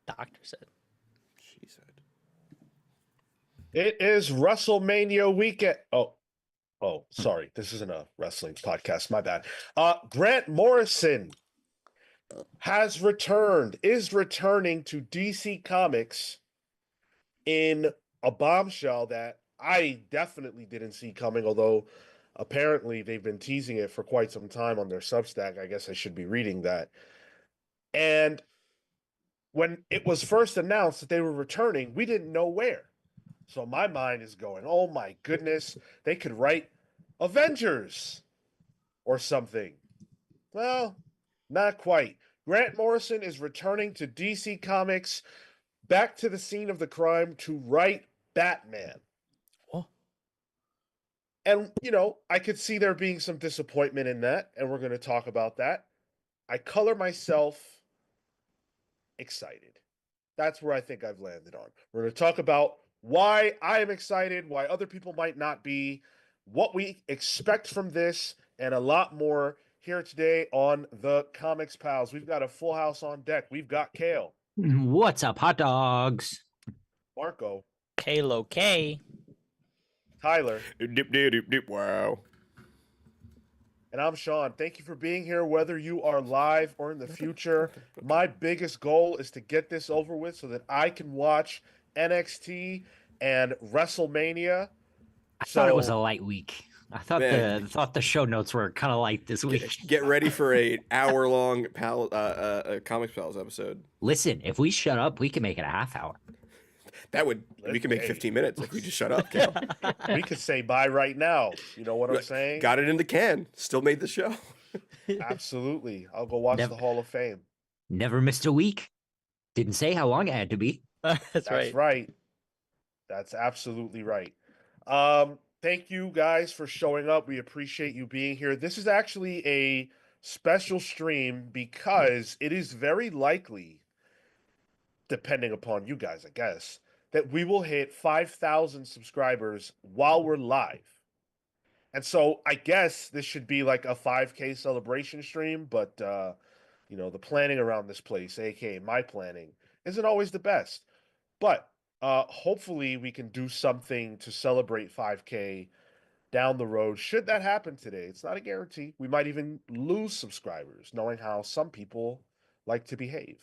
Doctor said. She said. It is WrestleMania weekend. Sorry. This isn't a wrestling podcast. My bad. Grant Morrison is returning to DC Comics in a bombshell that I definitely didn't see coming, although apparently they've been teasing it for quite some time on their Substack. I guess I should be reading that. And when it was first announced that they were returning, we didn't know where. So my mind is going, oh my goodness, they could write Avengers or something. Well, not quite. Grant Morrison is returning to DC Comics, back to the scene of the crime to write Batman. Oh. And, I could see there being some disappointment in that, and we're going to talk about that. I color myself excited. That's where I think I've landed on. We're going to talk about why I am excited, why other people might not be, what we expect from this, and a lot more here today on the Comics Pals. We've got a full house on deck. We've got Cale. What's up, hot dogs? Marco. Kalo K. Tyler. Dip, dip, dip, dip, wow. And I'm Sean. Thank you for being here, whether you are live or in the future. My biggest goal is to get this over with so that I can watch NXT and WrestleMania. I thought it was a light week. I thought Man. the show notes were kind of light this week. Get ready for a hour-long Comics Pals episode. Listen, if we shut up, we can make it a half hour. We can make 15 minutes if we just shut up, Cale. We could say bye right now. You know what I'm saying? Got it in the can. Still made the show. Absolutely. I'll go watch the Hall of Fame. Never missed a week. Didn't say how long it had to be. That's right. That's absolutely right. Thank you guys for showing up. We appreciate you being here. This is actually a special stream because it is very likely, depending upon you guys, I guess, that we will hit 5,000 subscribers while we're live. And so I guess this should be like a 5K celebration stream, but the planning around this place, aka my planning, isn't always the best. But hopefully we can do something to celebrate 5K down the road. Should that happen today, it's not a guarantee. We might even lose subscribers, knowing how some people like to behave.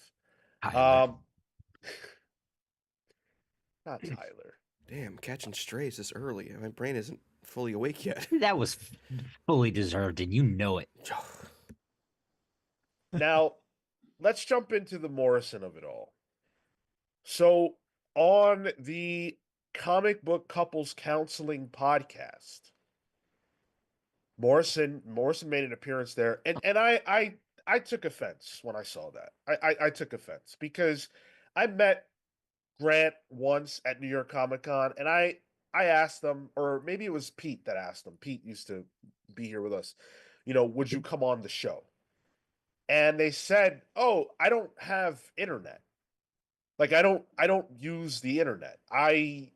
Not Tyler. Damn, catching strays this early. My brain isn't fully awake yet. That was fully deserved, and you know it. Now, let's jump into the Morrison of it all. So, on the Comic Book Couples Counseling podcast, Morrison made an appearance there, and I took offense when I saw that. I took offense because I met Grant once at New York Comic Con, and I asked them, or maybe it was Pete that asked them. Pete used to be here with us. Would you come on the show? And they said, "Oh, I don't have internet. Like I don't use the internet. I'm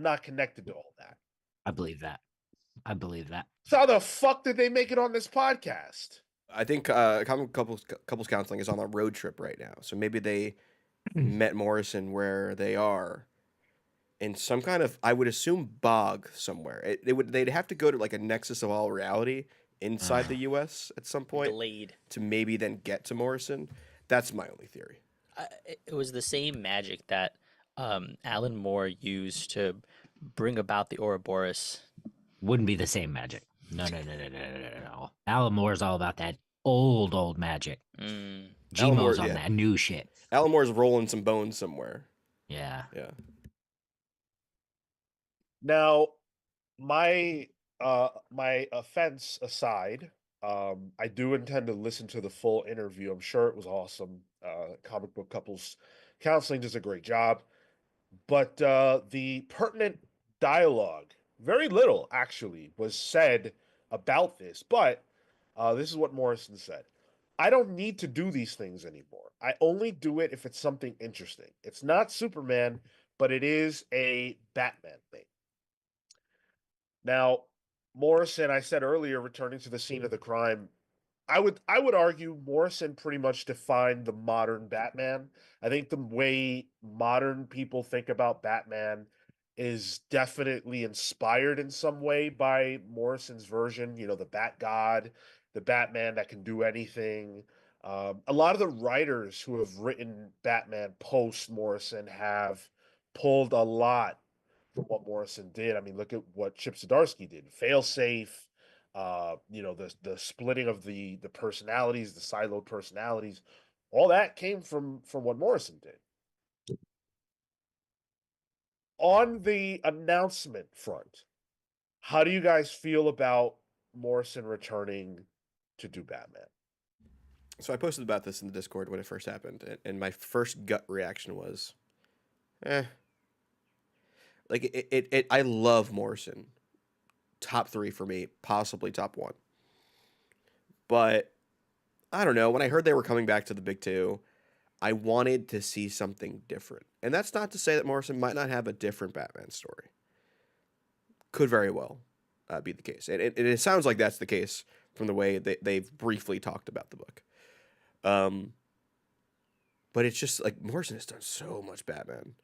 not connected to all that." I believe that. So how the fuck did they make it on this podcast? I think Comic Couples Counseling is on a road trip right now. So maybe they met Morrison where they are in some kind of, I would assume, bog somewhere. They'd have to go to like a nexus of all reality inside the U.S. at some point Delayed. to maybe then get to Morrison. That's my only theory. It was the same magic that Alan Moore used to bring about the Ouroboros. Wouldn't be the same magic. No. Alan Moore's all about that old magic. G-Mo's on that new shit. Alan Moore's rolling some bones somewhere. Yeah. Now, my offense aside, I do intend to listen to the full interview. I'm sure it was awesome. Comic Book Couples Counseling does a great job. But the pertinent dialogue, very little actually, was said about this. But this is what Morrison said. "I don't need to do these things anymore. I only do it if it's something interesting. It's not Superman, but it is a Batman thing." Now, Morrison, I said earlier, returning to the scene of the crime, I would argue Morrison pretty much defined the modern Batman. I think the way modern people think about Batman is definitely inspired in some way by Morrison's version. You know, the Bat God, the Batman that can do anything. A lot of the writers who have written Batman post Morrison have pulled a lot from what Morrison did. I mean, look at what Chip Zdarsky did. Failsafe, the splitting of the personalities, the siloed personalities, all that came from what Morrison did. On the announcement front, how do you guys feel about Morrison returning to do Batman? So I posted about this in the Discord when it first happened, and my first gut reaction was, eh. Like I love Morrison. Top 3 for me, possibly top 1. But I don't know. When I heard they were coming back to the big 2, I wanted to see something different. And that's not to say that Morrison might not have a different Batman story. Could very well be the case. And it sounds like that's the case from the way they've briefly talked about the book. But it's just like Morrison has done so much Batman.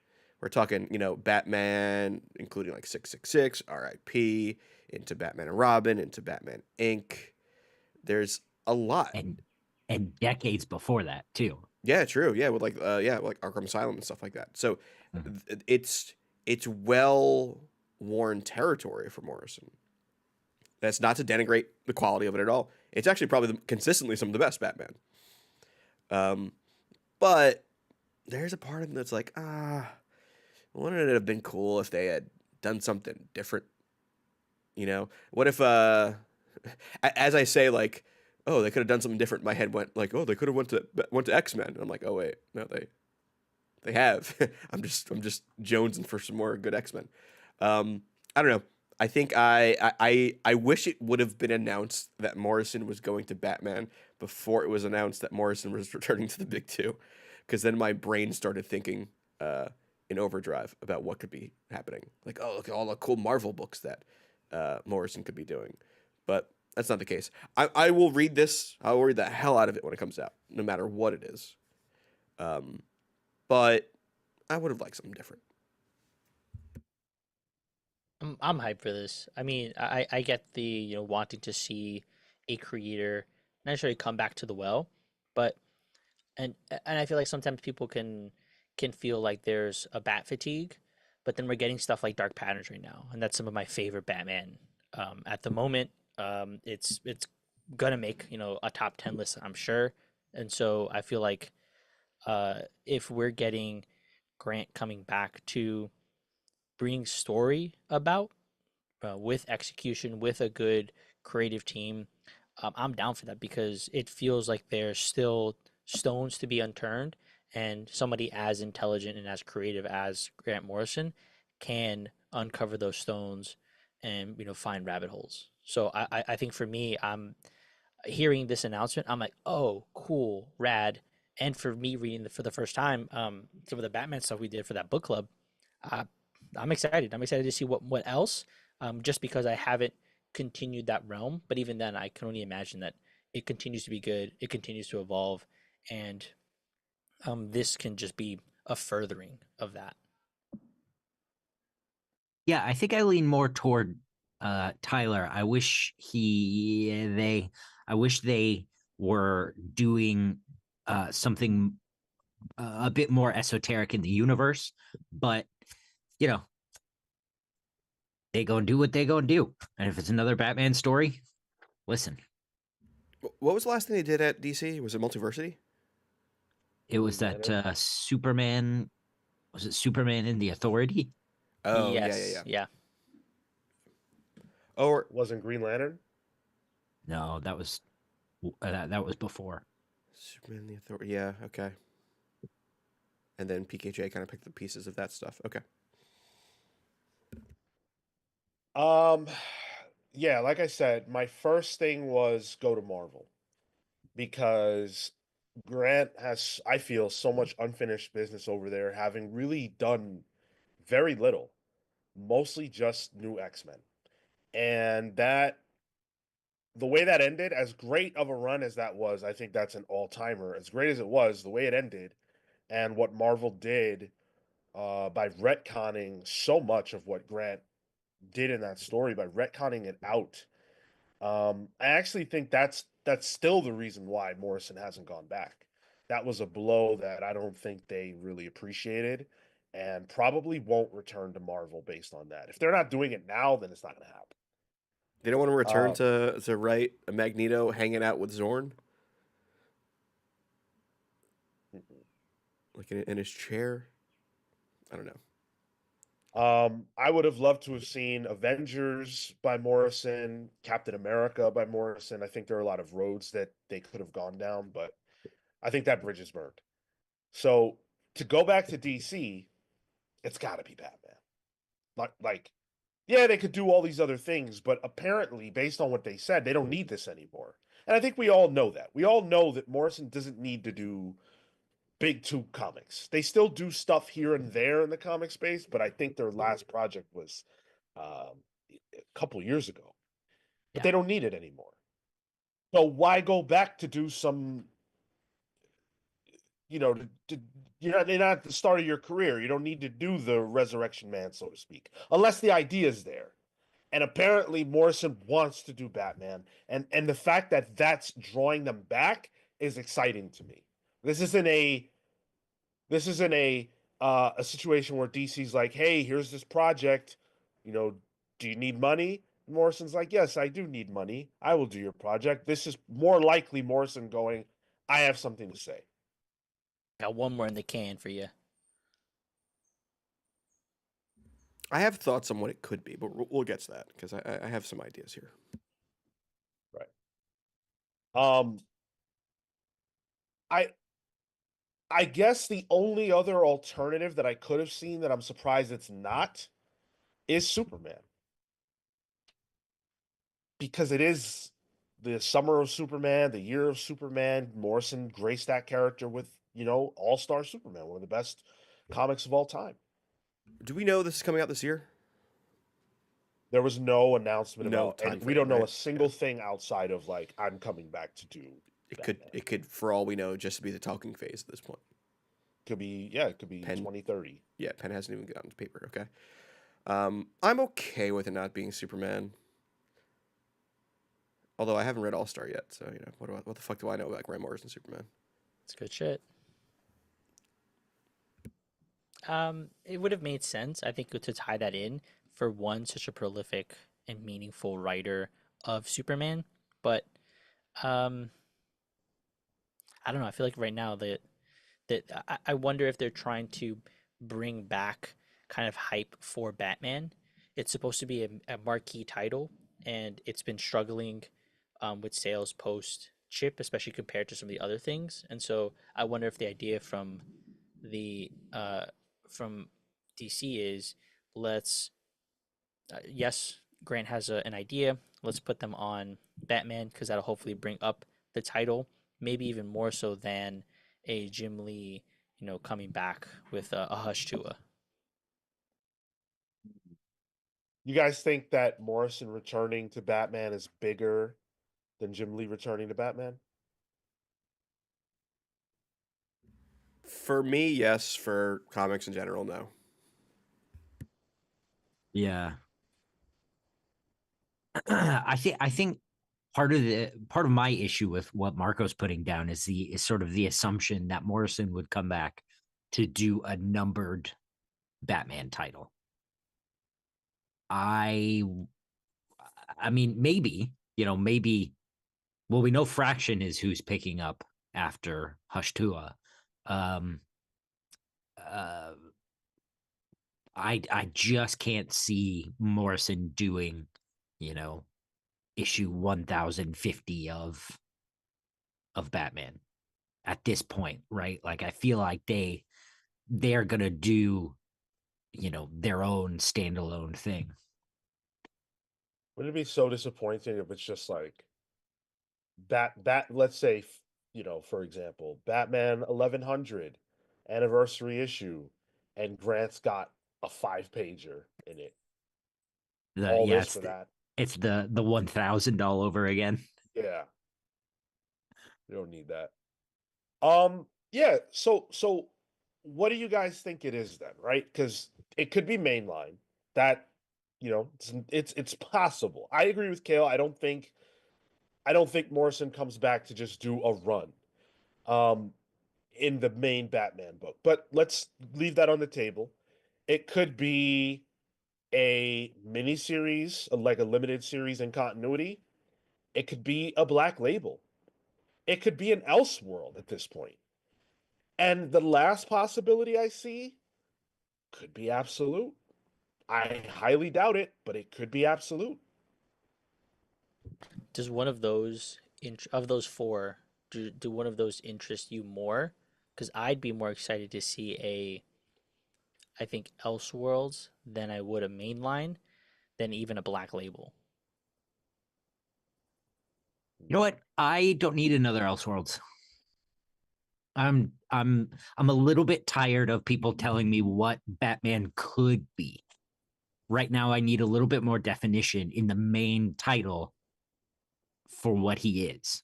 We're talking, Batman, including like 666, R.I.P., into Batman and Robin, into Batman Inc. There's a lot. And decades before that, too. Yeah, true. Yeah, with like Arkham Asylum and stuff like that. So it's well worn territory for Morrison. That's not to denigrate the quality of it at all. It's actually probably consistently some of the best Batman. But there's a part of him that's like, wouldn't it have been cool if they had done something different? What if, as I say, like, oh, they could have done something different. My head went like, oh, they could have went to X-Men. I'm like, oh wait, no, they have. I'm just jonesing for some more good X-Men. I don't know. I think I wish it would have been announced that Morrison was going to Batman before it was announced that Morrison was returning to the big 2, because then my brain started thinking in overdrive about what could be happening. Like, oh, look at all the cool Marvel books that Morrison could be doing. But that's not the case. I will read this. I will read the hell out of it when it comes out, no matter what it is. But I would have liked something different. I'm hyped for this. I mean, I get the wanting to see a creator not necessarily come back to the well, but and I feel like sometimes people can feel like there's a bat fatigue, but then we're getting stuff like Dark Patterns right now, and that's some of my favorite Batman at the moment. It's gonna make a top 10 list, I'm sure, and so I feel like if we're getting Grant coming back to bring story about with execution, with a good creative team, I'm down for that because it feels like there's still stones to be unturned, and somebody as intelligent and as creative as Grant Morrison can uncover those stones and find rabbit holes. So I think for me, I'm hearing this announcement, I'm like, oh, cool, rad. And for me reading for the first time, some of the Batman stuff we did for that book club, uh, I'm excited. I'm excited to see what else. Just because I haven't continued that realm, but even then, I can only imagine that it continues to be good. It continues to evolve, and this can just be a furthering of that. Yeah, I think I lean more toward Tyler. I wish they were doing something a bit more esoteric in the universe, but you know, they gonna do what they gonna do. And if it's another Batman story, listen. What was the last thing they did at DC? Was it Multiversity? It was that Superman. Was it Superman in the Authority? Oh, Yes, yeah. Or Wasn't Green Lantern? No, that was before. Superman the Authority. Yeah, okay. And then PKJ kind of picked the pieces of that stuff. Okay. Yeah, like I said, my first thing was go to Marvel because Grant has, I feel, so much unfinished business over there, having really done very little, mostly just new X-Men. And that the way that ended, as great of a run as that was, I think that's an all-timer. As great as it was, the way it ended, and what Marvel did by retconning so much of what Grant did in that story, by retconning it out. I actually think that's still the reason why Morrison hasn't gone back. That was a blow that I don't think they really appreciated, and probably won't return to Marvel based on that. If they're not doing it now, then it's not going to happen. They don't want to return Uh, to write a Magneto hanging out with Zorn, like in his chair. I don't know. I would have loved to have seen Avengers by Morrison, Captain America by Morrison. I think there are a lot of roads that they could have gone down, but I think that bridge is burned. So to go back to DC, it's got to be Batman. Like, yeah, they could do all these other things, but apparently, based on what they said, they don't need this anymore. And I think we all know that. We all know that Morrison doesn't need to do big two comics. They still do stuff here and there in the comic space, but I think their last project was a couple years ago. But Yeah. they don't need it anymore. So why go back to do some, you're not at the start of your career. You don't need to do the Resurrection Man, so to speak, unless the idea is there. And apparently Morrison wants to do Batman, and the fact that that's drawing them back is exciting to me. This isn't a situation where DC's like, hey, here's this project, do you need money? And Morrison's like, yes, I do need money. I will do your project. This is more likely Morrison going, I have something to say. Got one more in the can for you. I have thoughts on what it could be, but we'll get to that because I have some ideas here. Right. Um, I I guess the only other alternative that I could have seen that I'm surprised it's not is Superman. Because it is the summer of Superman, the year of Superman. Morrison graced that character with, All-Star Superman, one of the best comics of all time. Do we know this is coming out this year? There was no announcement No about, and we timeframe, don't know right? a single thing outside of like, I'm coming back to do Batman. It could for all we know just be the talking phase at this point. Could be, yeah, it could be Pen. 2030. Yeah, pen hasn't even gotten to paper. Okay, I'm okay with it not being Superman. Although I haven't read All Star yet, so what the fuck do I know about Grant Morrison Superman? It's good shit. It would have made sense, I think, to tie that in for one such a prolific and meaningful writer of Superman. But um, I don't know. I feel like right now I wonder if they're trying to bring back kind of hype for Batman. It's supposed to be a marquee title, and it's been struggling with sales post Chip, especially compared to some of the other things. And so I wonder if the idea the from DC is let's yes, Grant has an idea. Let's put them on Batman because that'll hopefully bring up the title, maybe even more so than a Jim Lee, coming back with a Hush Tua. You guys think that Morrison returning to Batman is bigger than Jim Lee returning to Batman? For me, yes. For comics in general, no. Yeah. I think part of my issue with what Marco's putting down is sort of the assumption that Morrison would come back to do a numbered Batman title. I mean, maybe, well, we know Fraction is who's picking up after Hush Tua. Um uh I just can't see Morrison doing, issue 1050 of Batman at this point, right? Like I feel like they're gonna do, their own standalone thing. Wouldn't it be so disappointing if it's just like let's say, for example, Batman 1100 anniversary issue, and Grant's got a 5-pager in it. All Yeah, this for that. It's the 1,000 all over again. Yeah, we don't need that. Yeah. So, what do you guys think it is then? Right? Because it could be mainline. That it's possible. I agree with Cale. I don't think Morrison comes back to just do a run. Um, in the main Batman book. But let's leave that on the table. It could be a mini series, like a limited series in continuity. It could be a black label. It could be an Elseworld at this point. And the last possibility I see could be absolute. I highly doubt it, but it could be absolute. Does one of those of those four do one of those interest you more? Because I'd be more excited to see I think Elseworlds than I would a mainline than even a Black Label. You know what? I don't need another Elseworlds. I'm a little bit tired of people telling me what Batman could be. Right now, I need a little bit more definition in the main title for what he is.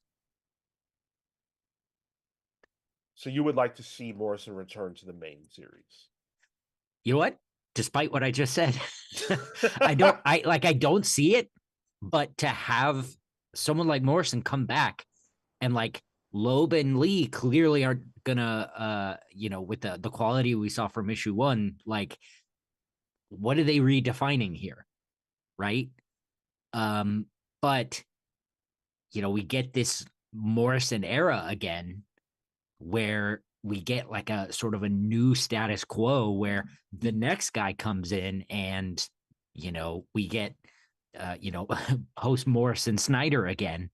So you would like to see Morrison return to the main series. You know what? Despite what I just said, I don't see it, but to have someone like Morrison come back and like Loeb and Lee clearly aren't gonna with the quality we saw from issue 1, like what are they redefining here? Right? But we get this Morrison era again where we get like a sort of a new status quo where the next guy comes in and we get post Morrison Snyder again,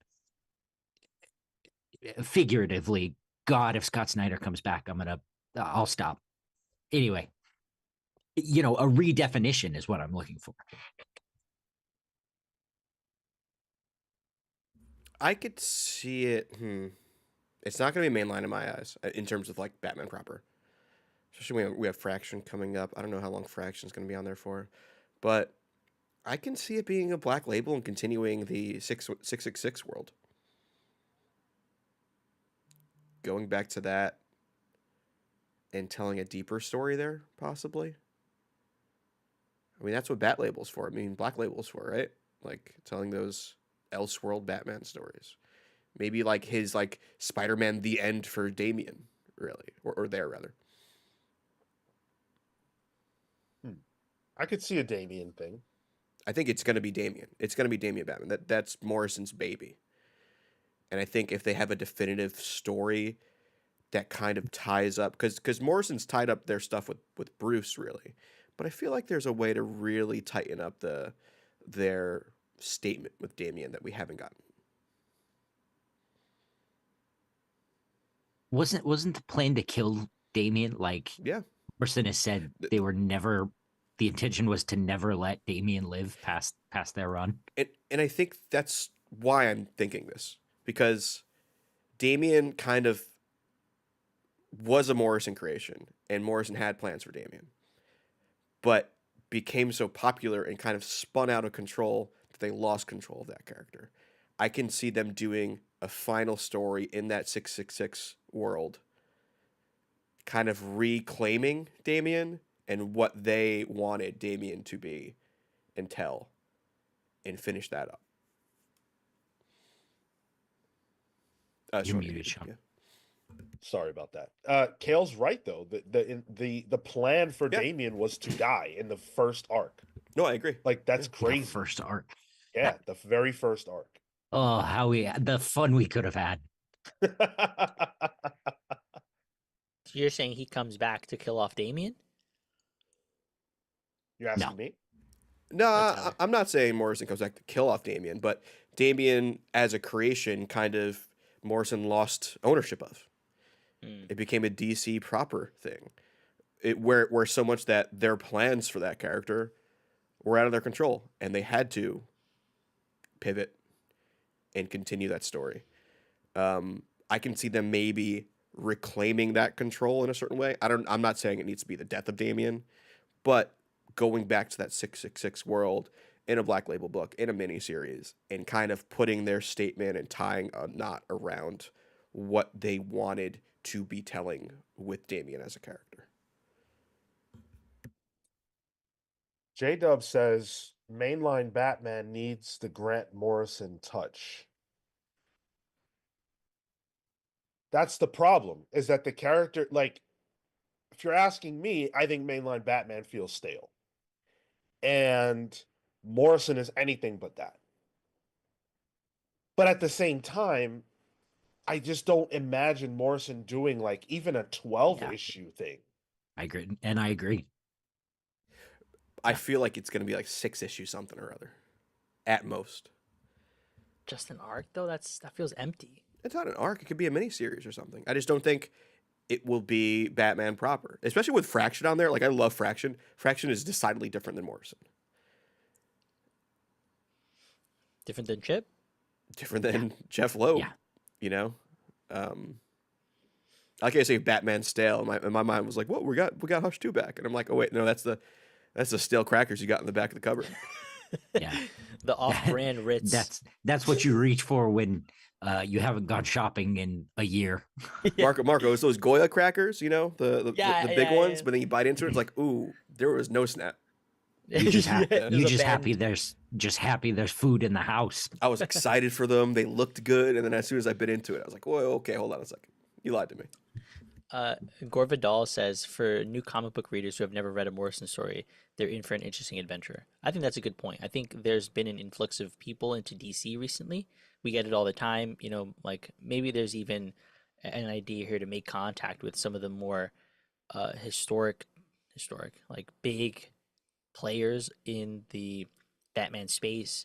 figuratively. God, if Scott Snyder comes back, I'll stop. Anyway, a redefinition is what I'm looking for. I could see it. It's not going to be mainline in my eyes in terms of like Batman proper. Especially when we have Fraction coming up. I don't know how long Fraction's going to be on there for, but I can see it being a black label and continuing the 666 world. Going back to that and telling a deeper story there, possibly. I mean, that's what Bat Label's for. I mean, Black Label's for, right? Like telling those Elseworld Batman stories. Maybe like his like Spider-Man the end for Damian, really, or there rather. I could see a Damian thing. I think it's going to be Damian. It's going to be Damian Batman. That's Morrison's baby. And I think if they have a definitive story that kind of ties up, because Morrison's tied up their stuff with Bruce really, but I feel like there's a way to really tighten up their statement with Damian that we haven't gotten. Wasn't the plan to kill Damian? Like, Yeah, Morrison has said they were never. The intention was to never let Damian live past their run. And I think that's why I'm thinking this, because Damian kind of was a Morrison creation, and Morrison had plans for Damian, but became so popular and kind of spun out of control that they lost control of that character. I can see them doing a final story in that 666 world, kind of reclaiming Damian and what they wanted Damian to be and tell, and finish that up. You're muted, Sean. Yeah. Sorry about that. Cale's right though. The plan for Yeah. Damian was to die in the first arc. No, I agree. Like that's The crazy. first arc. Yeah, the very first arc. Oh, the fun we could have had. So you're saying he comes back to kill off Damian? You're asking No. me? No, That's how- I'm not saying Morrison comes back to kill off Damian, but Damian as a creation kind of Morrison lost ownership of. It became a DC proper thing. Where so much that their plans for that character were out of their control, and they had to pivot and continue that story. I can see them maybe reclaiming that control in a certain way. I'm not saying it needs to be the death of Damian, but going back to that 666 world in a Black Label book, in a miniseries, and kind of putting their statement and tying a knot around what they wanted to be telling with Damian as a character. J-Dub says mainline Batman needs the Grant Morrison touch. That's the problem, is that the character, like, if you're asking me, I think mainline Batman feels stale. And Morrison is anything but that. But at the same time, I just don't imagine Morrison doing like even a 12 issue thing. I agree. And I agree. I feel like it's going to be like 6 issue something or other at most. Just an arc though, that feels empty. It's not an arc. It could be a miniseries or something. I just don't think it will be Batman proper, especially with Fraction on there. Like, I love Fraction. Fraction is decidedly different than Morrison. Different than Chip? Different than Jeff Loeb. Yeah. You know? Like I say, Batman stale. My mind was like, "What? We got Hush 2 back." And I'm like, "Oh wait, no, that's the stale crackers you got in the back of the cover." Yeah. The off-brand Ritz. That's what you reach for when you haven't gone shopping in a year. Marco, it's those Goya crackers, you know, the big ones, yeah. but then you bite into it, it's like, ooh, there was no snap. You just There's a happy band. there's food in the house. I was excited for them. They looked good, and then as soon as I bit into it, I was like, whoa, okay, hold on a second. You lied to me. Gore Vidal says, for new comic book readers who have never read a Morrison story, they're in for an interesting adventure. I think that's a good point. I think there's been an influx of people into DC recently. We get it all the time. You know, like maybe there's even an idea here to make contact with some of the more historic, like big players in the Batman space.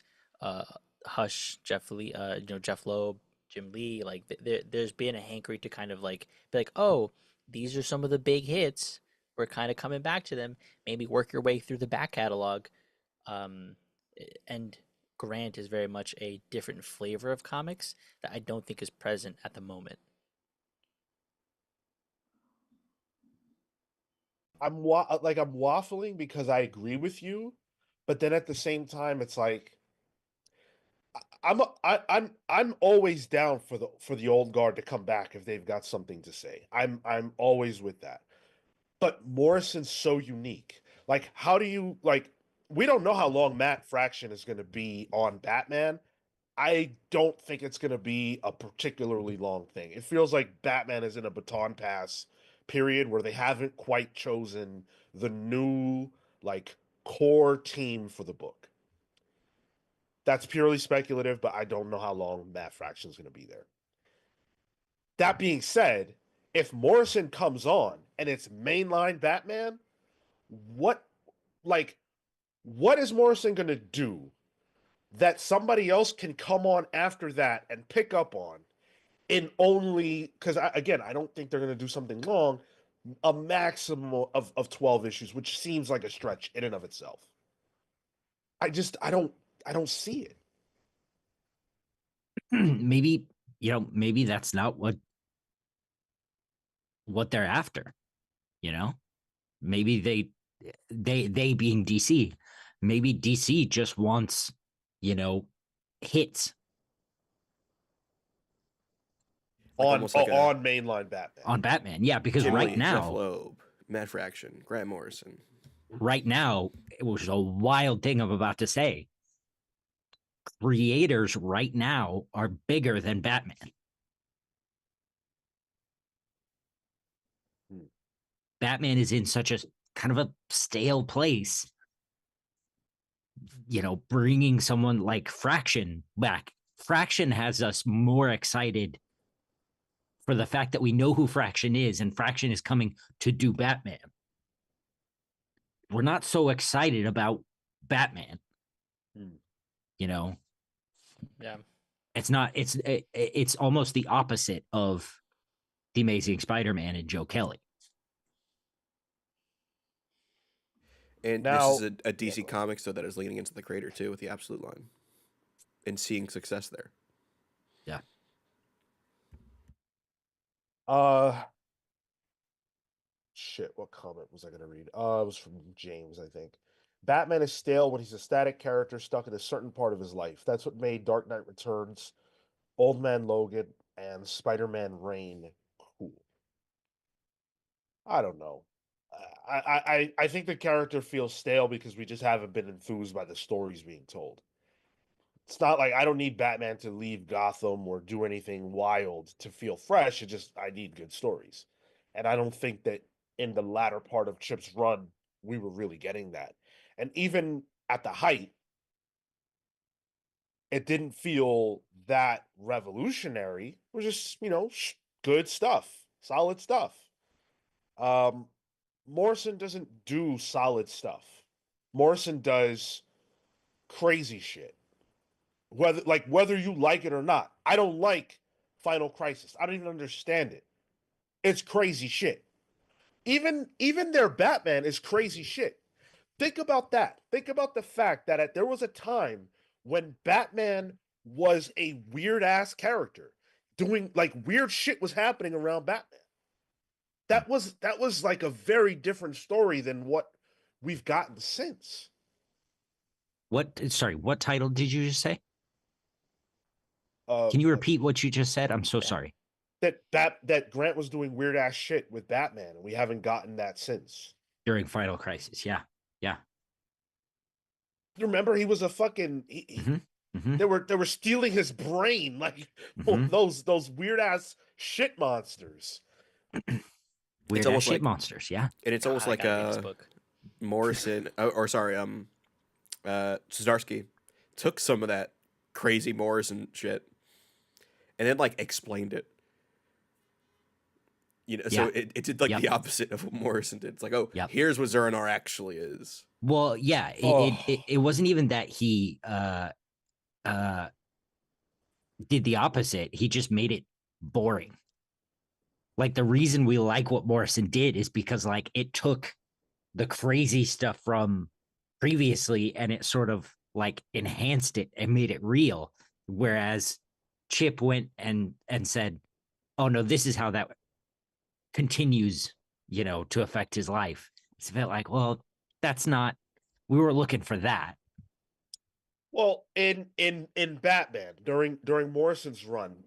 Hush, Jeff Lee, Jeff Loeb, Jim Lee. Like there's been a hankering to kind of like be like, oh, these are some of the big hits. We're kind of coming back to them. Maybe work your way through the back catalog. Um, and Grant is very much a different flavor of comics that I don't think is present at the moment. I'm waffling because I agree with you, but then at the same time, it's like I'm always down for the old guard to come back if they've got something to say. I'm always with that. But Morrison's so unique. Like, how do you like? We don't know how long Matt Fraction is going to be on Batman. I don't think it's going to be a particularly long thing. It feels like Batman is in a baton pass period where they haven't quite chosen the new like core team for the book. That's purely speculative, but I don't know how long Matt Fraction is going to be there. That being said, if Morrison comes on and it's mainline Batman, what like what is Morrison going to do that somebody else can come on after that and pick up on in only because again, I don't think they're going to do something long, a maximum of 12 issues, which seems like a stretch in and of itself. I don't see it. maybe maybe that's not what they're after. Maybe they being DC, maybe DC just wants hits Like on almost like on mainline Batman. on Batman. Yeah, because Jim right Lee, Jeff now, Loeb, Matt Fraction, Grant Morrison. which is a wild thing I'm about to say, creators right now are bigger than Batman. Batman is in such a kind of a stale place. Bringing someone like Fraction back. Fraction has us more excited for the fact that we know who Fraction is, and Fraction is coming to do Batman. We're not so excited about Batman. Yeah. It's not. It's almost the opposite of the Amazing Spider-Man and Joe Kelly. And Now- this is a DC Comics, though, that is leaning into the creator, too, with the Absolute line. And seeing success there. Yeah. Shit, what comment was I going to read? It was from James, I think. Batman is stale when he's a static character stuck in a certain part of his life. That's what made Dark Knight Returns, Old Man Logan, and Spider-Man Reign cool. I don't know. I think the character feels stale because we just haven't been enthused by the stories being told. It's not like I don't need Batman to leave Gotham or do anything wild to feel fresh. It just I need good stories. And I don't think that in the latter part of Chip's run, we were really getting that. And even at the height, it didn't feel that revolutionary. It was just, good stuff, solid stuff. Um, Morrison doesn't do solid stuff. Morrison does crazy shit. Whether you like it or not. I don't like Final Crisis. I don't even understand it. It's crazy shit. Even their Batman is crazy shit. Think about that. Think about the fact that there was a time when Batman was a weird ass character. Doing like weird shit was happening around Batman. That was like a very different story than what we've gotten since. What? Sorry, what title did you just say? Uh, Can you repeat what you just said? I'm so Yeah. sorry. that Grant was doing weird ass shit with Batman, and we haven't gotten that since. During Final Crisis, yeah, yeah. You remember he was a fucking Mm-hmm. they were stealing his brain like Mhm. those weird ass shit monsters. Weird ass almost shit like- monsters, yeah. And it's God, almost I like gotta read this book. Morrison, or sorry, Zdarsky took some of that crazy Morrison shit and then like explained it. So Yeah. it did like Yep. the opposite of what Morrison did. It's like, oh, Yep. here's what Zernar actually is. Well, yeah, Oh. it wasn't even that he did the opposite. He just made it boring. Like the reason we like what Morrison did is because like it took the crazy stuff from previously and it sort of like enhanced it and made it real. Whereas Chip went and said, "Oh no, this is how that continues, to affect his life." It's a bit like, well, that's not. We were looking for that. Well, in Batman during Morrison's run,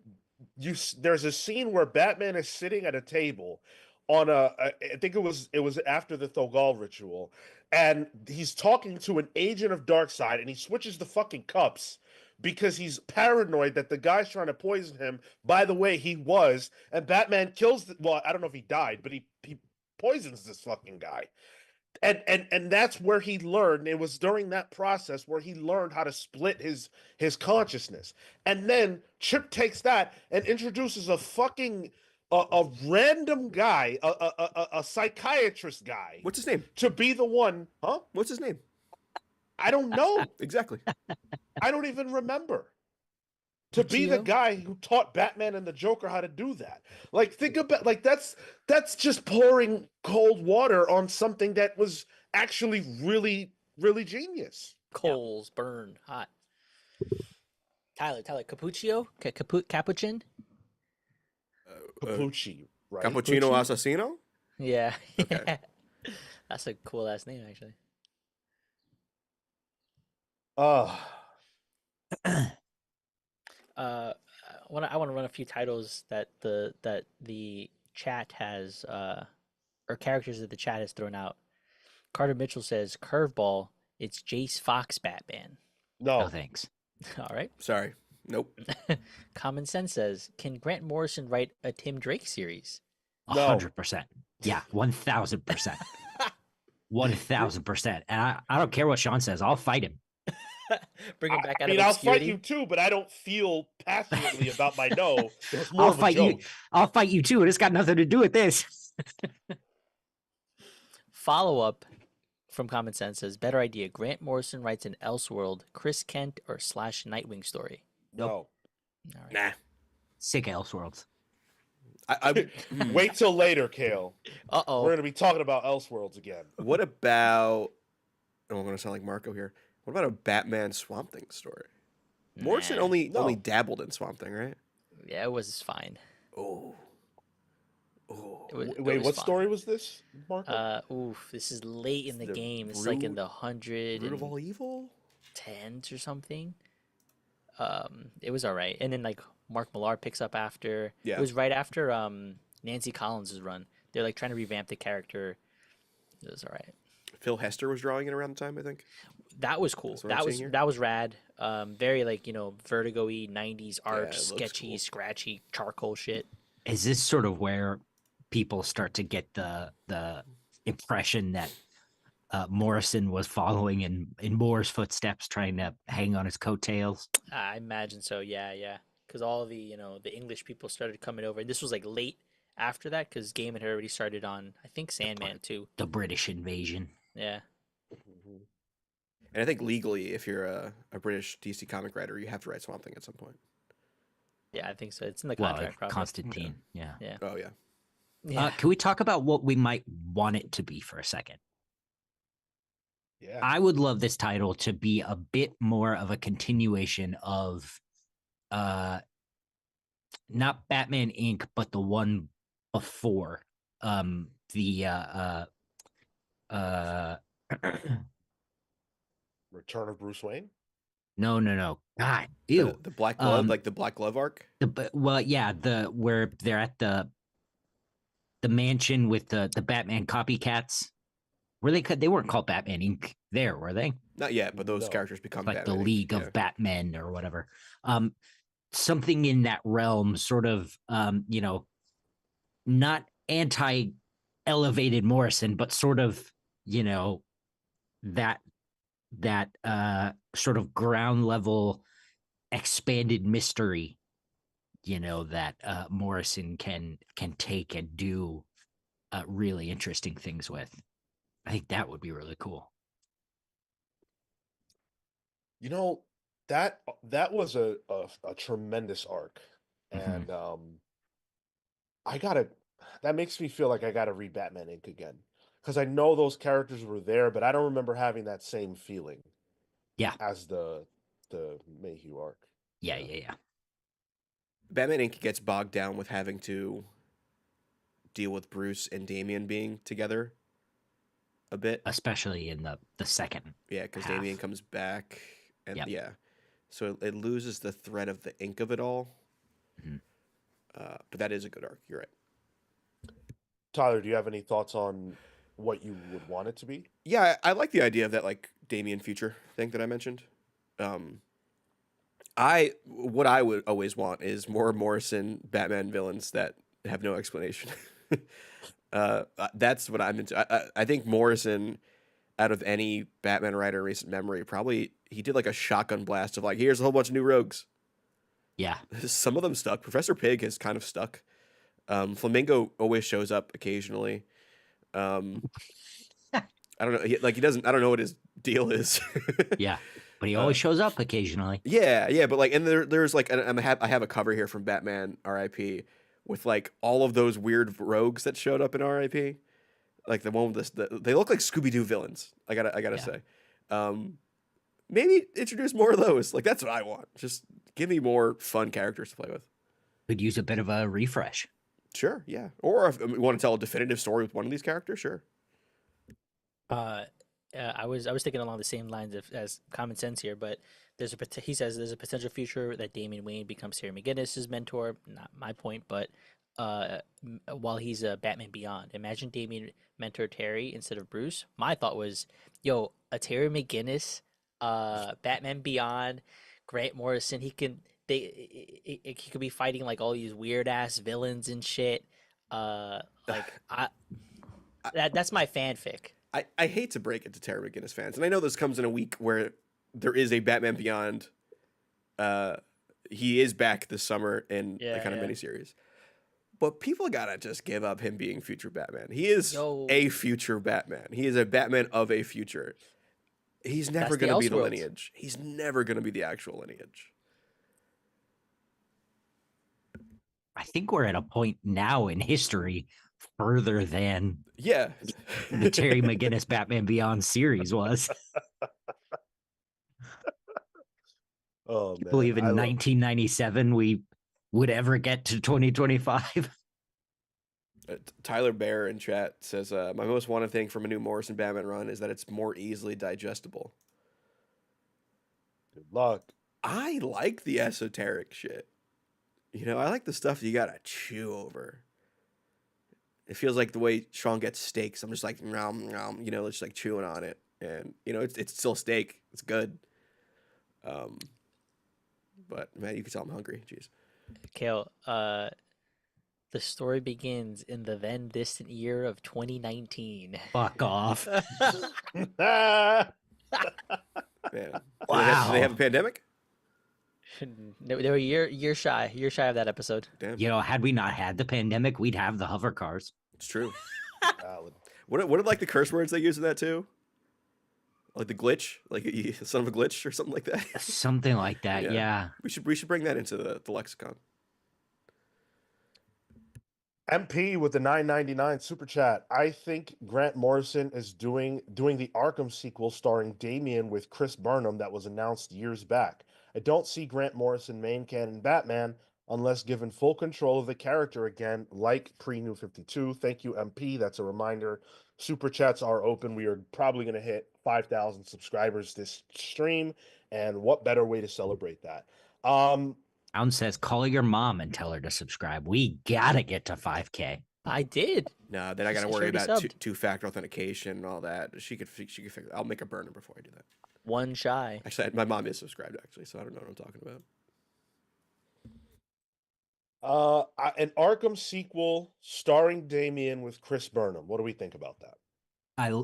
there's a scene where Batman is sitting at a table on I think it was after the Thogal ritual, and he's talking to an agent of Darkseid, and he switches the fucking cups because he's paranoid that the guy's trying to poison him. By the way, he was, and Batman kills. Well, I don't know if he died, but he poisons this fucking guy. And that's where he learned. It was during that process where he learned how to split his consciousness. And then Chip takes that and introduces a random guy, a psychiatrist guy, What's his name? to be the one. Huh? What's his name? I don't know. Exactly. I don't even remember. To be the Lucio? guy who taught Batman and the Joker how to do that. Like, think about like that's just pouring cold water on something that was actually really, really genius. Coals burn hot. Tyler, Capuccio? Capuchin? Capucci, right? Cappuccino Pucci? Assassino? Yeah. Okay. That's a cool ass name, actually. Uh I want to run a few titles that the chat has or characters that the chat has thrown out. Carter Mitchell says curveball. It's Jace Fox Batman. No no. thanks. All right. Sorry. Nope. Common Sense says, can Grant Morrison write a Tim Drake series? 100%. Yeah, 1000%. 1000%. And I don't care what Sean says. I'll fight him. Bring him back I out mean, of I'll fight obscurity. you too, but I don't feel passionately about my no. It's more I'll of a fight you. joke. I'll fight you too. And it's got nothing to do with this. Follow up from Common Sense says, better idea. Grant Morrison writes an Elseworld, Chris Kent or / Nightwing story. No. All right. Nah. Sick Elseworlds. Wait till later, Cale. We're Uh-oh. gonna be talking about Elseworlds again. What about? Oh, I'm gonna sound like Marco here. What about a Batman Swamp Thing story? Morrison Nah. only No. dabbled in Swamp Thing, right? Yeah, it was fine. Oh. Oh, It Wait, was what fun. story was this, Marco? This is late in the the game. It's like in root the hundred root of and all evil. tens or something. It was all right. And then like Mark Millar picks up after. It Yeah, was right after Nancy Collins' run. They're like trying to revamp the character. It was all right. Phil Hester was drawing it around the time, I think. That was cool. That's what I'm seeing here. That was rad. Very like Vertigo-y '90s art, Yeah, it looks sketchy, cool. scratchy, charcoal shit. Is this sort of where people start to get the impression that Morrison was following in Moore's footsteps, trying to hang on his coattails? I imagine so. Yeah, yeah. Because all the the English people started coming over. This was like late after that because Gaiman had already started on I think Sandman too. The British invasion. Yeah. Mhm. And I think legally, if you're a British DC comic writer, you have to write Swamp Thing at some point. Yeah, I think so. It's in the Well, contract, probably. Constantine. Yeah. Yeah. Oh yeah. Yeah. Can we talk about what we might want it to be for a second? Yeah. I would love this title to be a bit more of a continuation of not Batman Inc., but the one before. The uh Return of Bruce Wayne. no. God, ew. The Black Glove, Um, like the Black Glove arc. Well, yeah, the where they're at the mansion with the Batman copycats. Were they weren't called Batman Inc. there, were they? Not yet, but those No. characters become Like Batman the Inc. League Yeah. of Batmen or whatever. Something in that realm, sort of not anti elevated Morrison, but sort of, that sort of ground level expanded mystery, that Morrison can take and do really interesting things with. I think that would be really cool. You know, that was a tremendous arc, Mhm. and I gotta. That makes me feel like I gotta read Batman Inc. again because I know those characters were there, but I don't remember having that same feeling Yeah. as the Mayhew arc. Yeah. Batman Inc. gets bogged down with having to deal with Bruce and Damian being together a bit. Especially in the second. Yeah, because half. Damian comes back, and Yep. yeah, so it loses the thread of the ink of it all. Mhm. But that is a good arc. You're right. Tyler, do you have any thoughts on what you would want it to be? Yeah, I like the idea of that like Damian future thing that I mentioned. What I would always want is more Morrison Batman villains that have no explanation. That's what I'm into. I think Morrison, out of any Batman writer in recent memory, probably he did like a shotgun blast of like, here's a whole bunch of new rogues. Yeah. Some of them stuck. Professor Pig has kind of stuck. Flamingo always shows up occasionally. I don't know. He doesn't. I don't know what his deal is. Yeah. But he always shows up occasionally. Yeah, but like, and there's like, and I have a cover here from Batman R.I.P. with like all of those weird rogues that showed up in R.I.P. Like the one with they look like Scooby Doo villains. I gotta say, maybe introduce more of those. Like that's what I want. Just give me more fun characters to play with. Could use a bit of a refresh. Sure, yeah. Or if you want to tell a definitive story with one of these characters, sure. I was thinking along the same lines as common sense here, but he says there's a potential future that Damian Wayne becomes Terry McGinnis's mentor. Not my point, but while he's a Batman Beyond, imagine Damian mentor Terry instead of Bruce. My thought was, yo, a Terry McGinnis, Batman Beyond, Grant Morrison. He could be fighting like all these weird ass villains and shit. That's my fanfic. I hate to break it to Terry McGinnis fans, and I know this comes in a week where there is a Batman Beyond. He is back this summer in a kind of miniseries. But people gotta just give up him being future Batman. He is a future Batman. He is a Batman of a future. He's never going to be the lineage. He's never going to be the actual lineage. I think we're at a point now in history further than the Terry McGinnis Batman Beyond series was. Oh, man. Believe in 1997 we would ever get to 2025. Tyler Bear in chat says, "My most wanted thing from a new Morrison Batman run is that it's more easily digestible." Good luck. I like the esoteric shit. I like the stuff you gotta chew over. It feels like the way Sean gets steaks. I'm just like, nom, nom, just like chewing on it, and it's still steak. It's good. Um, but man, you can tell I'm hungry. Jeez. Kale, the story begins in the then distant year of 2019. Fuck off. Man, do Wow. they have a pandemic? They were year shy of that episode. Damn, Had we not had the pandemic, we'd have the hover cars. it's true. Valid. What are like the curse words they use in that too? Like the glitch, like son of a glitch or something like that. Something like that, Yeah. yeah. We should bring that into the lexicon. MP with the 9.99 super chat. I think Grant Morrison is doing the Arkham sequel starring Damian with Chris Burnham that was announced years back. I don't see Grant Morrison main canon Batman unless given full control of the character again, like pre-New 52. Thank you, MP. That's a reminder. Super chats are open. We are probably going to hit 5,000 subscribers this stream, and what better way to celebrate that? Alan says, call your mom and tell her to subscribe. We gotta get to 5K. I did. No, then I got to She's worry already about subbed. two-factor authentication and all that. She could figure. I'll make her burner before I do that. One shy. Actually, my mom is subscribed actually, so I don't know what I'm talking about. An Arkham sequel starring Damian with Chris Burnham. What do we think about that?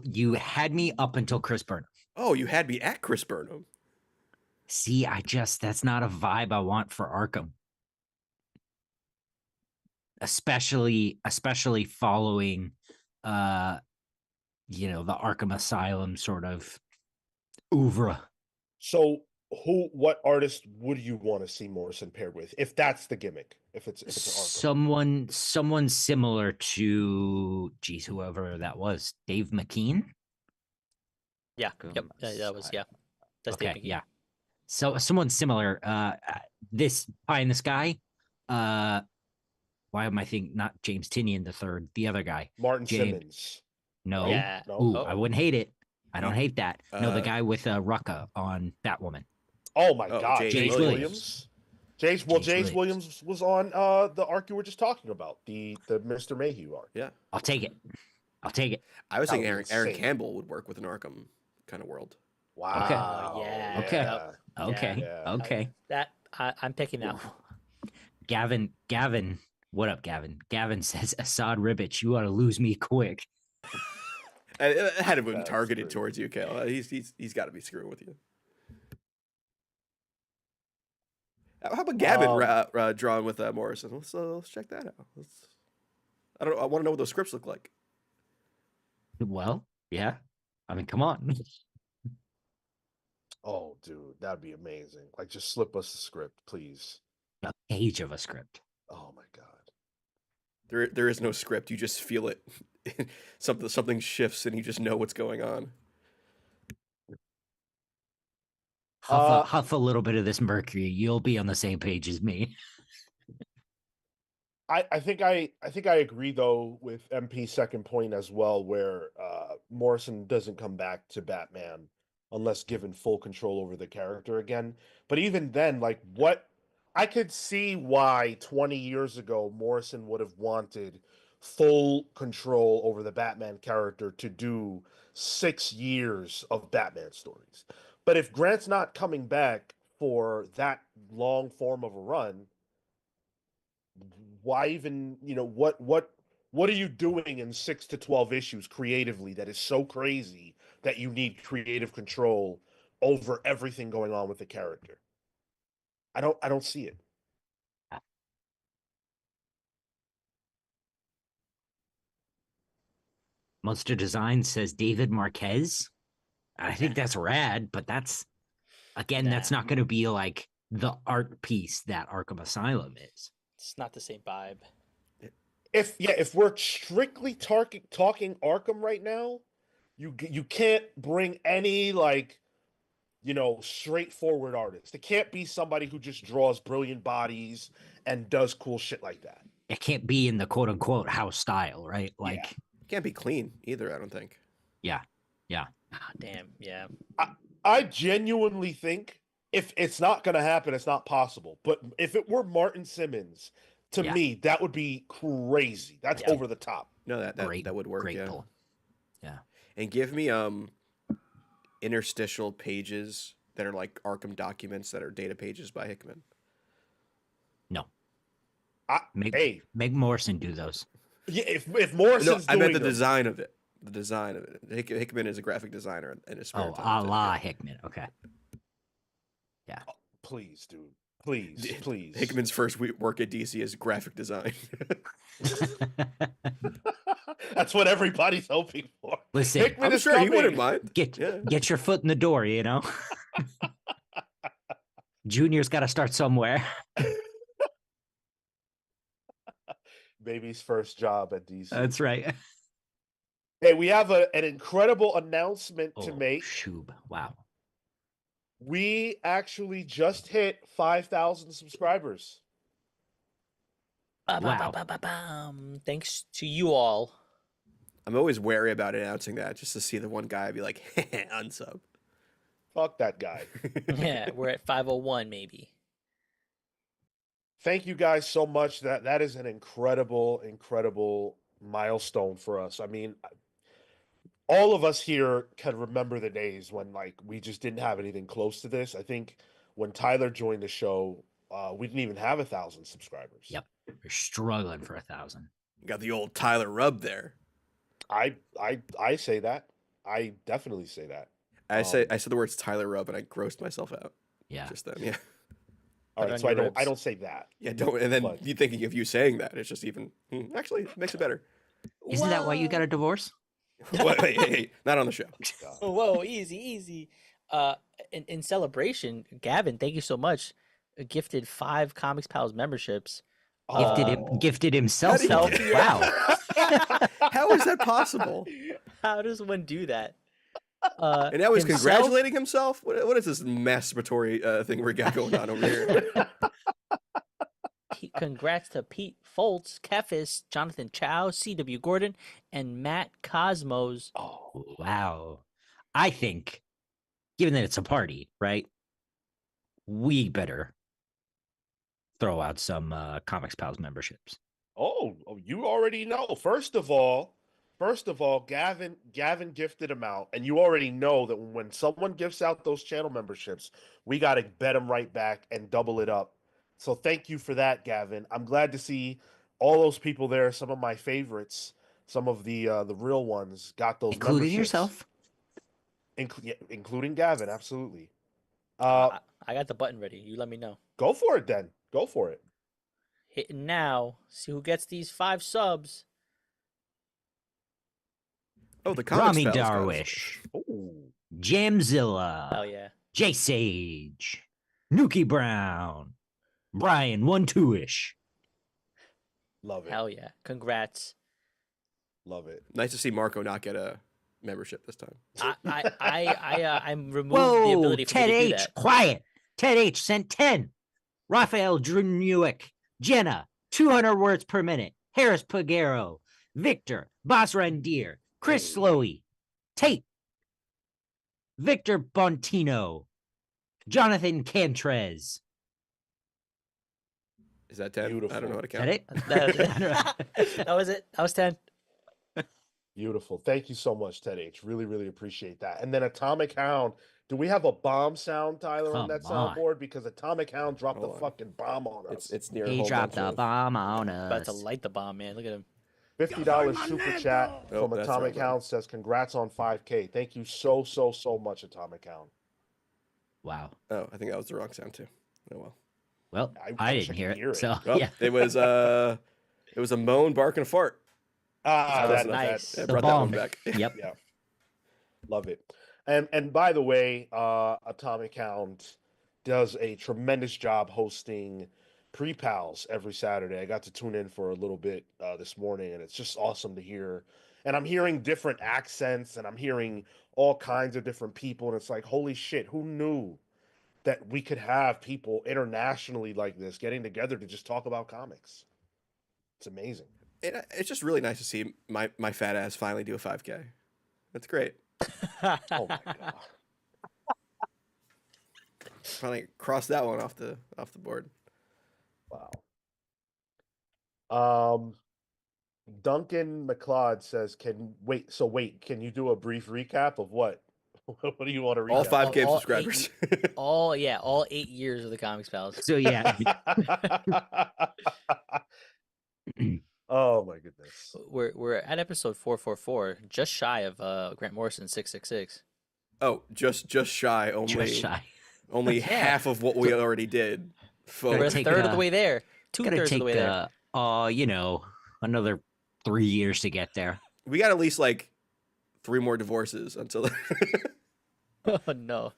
You had me up until Chris Burnham. Oh, you had me at Chris Burnham. See, that's not a vibe I want for Arkham. Especially following the Arkham Asylum sort of oeuvre. So, what artist would you want to see Morrison paired with, if that's the gimmick? If it's an Arkham. Someone similar to whoever that was, Dave McKean. Yeah. Yep. That was That's okay. Dave McKean. Yeah. So someone similar. This pie in the sky. Why am I thinking not James Tinian the third? The other guy, Martin James. Simmons. No. Yeah. No? Ooh, Oh. I wouldn't hate it. I don't hate that. No, the Uh, guy with Rucka on Batwoman. Oh my God, James James Williams. Williams. James Williams. Williams was on the arc you were just talking about, the Mr. Mayhew arc. Yeah, I'll take it. I was That thinking was Aaron insane. Campbell would work with an Arkham kind of world. Wow. Oh, yeah. Okay. Yep. Okay. Yeah. Okay. That I'm picking that. Gavin, what up, Gavin? Gavin says, Assad Ribbit, you ought to lose me quick. It had to have been That's targeted crazy. towards you, Cale. He's got to be screwing with you. How about Gavin drawing with Morrison? Let's check that out. I want to know what those scripts look like. Well, yeah. I mean, come on. Oh, dude, that'd be amazing. Like, just slip us the script, please. A page of a script. Oh my God. There is no script. You just feel it. Something shifts, and you just know what's going on. Huff a little bit of this mercury. You'll be on the same page as me. I think I agree though with MP's second point as well, where Morrison doesn't come back to Batman unless given full control over the character again. But even then, like, what I could see why 20 years ago Morrison would have wanted full control over the Batman character to do 6 years of Batman stories. But if Grant's not coming back for that long form of a run, why even, what are you doing in 6 to 12 issues creatively that is so crazy that you need creative control over everything going on with the character? I don't see it. Monster Design says David Marquez. I think that's rad, but that's that's not going to be like the art piece that Arkham Asylum is. It's not the same vibe. If we're strictly talking Arkham right now, you can't bring any straightforward artist. It can't be somebody who just draws brilliant bodies and does cool shit like that. it can't be in the quote unquote house style, right? Like, Can't be clean either, I don't think. yeah. Ah, damn. Yeah. I genuinely think if it's not going to happen, it's not possible. But if it were Martin Simmons, to Yeah. me, that would be crazy. That's Yeah. over the top. No, that Great, would work, great yeah. pull. Yeah. And give me interstitial pages that are like Arkham documents that are data pages by Hickman. No. Hey, Make Morrison do those. yeah, if No, Morrison's I meant doing the them, design of it. The design of it. Hickman is a graphic designer in his spare Oh, time. a la Hickman. Okay. please, dude, please. Hickman's first work at DC is graphic design. That's what everybody's hoping for. Listen, Hickman I'm is sure he coming. wouldn't mind. get your foot in the door, you know? Junior's got to start somewhere. Baby's first job at DC. That's right. Hey, we have an incredible announcement to Oh, make. Shoob. Wow. We actually just hit 5,000 subscribers. Wow. Thanks to you all. I'm always wary about announcing that just to see the one guy be like, unsub. Fuck that guy. Yeah, we're at 501 maybe. Thank you guys so much. That is an incredible milestone for us. I mean, all of us here can remember the days when like we just didn't have anything close to this. I think when Tyler joined the show, we didn't even have 1,000 subscribers. Yep. We're struggling for 1,000. You got the old Tyler rub there. I say that. I definitely say that. I said the words Tyler rub and I grossed myself out. Yeah. Just then, yeah. All Put right, on so your I ribs. don't say that. Yeah, don't. And then But- you thinking of you saying that, it's just even actually it makes it better. Isn't that why you got a divorce? Wait, hey, not on the show. Whoa, easy. In celebration, Gavin, thank you so much. Gifted 5 Comics Pals memberships. Gifted himself. How did he- Wow. How is that possible? How does one do that? And now he's himself- congratulating himself. What is this masturbatory thing we got going on over here? Congrats to Pete Foltz, Kefis, Jonathan Chow, C.W. Gordon, and Matt Cosmos. Oh, Wow. I think, given that it's a party, right? We better throw out some Comics Pals memberships. oh, you already know. First of all, Gavin gifted them out, and you already know that when someone gifts out those channel memberships, we got to bet them right back and double it up. So thank you for that, Gavin. I'm glad to see all those people there. Some of my favorites, some of the real ones, got those Including memberships. yourself. Including Gavin, absolutely. I got the button ready. You let me know. Go for it then. Go for it. Hitting now. See who gets these 5 subs. Oh, the comics Rami pals got us. Darwish. Oh, Jamzilla. Hell yeah. J Sage. Nuki Brown. Brian 1-2-ish. love it. Hell yeah. Congrats. Love it. Nice to see Marco not get a membership this time. I'm removed the Whoa, ability for Ted me to do H. that. Quiet. Ted H sent 10. Raphael Drunewick. Jenna, 200 words per minute. Harris Pagero. Victor, Boss Rendier. Chris Hey. Slowey. Tate. Victor Bontino. Jonathan Cantrez. Is that 10? I Beautiful. don't know how to Is count. that it? That was it. That was 10. Beautiful. Thank you so much, Ted H. Really appreciate that. And then Atomic Hound. Do we have a bomb sound, Tyler, on Come that on. soundboard? Because Atomic Hound dropped Hold a on. fucking bomb on us. It's near. He home dropped bunch a of- bomb on About to us. light the bomb, man. Look at him. $50 super chat Oh, from that's Atomic wrong, Hound says, congrats on 5K. Thank you so much, Atomic Hound. Wow. Oh, I think that was the wrong sound too. Oh well. Well, I I wish I didn't could hear hear it. it. So Well, yeah. it was a moan, bark, and a fart. Ah, That was that, nice. Yeah, The brought that one bomb. back. Yep. yeah. Love it. And by the way, Atomic Hound does a tremendous job hosting pre-pals every Saturday. I got to tune in for a little bit this morning, and it's just awesome to hear. And I'm hearing different accents, and I'm hearing all kinds of different people, and it's like, holy shit, who knew that we could have people internationally like this getting together to just talk about comics? It's amazing. It's just really nice to see my fat ass finally do a 5K. That's great. Oh my god. Finally cross that one off the board. Wow. Duncan McLeod says, "Can you do a brief recap of what? What do you want to recap? All 5K all subscribers. all 8 years of the Comics Pals. So yeah, Oh my goodness. We're at episode 444, just shy of Grant Morrison 666. Oh, just shy. just shy. Only Yeah. half of what we already did. We're a Folks. take, third of the way there. Gotta Two-thirds of take the way there. another 3 years to get there. We got at least like 3 more divorces until. Oh no.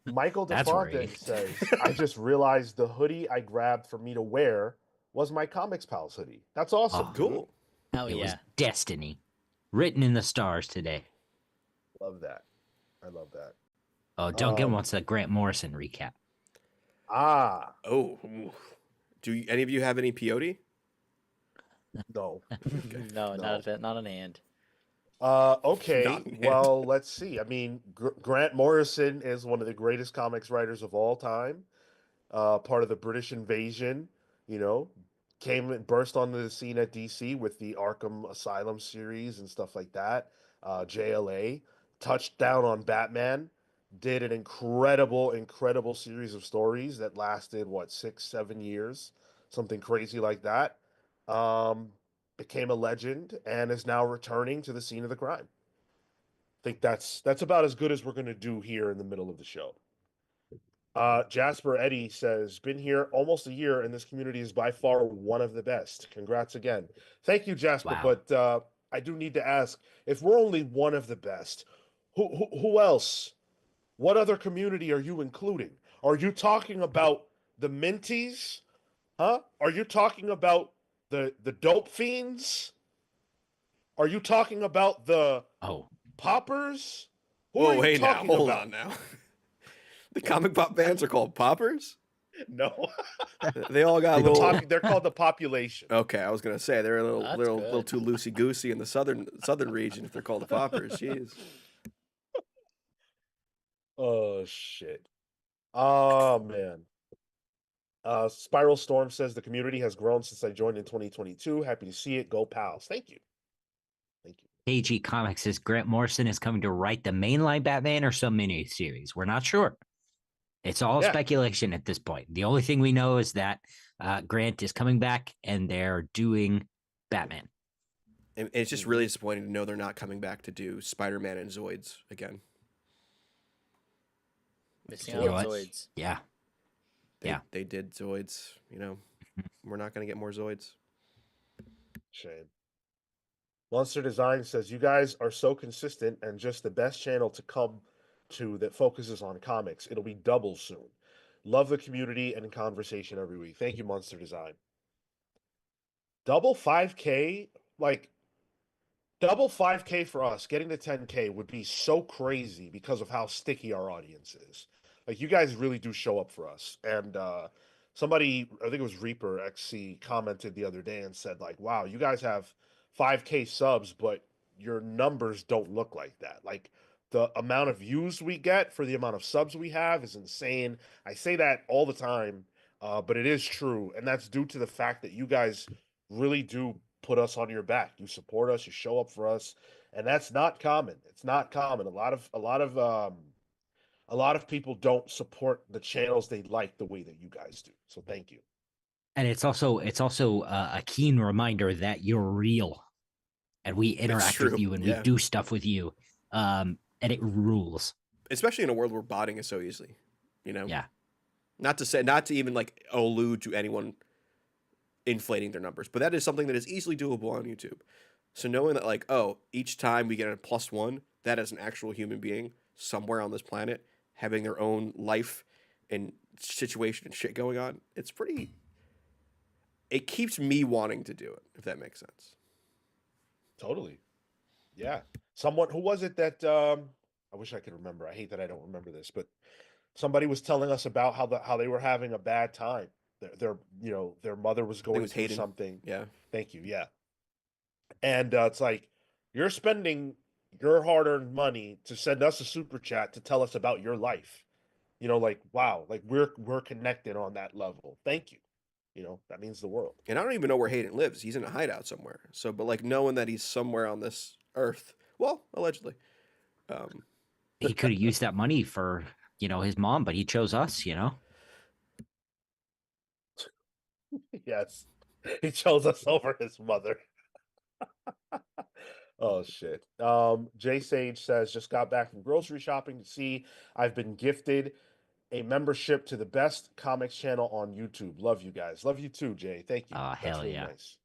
Michael That's DeFonte right. says, "I just realized the hoodie I grabbed for me to wear was my Comics Pals hoodie. That's awesome. Oh, dude. Cool. Oh It was yeah. destiny, written in the stars today. Love that. I love that. Oh, Duncan wants a Grant Morrison recap. Ah, Oh. Do any of you have any peyote? no. No, No. not an and. Okay. Not in Well, let's see. I mean, Grant Morrison is one of the greatest comics writers of all time. Part of the British invasion, you know, came and burst onto the scene at DC with the Arkham Asylum series and stuff like that. JLA touched down on Batman, did an incredible series of stories that lasted what 6, 7 years, something crazy like that. Um, Became a legend and is now returning to the scene of the crime. I think that's about as good as we're going to do here in the middle of the show. Jasper Eddy says, "Been here almost a year, and this community is by far one of the best. Congrats again." Thank you, Jasper. Wow. But I do need to ask, if we're only one of the best, who else? What other community are you including? Are you talking about the Minties? Huh? Are you talking about the Dope Fiends? Are you talking about the Oh, Poppers? Who are Whoa, you hey now, talking hold about? on now. The comic pop bands are called poppers. No, They all got a little. they're called the population. Okay, I was gonna say they're a That's little good. too loosey goosey in the southern region if they're called the poppers. Jeez. Oh shit. Oh man. Spiral Storm says the community has grown since I joined in 2022. Happy to see it. Go pals. Thank you. Thank you. KG Comics says Grant Morrison is coming to write the mainline Batman or some miniseries. We're not sure. It's all Yeah. speculation at this point. The only thing we know is that Grant is coming back and they're doing Batman. And it's just really disappointing to know they're not coming back to do Spider-Man and Zoids again. Missing You out know on what? Zoids. Yeah. Yeah. They did Zoids. You know, we're not gonna get more Zoids. Shame. Monster Design says, "You guys are so consistent and just the best channel to come to that focuses on comics. It'll be double soon. Love the community and conversation every week." Thank you, Monster Design. Double 5K, like double 5K for us, getting to 10K would be so crazy because of how sticky our audience is. Like, you guys really do show up for us. And somebody, I think it was Reaper XC, commented the other day and said, like, wow, you guys have 5K subs, but your numbers don't look like that. Like, the amount of views we get for the amount of subs we have is insane. I say that all the time, but it is true. And that's due to the fact that you guys really do put us on your back. You support us, you show up for us, and that's not common. It's not common. A lot of people don't support the channels they like the way that you guys do. So thank you. And it's also a keen reminder that you're real, and we interact with true, you and yeah. we do stuff with you, and it rules. Especially in a world where botting is so easy. You know. Yeah. Not to even like allude to anyone inflating their numbers, but that is something that is easily doable on YouTube. So knowing that, like, oh, each time we get a +1, that is an actual human being somewhere on this planet having their own life and situation and shit going on, it's pretty. It keeps me wanting to do it, if that makes sense. Totally. Yeah. Someone, who was it that I wish I could remember. I hate that I don't remember this, but somebody was telling us about how they were having a bad time their mother was I think it going was through Hayden. something. Yeah. Thank you. Yeah. And it's like you're spending your hard-earned money to send us a super chat to tell us about your life. Like wow, like we're connected on that level. Thank you. That means the world. And I don't even know where Hayden lives. He's in a hideout somewhere. So, but like knowing that he's somewhere on this earth, well, allegedly. He could have used that money for his mom, but he chose us. Yes. He chose us over his mother. Oh shit. Jay Sage says just got back from grocery shopping to see I've been gifted a membership to the best comics channel on YouTube. Love you guys. Love you too, Jay. Thank you. That's Hell really yeah. nice.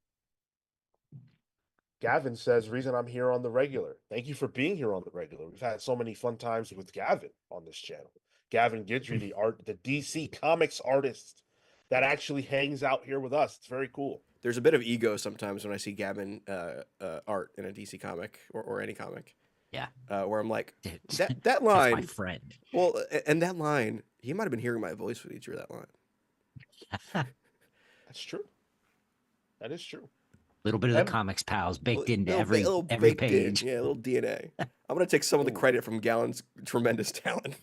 Gavin says, reason I'm here on the regular. Thank you for being here on the regular. We've had so many fun times with Gavin on this channel. Gavin Guidry, the DC Comics artist that actually hangs out here with us. It's very cool. There's a bit of ego sometimes when I see Gavin art in a DC comic or any comic. Yeah. Where I'm like, Dude, that line. That's my friend. Well, and that line, he might have been hearing my voice when he drew that line. That's true. That is true. Little bit of the comics pals baked into every page. Yeah, a little DNA. I'm gonna take some of the credit from Gallen's tremendous talent.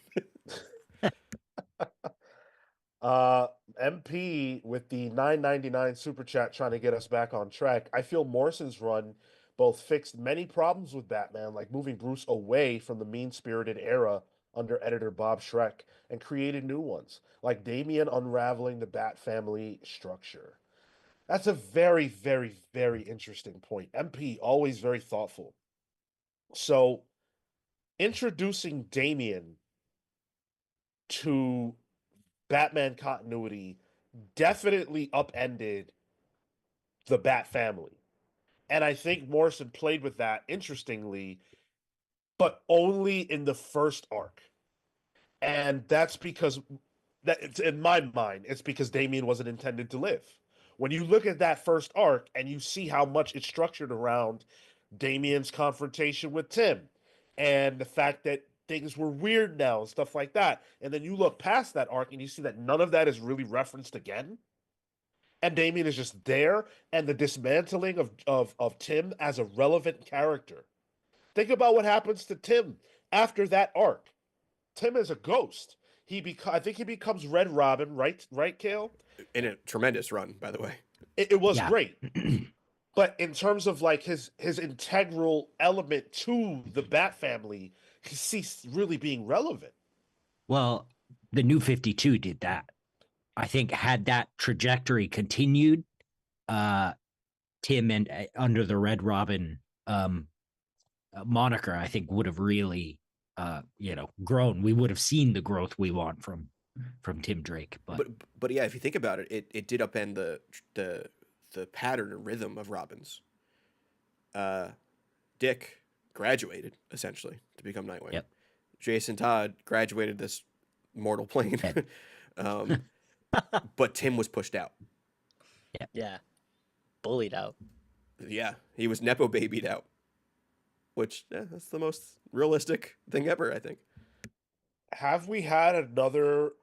MP with the $9.99 super chat trying to get us back on track. I feel Morrison's run both fixed many problems with Batman, like moving Bruce away from the mean-spirited era under editor Bob Schreck, and created new ones, like Damian unraveling the Bat family structure. That's a very, very, very interesting point. MP, always very thoughtful. So, introducing Damian to Batman continuity definitely upended the Bat family. And I think Morrison played with that interestingly, but only in the first arc. And that's because it's in my mind, it's because Damian wasn't intended to live. When you look at that first arc and you see how much it's structured around Damian's confrontation with Tim and the fact that things were weird now and stuff like that, and then you look past that arc and you see that none of that is really referenced again, and Damian is just there, and the dismantling of Tim as a relevant character. Think about what happens to Tim after that arc. Tim is a ghost. I think he becomes Red Robin, right? Right, Cale? In a tremendous run, by the way. It was great. But in terms of like his integral element to the Bat family, he ceased really being relevant. Well, the New 52 did that. I think had that trajectory continued, Tim and under the Red Robin moniker, I think would have really grown. We would have seen the growth we want from Tim Drake. But yeah, if you think about it, it did upend the pattern and rhythm of Robins. Dick graduated essentially to become Nightwing. Yep. Jason Todd graduated this mortal plane. But Tim was pushed out. Yeah. Bullied out. Yeah, he was nepo babied out. Which that's the most realistic thing ever, I think. Have we had another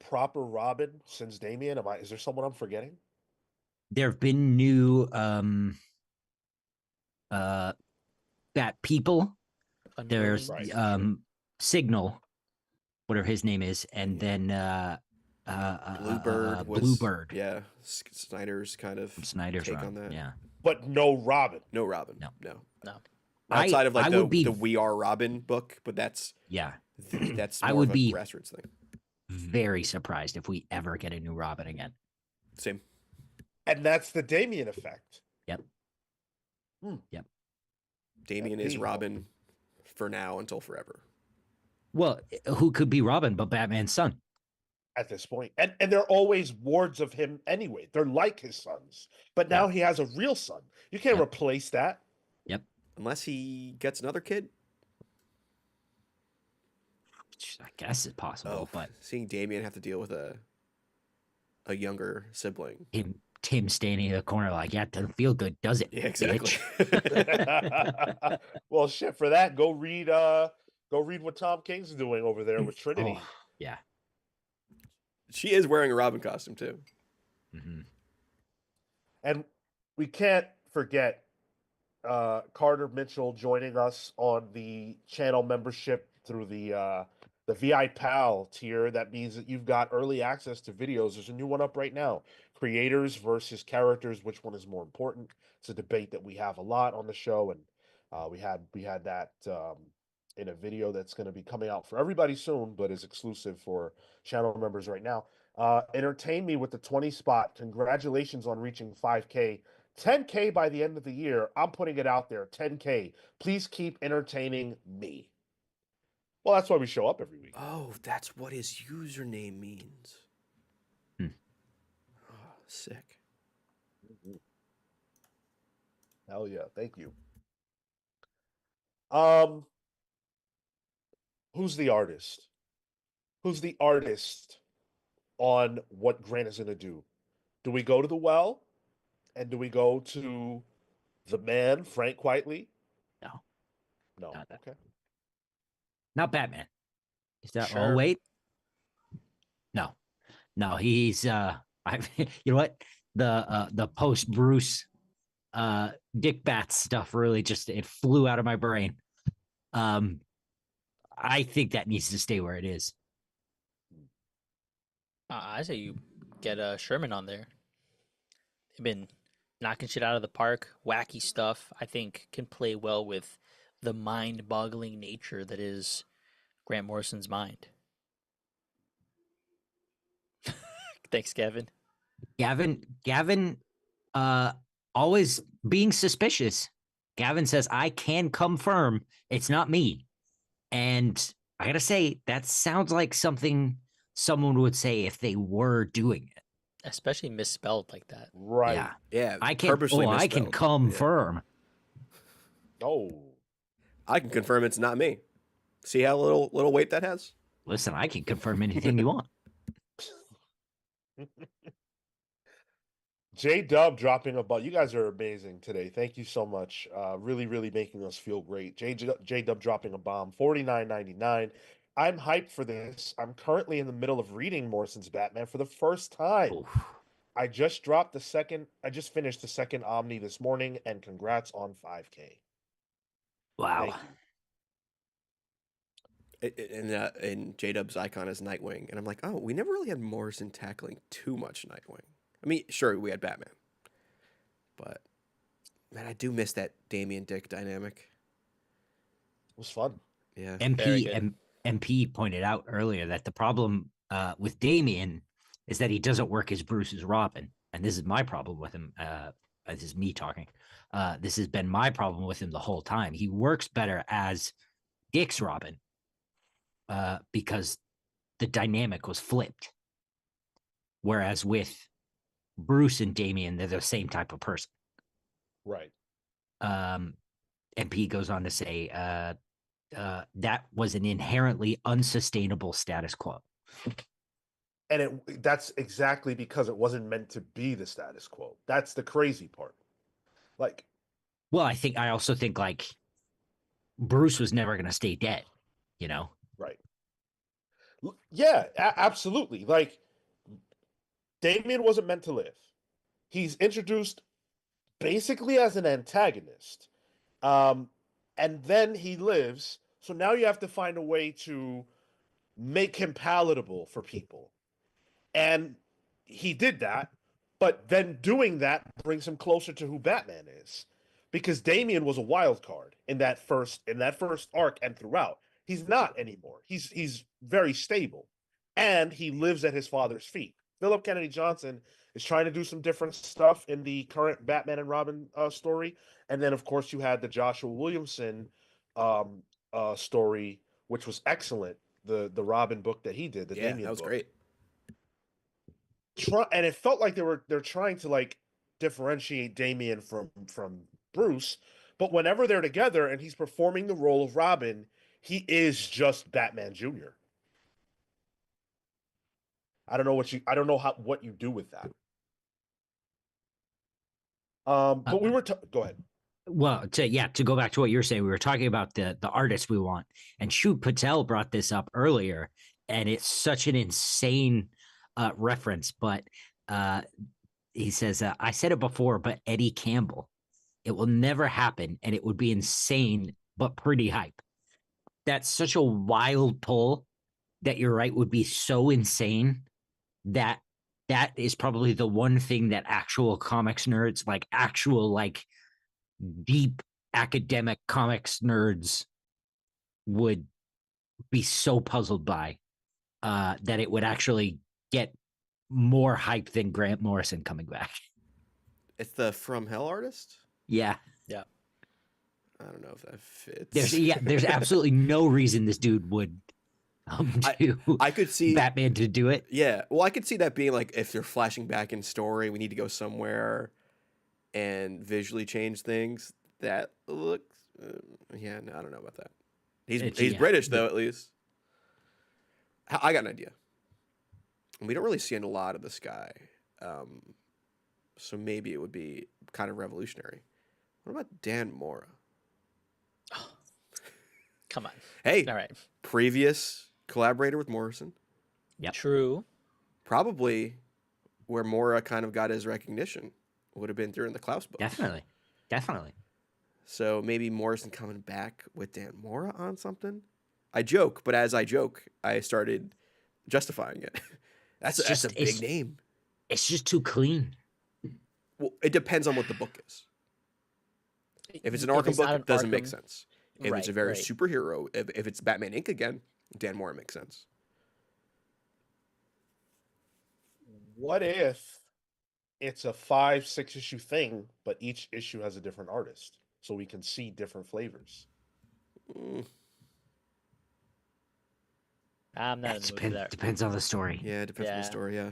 proper Robin since Damian? Is there someone I'm forgetting? There have been new Bat people. There's Signal, whatever his name is, and then Bluebird was Bluebird. Yeah, Snyder's kind of Snyder's take run, on that. Yeah, but no Robin. No Robin. No. Outside of like the be, We Are Robin book, but that's that's more I would of a be grassroots thing. Very surprised if we ever get a new Robin again. Same. And that's the Damian effect. Yep. Yep. Damian is Robin for now until forever. Well, who could be Robin but Batman's son? At this point. And they're always wards of him anyway. They're like his sons. But now he has a real son. You can't replace that. Yep. Unless he gets another kid. I guess it's possible, but seeing Damian have to deal with a younger sibling. Tim standing in the corner like, yeah, it doesn't feel good, does it? Yeah, exactly. Well, shit, for that, go read what Tom King's doing over there with Trinity. Oh, yeah. She is wearing a Robin costume too. And we can't forget Carter Mitchell joining us on the channel membership through the VI Pal tier. That means that you've got early access to videos. There's a new one up right now. Creators versus characters, which one is more important? It's a debate that we have a lot on the show, and we had that in a video that's going to be coming out for everybody soon, but is exclusive for channel members right now. Entertain me with the 20 spot. Congratulations on reaching 5K. 10K by the end of the year. I'm putting it out there. 10K. Please keep entertaining me. Well, that's why we show up every week. Oh, that's what his username means. Oh, sick. Hell yeah. Thank you. Who's the artist? Who's the artist on what Grant is going to do? Do we go to the well? And do we go to the man, Frank Quitely? No. No. Not that. Okay. Not Batman. Is that? Sure. Oh wait. No, he's you know what? The post Bruce Dick Bats stuff really just it flew out of my brain. I think that needs to stay where it is. I say you get Sherman on there. They've been knocking shit out of the park, wacky stuff. I think can play well with the mind-boggling nature that is Grant Morrison's mind. Thanks, Gavin. Gavin, always being suspicious. Gavin says, I can confirm it's not me. And I gotta say, that sounds like something someone would say if they were doing it. Especially misspelled like that. Right. Yeah. Yeah, I can purposely I can misspelled. confirm. Oh. I can confirm it's not me. See how little weight that has? Listen, I can confirm anything you want. J Dub dropping a butt. You guys are amazing today. Thank you so much. Really, really making us feel great. J Dub dropping a bomb. $49.99. I'm hyped for this. I'm currently in the middle of reading Morrison's Batman for the first time. Oof. I just finished the second Omni this morning, and congrats on 5K. Wow. Thank you. And J-Dub's icon is Nightwing. And I'm like, oh, we never really had Morrison tackling too much Nightwing. I mean, sure, we had Batman. But, man, I do miss that Damian Dick dynamic. It was fun. Yeah. MP pointed out earlier that the problem with Damian is that he doesn't work as Bruce's Robin. And this is my problem with him. This is me talking. This has been my problem with him the whole time. He works better as Dick's Robin because the dynamic was flipped. Whereas with Bruce and Damian, they're the same type of person. Right. MP goes on to say that was an inherently unsustainable status quo. And that's exactly because it wasn't meant to be the status quo. That's the crazy part. Like, well, I also think like Bruce was never going to stay dead, you know? right. Yeah, absolutely. Like, Damian wasn't meant to live. He's introduced basically as an antagonist. And then he lives. So now you have to find a way to make him palatable for people. And he did that, but then doing that brings him closer to who Batman is. Because Damian was a wild card in that first arc and throughout. He's not anymore. He's very stable. And he lives at his father's feet. Philip Kennedy Johnson is trying to do some different stuff in the current Batman and Robin story. And then, of course, you had the Joshua Williamson story, which was excellent. The Robin book that he did, the Damian that was book. great. And it felt like they're trying to like differentiate Damian from Bruce, but whenever they're together and he's performing the role of Robin, he is just Batman Jr. I don't know what you do with that. But we were go ahead. Well, to go back to what you're saying, we were talking about the artists we want, and Shoot Patel brought this up earlier, and it's such an insane reference, but he says, I said it before, but Eddie Campbell, it will never happen, and it would be insane, but pretty hype. That's such a wild pull that you're right would be so insane that that is probably the one thing that actual comics nerds, like actual like deep academic comics nerds, would be so puzzled by, that it would actually get more hype than Grant Morrison coming back. It's the From Hell artist. Yeah, Yeah. I don't know if that fits. there's absolutely no reason this dude would do I could see Batman to do it. Yeah, well, I could see that being like if they're flashing back in story, we need to go somewhere and visually change things. That looks, yeah, no, I don't know about that. He's British though, at least. I got an idea. We don't really see a lot of this guy, so maybe it would be kind of revolutionary. What about Dan Mora? Come on. Hey, All right. previous collaborator with Morrison. Yep. True. Probably where Mora kind of got his recognition would have been during the Klaus books. Definitely. So maybe Morrison coming back with Dan Mora on something. I joke, but as I joke, I started justifying it. That's a big name. It's just too clean. Well, it depends on what the book is. If it's an Arkham book, it doesn't make sense. If it's a very superhero, if it's Batman Inc. again, Dan Mora makes sense. What if it's a 5-6 issue thing, but each issue has a different artist, so we can see different flavors? I'm not in the mood for that. Depends on the story. Yeah, it depends on the story. Yeah.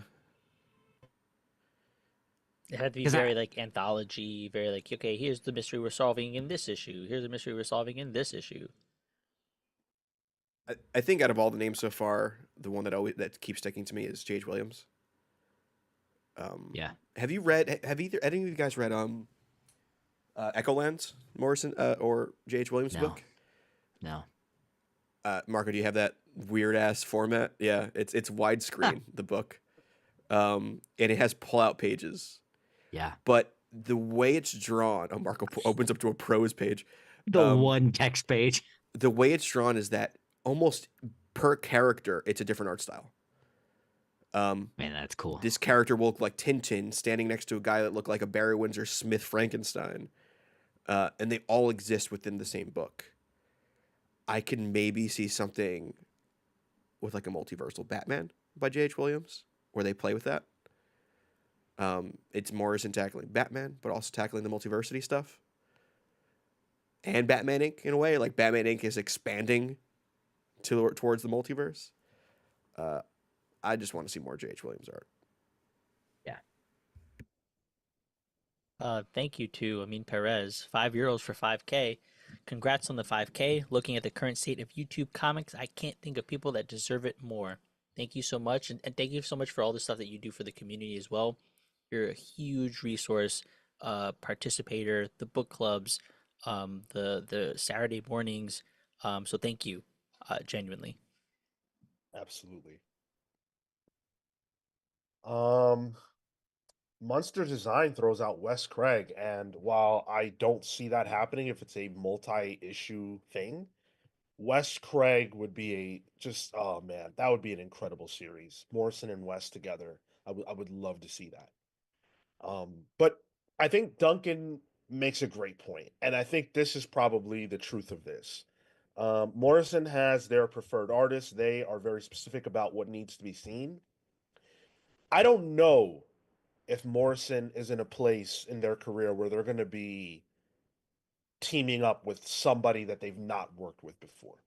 It had to be very like anthology, very like, okay, here's the mystery we're solving in this issue. Here's the mystery we're solving in this issue. I think out of all the names so far, the one that keeps sticking to me is J.H. Williams. Yeah. Have any of you guys read Echolands, Morrison or J.H. Williams' book? No. Marco, do you have that weird ass format? Yeah, it's widescreen, the book, and it has pull-out pages. Yeah. But the way it's drawn, Marco opens up to a prose page. The one text page. The way it's drawn is that almost per character, it's a different art style. Man, that's cool. This character will look like Tintin standing next to a guy that looked like a Barry Windsor Smith Frankenstein, and they all exist within the same book. I can maybe see something with like a multiversal Batman by J.H. Williams, where they play with that. It's Morrison tackling Batman, but also tackling the multiversity stuff. And Batman Inc. in a way, like Batman Inc. is expanding towards the multiverse. I just want to see more J.H. Williams art. Yeah. Thank you to Amin Perez, €5 for 5K. Congrats on the 5K. Looking at the current state of YouTube comics, I can't think of people that deserve it more. Thank you so much, and thank you so much for all the stuff that you do for the community as well. You're a huge resource, participator, the book clubs, the Saturday mornings. So thank you, genuinely. Absolutely. Monster Design throws out Wes Craig, and while I don't see that happening if it's a multi-issue thing, Wes Craig would be oh man, that would be an incredible series. Morrison and Wes together. I would love to see that. But I think Duncan makes a great point, and I think this is probably the truth of this. Morrison has their preferred artists. They are very specific about what needs to be seen. I don't know if Morrison is in a place in their career where they're going to be teaming up with somebody that they've not worked with before.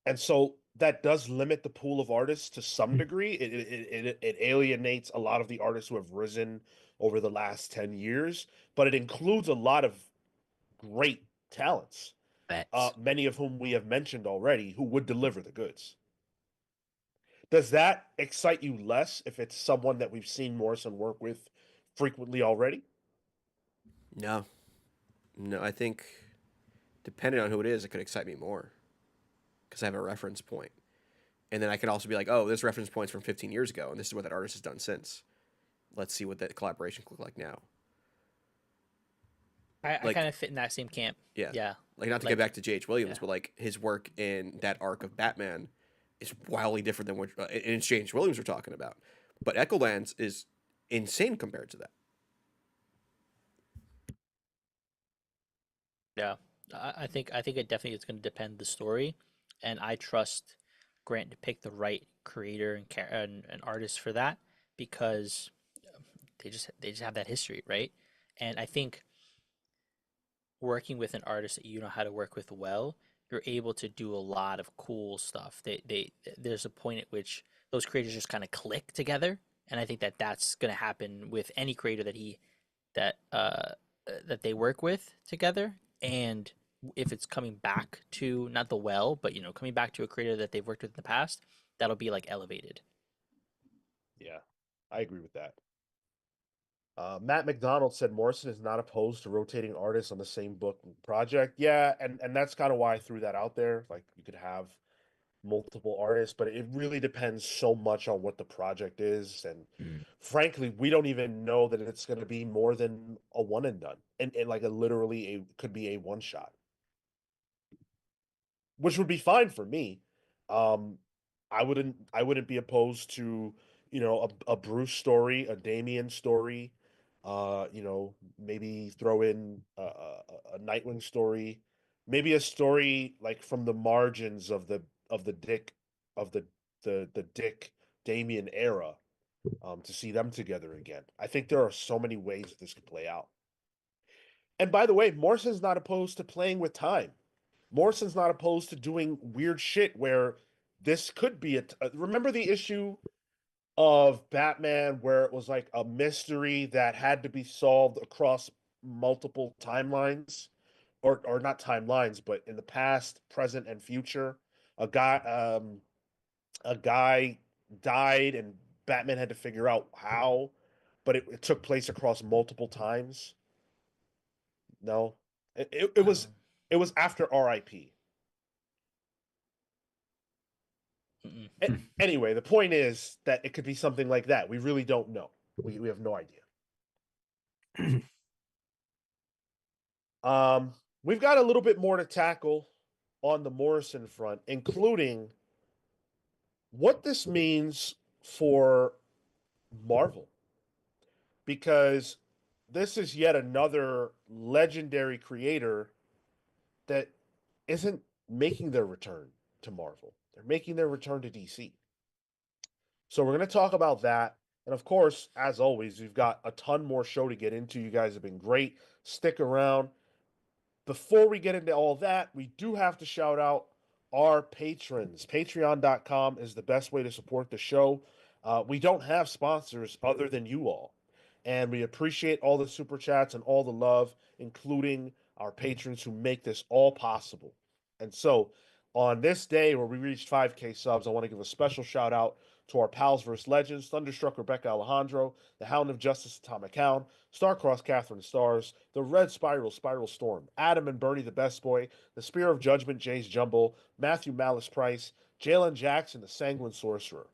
And so that does limit the pool of artists to some degree. It alienates a lot of the artists who have risen over the last 10 years, but it includes a lot of great talents, many of whom we have mentioned already, who would deliver the goods. Does that excite you less if it's someone that we've seen Morrison work with frequently already? No, I think depending on who it is, it could excite me more because I have a reference point. And then I can also be like, oh, this reference point's from 15 years ago, and this is what that artist has done since. let's see what that collaboration could look like now. I Like, kind of fit in that same camp. yeah, Yeah. like not to Like, get back to J.H. Williams, yeah. but like his work in that arc of Batman is wildly different than what in J.H. Williams we're talking about. But Echolands is insane compared to that. Yeah. I think it definitely is going to depend the story, and I trust Grant to pick the right creator and artist for that because they just have that history, right? And I think working with an artist that you know how to work with well, you're able to do a lot of cool stuff. There's a point at which those creators just kind of click together, and I think that that's going to happen with any creator that that they work with together. And if it's coming back to not the well, but coming back to a creator that they've worked with in the past, that'll be like elevated. Yeah, I agree with that. Matt McDonald said Morrison is not opposed to rotating artists on the same book project. Yeah, and that's kind of why I threw that out there. Like you could have multiple artists, but it really depends so much on what the project is. And frankly, we don't even know that it's going to be more than a one and done, and like literally could be a one shot, which would be fine for me. Um, I wouldn't be opposed to a Bruce story, a Damian story, maybe throw in a Nightwing story, maybe a story like from the margins of the Dick of the Dick Damian era, to see them together again. I think there are so many ways that this could play out. And by the way, Morrison's not opposed to playing with time. Morrison's not opposed to doing weird shit where this could be remember the issue of Batman where it was like a mystery that had to be solved across multiple timelines, or not timelines, but in the past, present, and future. A guy a guy died and Batman had to figure out how, but it took place across multiple times. No. It was Um, after RIP. mm-mm. Anyway, the point is that it could be something like that. We really don't know. We have no idea. We've got a little bit more to tackle on the Morrison front, including what this means for Marvel, because this is yet another legendary creator that isn't making their return to Marvel. They're making their return to DC. So we're going to talk about that. And of course, as always, we've got a ton more show to get into. You guys have been great. Stick around. Before we get into all that, we do have to shout out our patrons. Patreon.com is the best way to support the show. We don't have sponsors other than you all. And we appreciate all the super chats and all the love, including our patrons who make this all possible. And so, on this day where we reached 5K subs, I want to give a special shout out to our pals vs. Legends, Thunderstruck Rebecca Alejandro, the Hound of Justice Atomic Hound, Starcross Catherine Stars, the Red Spiral Spiral Storm, Adam and Bernie the Best Boy, the Spear of Judgment Jay's Jumble, Matthew Malice Price, Jalen Jackson the Sanguine Sorcerer.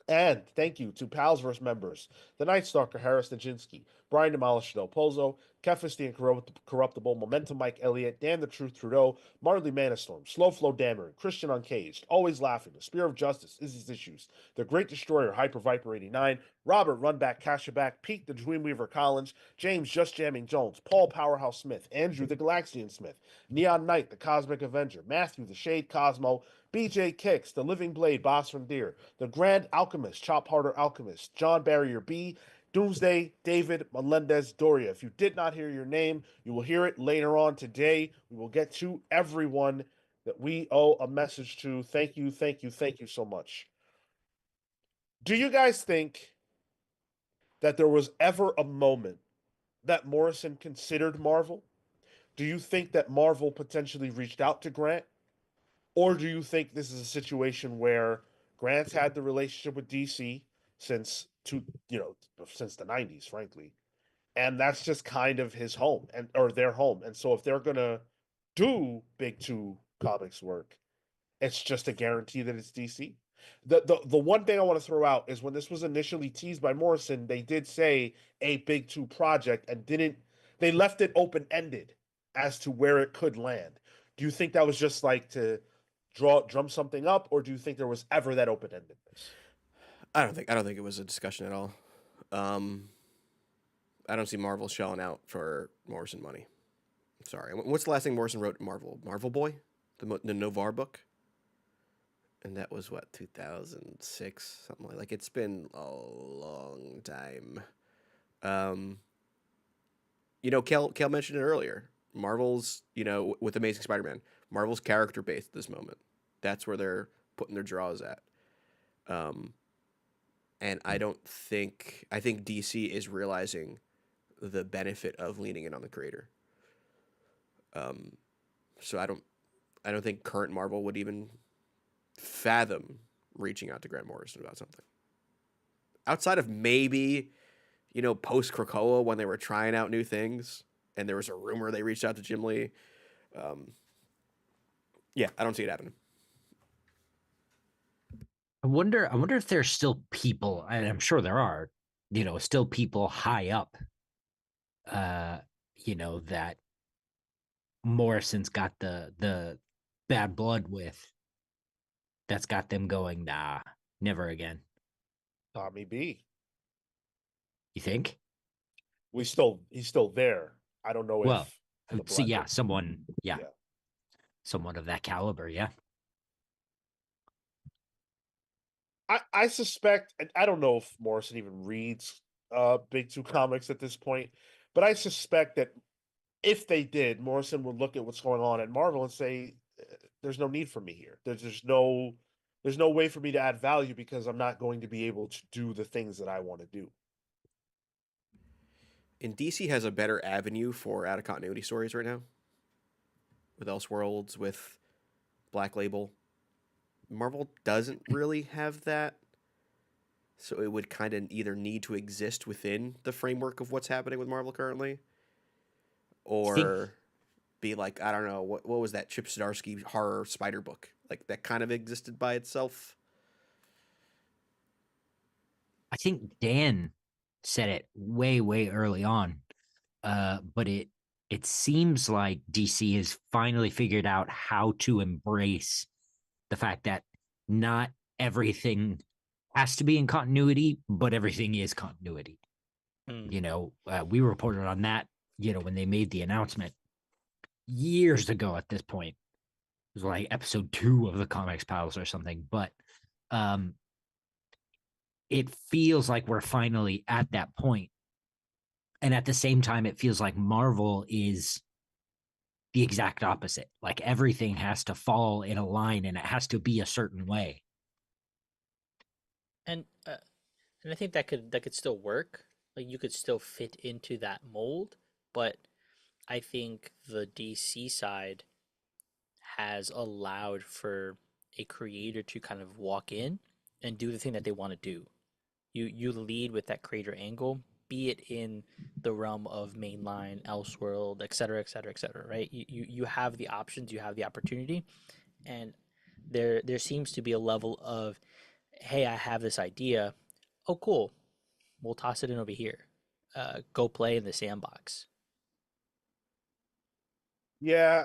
And thank you to Pals vs. members, the Night Stalker Harris Nijinsky, Brian Demolish Del Pozo, Kefis the Incorruptible, Momentum Mike Elliott, Dan the Truth Trudeau, Marley Manastorm, Slow Flow Dameron, Christian Uncaged, Always Laughing, The Spear of Justice, Izzy's Issues, The Great Destroyer, Hyper Viper 89, Robert Runback Cashaback, Pete the Dreamweaver Collins, James Just Jamming Jones, Paul Powerhouse Smith, Andrew the Galaxian Smith, Neon Knight the Cosmic Avenger, Matthew the Shade Cosmo, BJ Kicks, The Living Blade, Boss from Deer, The Grand Alchemist, Chop Harder Alchemist, John Barrier B, Doomsday, David Melendez Doria. If you did not hear your name, you will hear it later on today. We will get to everyone that we owe a message to. Thank you, thank you, thank you so much. Do you guys think that there was ever a moment that Morrison considered Marvel? Do you think that Marvel potentially reached out to Grant? Or do you think this is a situation where Grant's had the relationship with DC since since the 90s, frankly, and that's just kind of his home or their home. And so if they're gonna do big two comics work, it's just a guarantee that it's DC. The one thing I want to throw out is when this was initially teased by Morrison, they did say a big two project and didn't they left it open ended as to where it could land. Do you think that was just like to drum something up, or do you think there was ever that open endedness? I don't think it was a discussion at all. Um, I don't see Marvel shelling out for Morrison money. Sorry. What's the last thing Morrison wrote? Marvel Boy, the Novar book, and that was what 2006, something like. It's been a long time. Um, Cale mentioned it earlier. Marvel's, with Amazing Spider-Man, Marvel's character base at this moment. That's where they're putting their draws at. And I think DC is realizing the benefit of leaning in on the creator. So I don't think current Marvel would even fathom reaching out to Grant Morrison about something. Outside of maybe, post Krakoa when they were trying out new things, and there was a rumor they reached out to Jim Lee. Yeah, I don't see it happening. I wonder if there's still people, and I'm sure there are, still people high up, that Morrison's got the bad blood with. That's got them going, nah, never again. Tommy B. You think? He's still there. I don't know Well, if so yeah, someone of that caliber, yeah. I suspect, and I don't know if Morrison even reads Big Two comics at this point, but I suspect that if they did, Morrison would look at what's going on at Marvel and say, "There's no need for me here. There's no way for me to add value because I'm not going to be able to do the things that I want to do." And DC has a better avenue for out of continuity stories right now. With Elseworlds, with Black Label. Marvel doesn't really have that. So it would kind of either need to exist within the framework of what's happening with Marvel currently, or be like, I don't know, what was that Chip Zdarsky horror spider book? Like that kind of existed by itself. I think Dan said it way, way early on. But it seems like DC has finally figured out how to embrace the fact that not everything has to be in continuity, but everything is continuity. We reported on that, when they made the announcement years ago at this point. It was like episode 2 of the Comics Pals or something. But it feels like we're finally at that point. And at the same time, it feels like Marvel is the exact opposite. Like everything has to fall in a line and it has to be a certain way. And I think that could still work. Like you could still fit into that mold, but I think the DC side has allowed for a creator to kind of walk in and do the thing that they want to do. You lead with that creator angle, be it in the realm of mainline, elseworld, et cetera, et cetera, et cetera, right? You have the options, you have the opportunity, and there seems to be a level of, hey, I have this idea. Oh, cool. We'll toss it in over here. Go play in the sandbox. Yeah,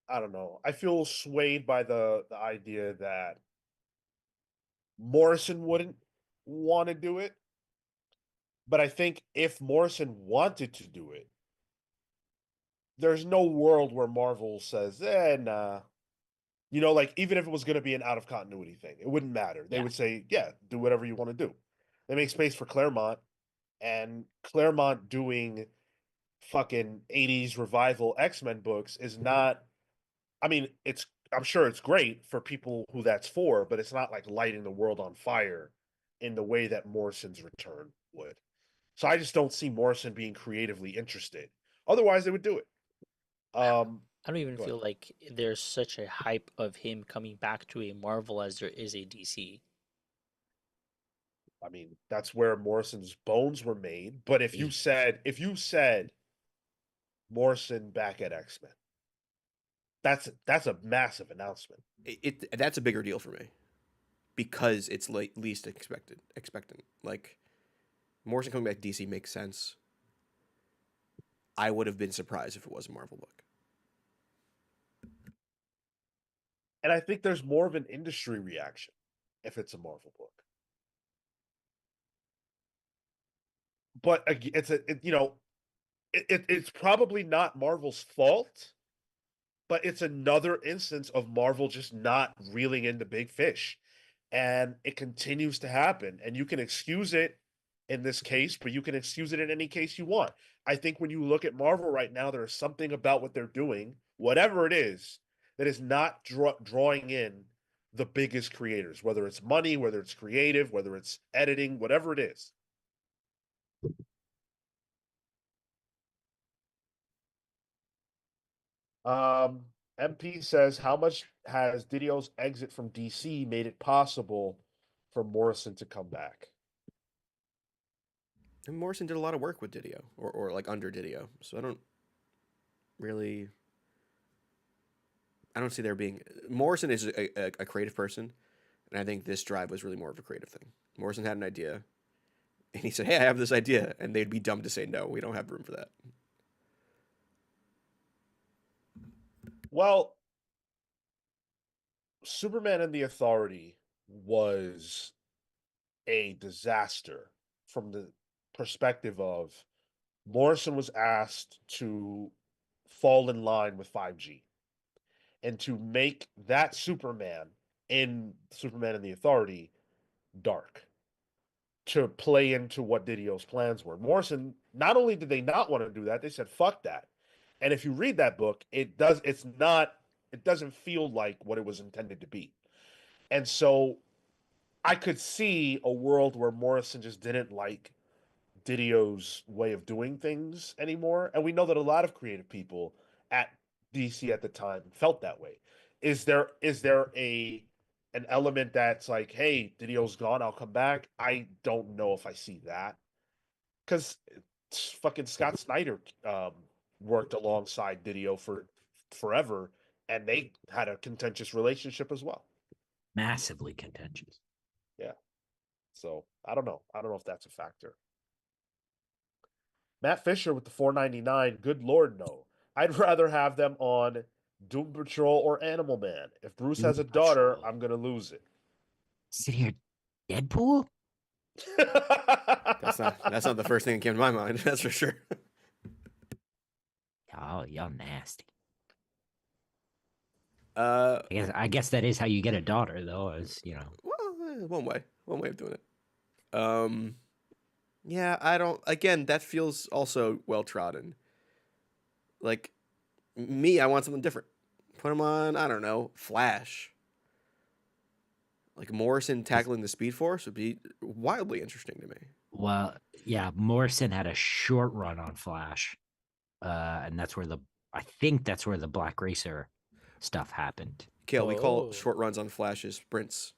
I don't know. I feel swayed by the idea that Morrison wouldn't want to do it. But I think if Morrison wanted to do it, there's no world where Marvel says, nah. Like even if it was going to be an out of continuity thing, it wouldn't matter. They Yeah. would say, yeah, do whatever you want to do. They make space for Claremont, and Claremont doing fucking 80s revival X-Men books is not, I mean, I'm sure it's great for people who that's for, but it's not like lighting the world on fire in the way that Morrison's return would. So I just don't see Morrison being creatively interested. Otherwise, they would do it. I don't even Go ahead. feel like there's such a hype of him coming back to a Marvel as there is a DC. I mean, that's where Morrison's bones were made. But if you said Morrison back at X-Men, that's a massive announcement. That's a bigger deal for me. because it's least expectant. Like Morrison coming back to DC makes sense. I would have been surprised if it was a Marvel book. And I think there's more of an industry reaction if it's a Marvel book. But it's probably not Marvel's fault, but it's another instance of Marvel just not reeling in the big fish. And it continues to happen. And you can excuse it in this case, but you can excuse it in any case you want. I think when you look at Marvel right now, there is something about what they're doing, whatever it is, that is not drawing in the biggest creators, whether it's money, whether it's creative, whether it's editing, whatever it is. MP says, how much has Didio's exit from DC made it possible for Morrison to come back? And Morrison did a lot of work with Didio, or like under Didio. So I don't see there being. Morrison is a creative person, and I think this drive was really more of a creative thing. Morrison had an idea, and he said, "Hey, I have this idea," and they'd be dumb to say no. We don't have room for that. Well, Superman and the Authority was a disaster from the perspective of Morrison was asked to fall in line with 5G and to make that Superman in Superman and the Authority dark, to play into what Didio's plans were. Morrison, not only did they not want to do that, they said fuck that. And if you read that book, it doesn't feel like what it was intended to be. And so I could see a world where Morrison just didn't like Didio's way of doing things anymore. And we know that a lot of creative people at DC at the time felt that way. Is there an element that's like, hey, Didio's gone, I'll come back? I don't know if I see that. Because fucking Scott Snyder worked alongside Didio for forever, and they had a contentious relationship as well. Massively contentious. Yeah. So I don't know. I don't know if that's a factor. Matt Fisher with the $4.99. Good Lord, no. I'd rather have them on Doom Patrol or Animal Man. If Bruce has a Doom daughter, Patrol. I'm gonna lose it. Sit here, Deadpool? That's not the first thing that came to my mind. That's for sure. Oh, y'all nasty. Uh, I guess that is how you get a daughter, though. Is well, one way of doing it. Yeah, I don't. Again, that feels also well trodden. Like me, I want something different. Put him on, I don't know, Flash. Like Morrison tackling the Speed Force would be wildly interesting to me. Well, yeah, Morrison had a short run on Flash, and I think that's where the Black Racer stuff happened. Cale, we call Oh. short runs on Flashes sprints.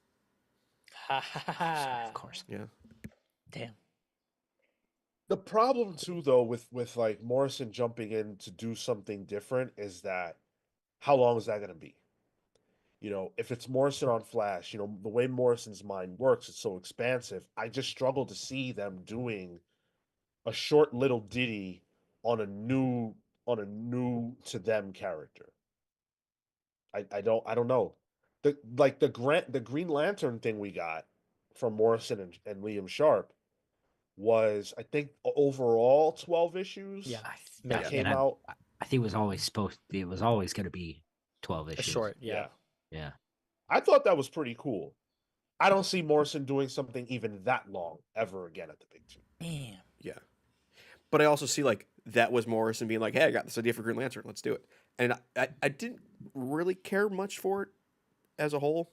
Ha ha ha Sorry, ha. of course. Yeah. Damn. The problem too, though, with like Morrison jumping in to do something different is that how long is that going to be? If it's Morrison on Flash, the way Morrison's mind works, it's so expansive. I just struggle to see them doing a short little ditty on a new to them character. I don't know. The Green Lantern thing we got from Morrison and Liam Sharp was, I think, overall 12 issues. Yeah. that Yeah. came and out. I think it was always going to be 12 A issues. short. Yeah. Yeah. I thought that was pretty cool. I don't see Morrison doing something even that long ever again at the big two. Damn. Yeah. But I also see like that was Morrison being like, "Hey, I got this idea for Green Lantern. Let's do it." And I didn't really care much for it as a whole.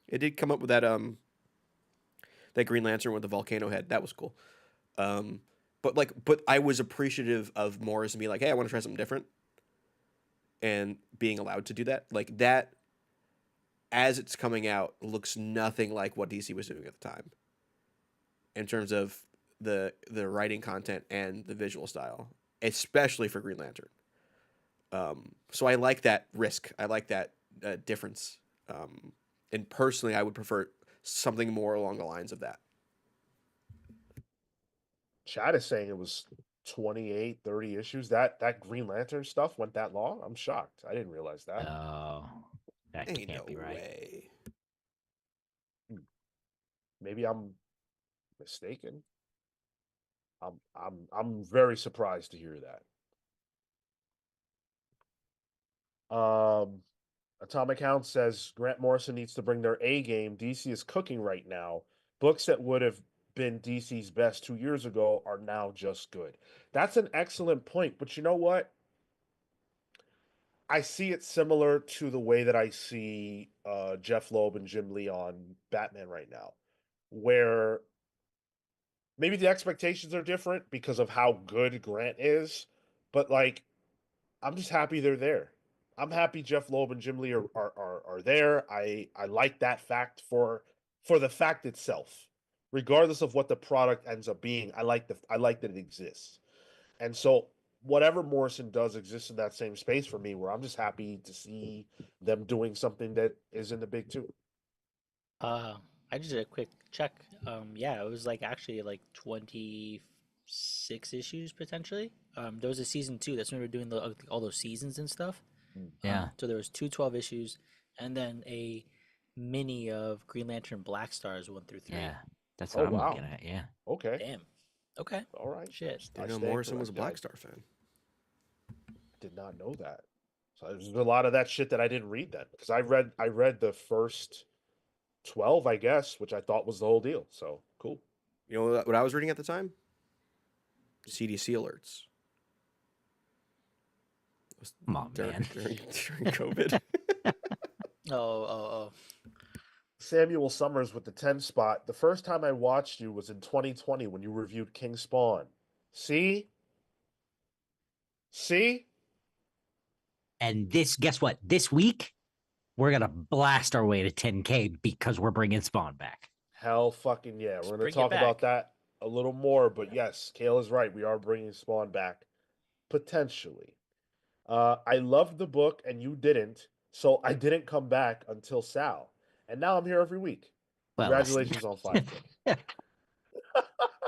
It did come up with that Green Lantern with the volcano head. That was cool. But I was appreciative of Morrison being like, "Hey, I want to try something different," and being allowed to do that. Like that, as it's coming out, looks nothing like what DC was doing at the time. In terms of the writing content and the visual style, especially for Green Lantern. So I like that risk. I like that difference. And personally, I would prefer something more along the lines of that. Chad is saying it was 28, 30 issues. That Green Lantern stuff went that long? I'm shocked. I didn't realize that. Oh, that Ain't can't no be right. way. Maybe I'm mistaken. I'm very surprised to hear that. Atomic Hound says Grant Morrison needs to bring their A game. DC is cooking right now. Books that would have been DC's best 2 years ago are now just good. That's an excellent point. But you know what? I see it similar to the way that I see Jeff Loeb and Jim Lee on Batman right now, where maybe the expectations are different because of how good Grant is, but like I'm just happy they're there. I'm happy Jeff Loeb and Jim Lee are there. I like that fact for the fact itself, regardless of what the product ends up being. I like that it exists, and so whatever Morrison does exists in that same space for me, where I'm just happy to see them doing something that is in the big two. I just did a quick check. Yeah, it was like actually like 26 issues potentially. There was a season 2. That's when we were doing all those seasons and stuff. Yeah. So there was 12 issues, and then a mini of Green Lantern Black Stars 1 through 3. Yeah. That's Oh, what I'm wow. looking at. Yeah. Okay, Damn. Okay. all right. Shit. Didn't know stand Morrison was a corrected. Black Star fan. Did not know that. So there's a lot of that shit that I didn't read then because I read the first 12, I guess, which I thought was the whole deal. So cool. You know what I was reading at the time? CDC alerts. It was Come on, man. during COVID. Oh. Samuel Summers with the 10 spot. The first time I watched you was in 2020 when you reviewed King Spawn. See? And guess what? This week, we're going to blast our way to 10K because we're bringing Spawn back. Hell fucking yeah. We're going bring to it talk about back. that a little more, but yes, Cale is right. We are bringing Spawn back. Potentially. I loved the book and you didn't, so I didn't come back until Sal. And now I'm here every week. Well, Congratulations on 5K.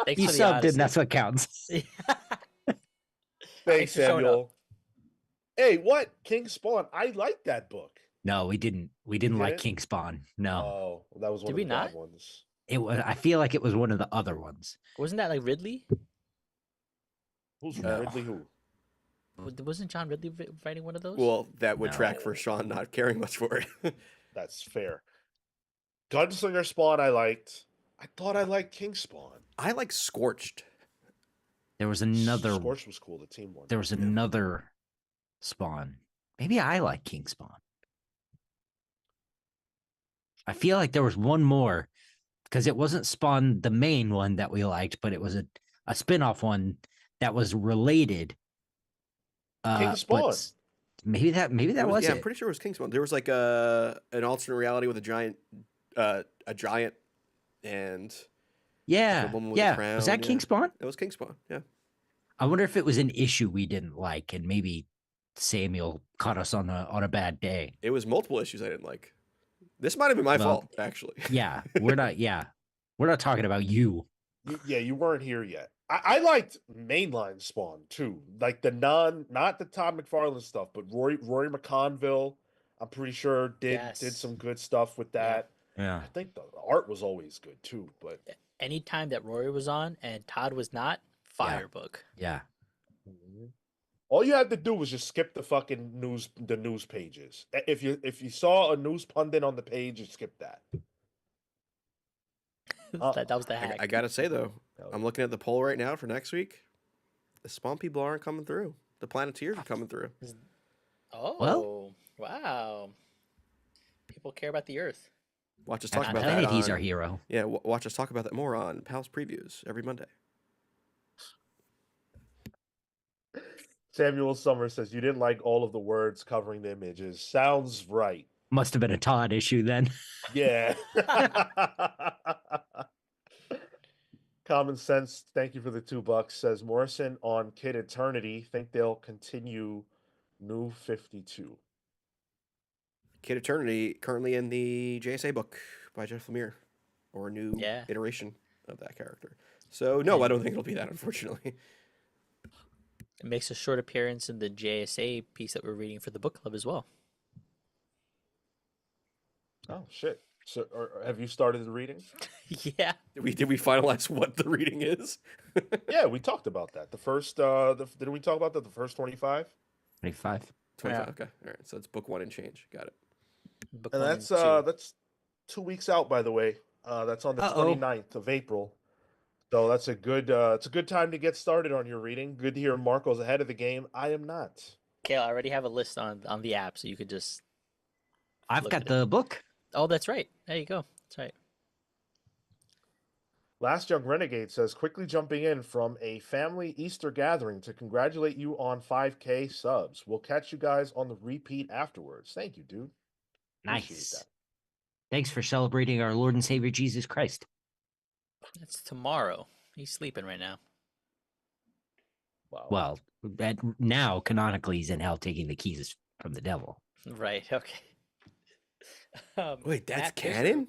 Thanks You for the subbed, honesty. and that's what counts. Thanks, Thanks for showing up. Samuel. Hey, what? King Spawn. I like that book. No, we didn't. We didn't like didn't? King Spawn. No, Oh, well, that was one Did of we the bad not? ones. it was. I feel like it was one of the other ones. Wasn't that like Ridley? Who's No. Ridley who? Wasn't John Ridley writing one of those? Well, that would track No. for Sean not caring much for it. That's fair. Gunslinger Spawn I liked. I thought I liked King Spawn. I like Scorched. There was another. Scorch was cool, the team one. There was another Spawn. Maybe I like King Spawn. I feel like there was one more because it wasn't Spawn, the main one that we liked, but it was a spin-off one that was related. King but Spawn. Maybe that was Yeah, it. I'm pretty sure it was King Spawn. There was like an alternate reality with a giant and Yeah, the woman with the yeah. crown, Was that King yeah. Spawn? It was King Spawn. Yeah. I wonder if it was an issue we didn't like, and maybe Samuel caught us on a bad day. It was multiple issues I didn't like. This might have been my Well, fault, actually. Yeah, we're not. Yeah, we're not talking about you. You weren't here yet. I liked mainline Spawn too, like not the Todd McFarlane stuff, but Rory McConville. I'm pretty sure did Yes. some good stuff with that. Yeah. I think the art was always good too, but Anytime that Rory was on and Todd was not, fire book. Yeah. all you had to do was just skip the fucking news pages. If you saw a news pundit on the page, you skip that. that was the hack. I gotta say though, Hell I'm looking at the poll right now for next week. The Spawn people aren't coming through. The Planeteers are coming through. Oh, wow. People care about the Earth. Watch us talk And about that. Planity's On, our hero. yeah, watch us talk about that more on Pals Previews every Monday. Samuel Summers says you didn't like all of the words covering the images. Sounds right. Must have been a Todd issue then. Yeah. Common Sense, thank you for the $2. Says Morrison on Kid Eternity. Think they'll continue New 52. Kid Eternity currently in the JSA book by Jeff Lemire. or a new Yeah. iteration of that character. So no, I don't think it'll be that, unfortunately. It makes a short appearance in the JSA piece that we're reading for the book club as well. Oh shit! So, or have you started the reading? Yeah. Did we finalize what the reading is? Yeah, we talked about that. The first, didn't we talk about that? The first 25, 25. 25. Yeah. Okay, all right. So it's book 1 and change. Got it. Book and 1 and 2. that's 2 weeks out, by the way. That's on the Uh-oh. 29th of April. So that's it's a good time to get started on your reading. Good to hear Marco's ahead of the game. I am not. Cale, I already have a list on the app, so you could just I've look got at it. the book. Oh, that's right. There you go. That's right. Last Young Renegade says, quickly jumping in from a family Easter gathering to congratulate you on 5K subs. We'll catch you guys on the repeat afterwards. Thank you, dude. Appreciate Nice. that. Thanks for celebrating our Lord and Savior Jesus Christ. It's tomorrow. He's sleeping right now. Wow. Well, now canonically he's in hell taking the keys from the devil. Right. Okay. Wait, that's Matt Fisher. canon?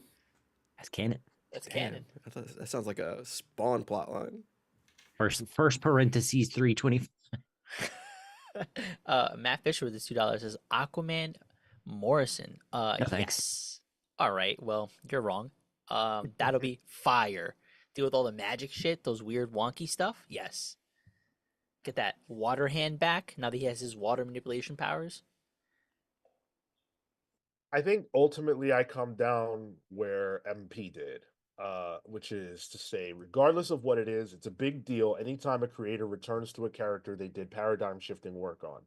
That's canon. That's Damn, canon. I thought that sounds like a Spawn plotline. First parentheses 320. Matt Fisher with his $2 says Aquaman Morrison. No, thanks. Yes. All right. Well, you're wrong. That'll be fire. Deal with all the magic shit, those weird wonky stuff. Yes. Get that water hand back now that he has his water manipulation powers. I think ultimately I come down where MP did, which is to say, regardless of what it is, it's a big deal anytime a creator returns to a character they did paradigm shifting work on.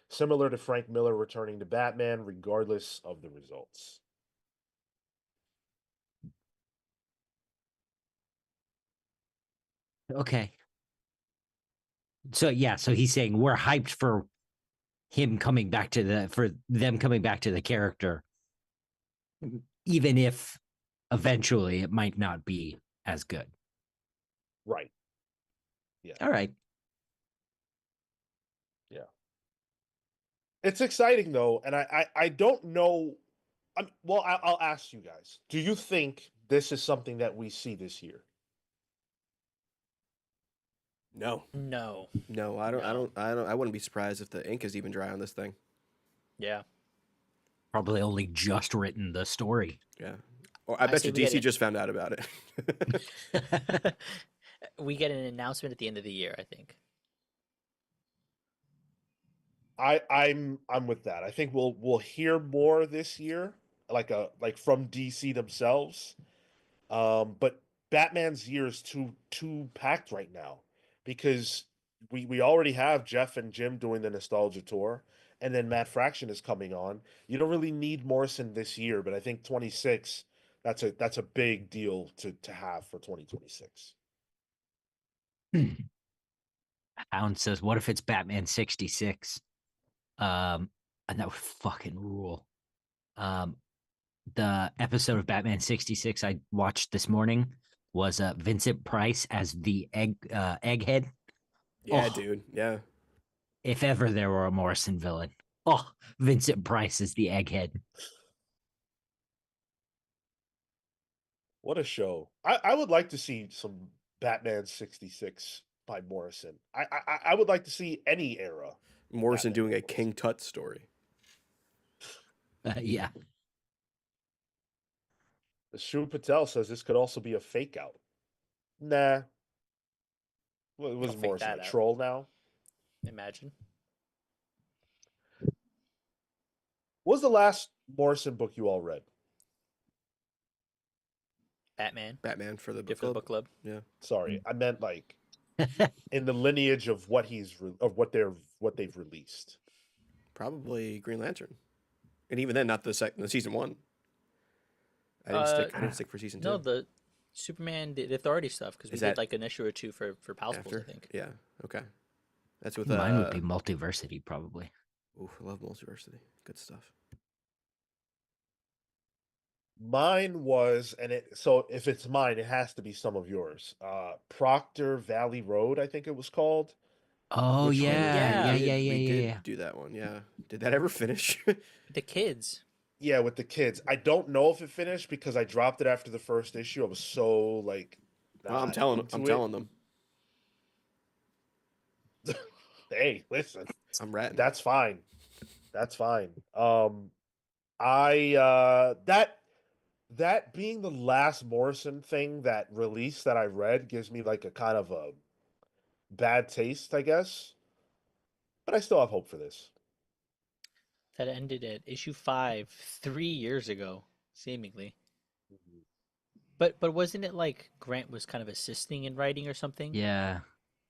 Similar to Frank Miller returning to Batman, regardless of the results. Okay. So yeah, so he's saying we're hyped for him coming back to the character, even if eventually it might not be as good. Right. All right. It's exciting though, and I don't know. I'll ask you guys. Do you think this is something that we see this year? No, No. no, I wouldn't be surprised if the ink is even dry on this thing. Yeah. Probably only just written the story. Yeah, or I I bet say you we get DC it. just found out about it. We get an announcement at the end of the year, I think. I'm with that. I think we'll hear more this year, like from DC themselves. But Batman's year is too packed right now because we already have Jeff and Jim doing the nostalgia tour, and then Matt Fraction is coming on. You don't really need Morrison this year, but I think 26 that's a big deal to have for 2026. Hound says, "What if it's Batman 66?" And that would fucking rule. The episode of Batman 66 I watched this morning was Vincent Price as the egghead. Yeah, Oh. dude. Yeah. If ever there were a Morrison villain, Vincent Price is the egghead. What a show! I would like to see some Batman 66 by Morrison. I would like to see any era. Morrison Batman doing a Morrison. King Tut story. Yeah. Shu Patel says this could also be a fake out. Nah. Well, was I'll fake Morrison a that out. troll now? Imagine. What was the last Morrison book you all read? Batman. For the Did book for the club. book club. Yeah. Sorry, I meant like in the lineage of what what they've released. Probably Green Lantern, and even then, not the season 1. I didn't stick for season 2. No, the Superman, the Authority stuff, because we Is did that like an issue or two for Palpables, after? I think. Yeah. Okay. That's with Mine would be Multiversity, probably. Ooh, I love Multiversity. Good stuff. Mine was, so if it's mine, it has to be some of yours. Proctor Valley Road, I think it was called. Oh Which one? yeah, Yeah. yeah, yeah, yeah, We yeah, did yeah. do that one. Yeah. Did that ever finish? The kids. Yeah, with the kids. I don't know if it finished because I dropped it after the first issue. I was so like Well, not I'm into it. telling them. Hey, listen, I'm ratting. that's fine. That's fine. I that being the last Morrison thing that released that I read gives me like a kind of a bad taste, I guess. But I still have hope for this. That ended at issue 5 3 years ago, seemingly. But wasn't it like Grant was kind of assisting in writing or something? Yeah.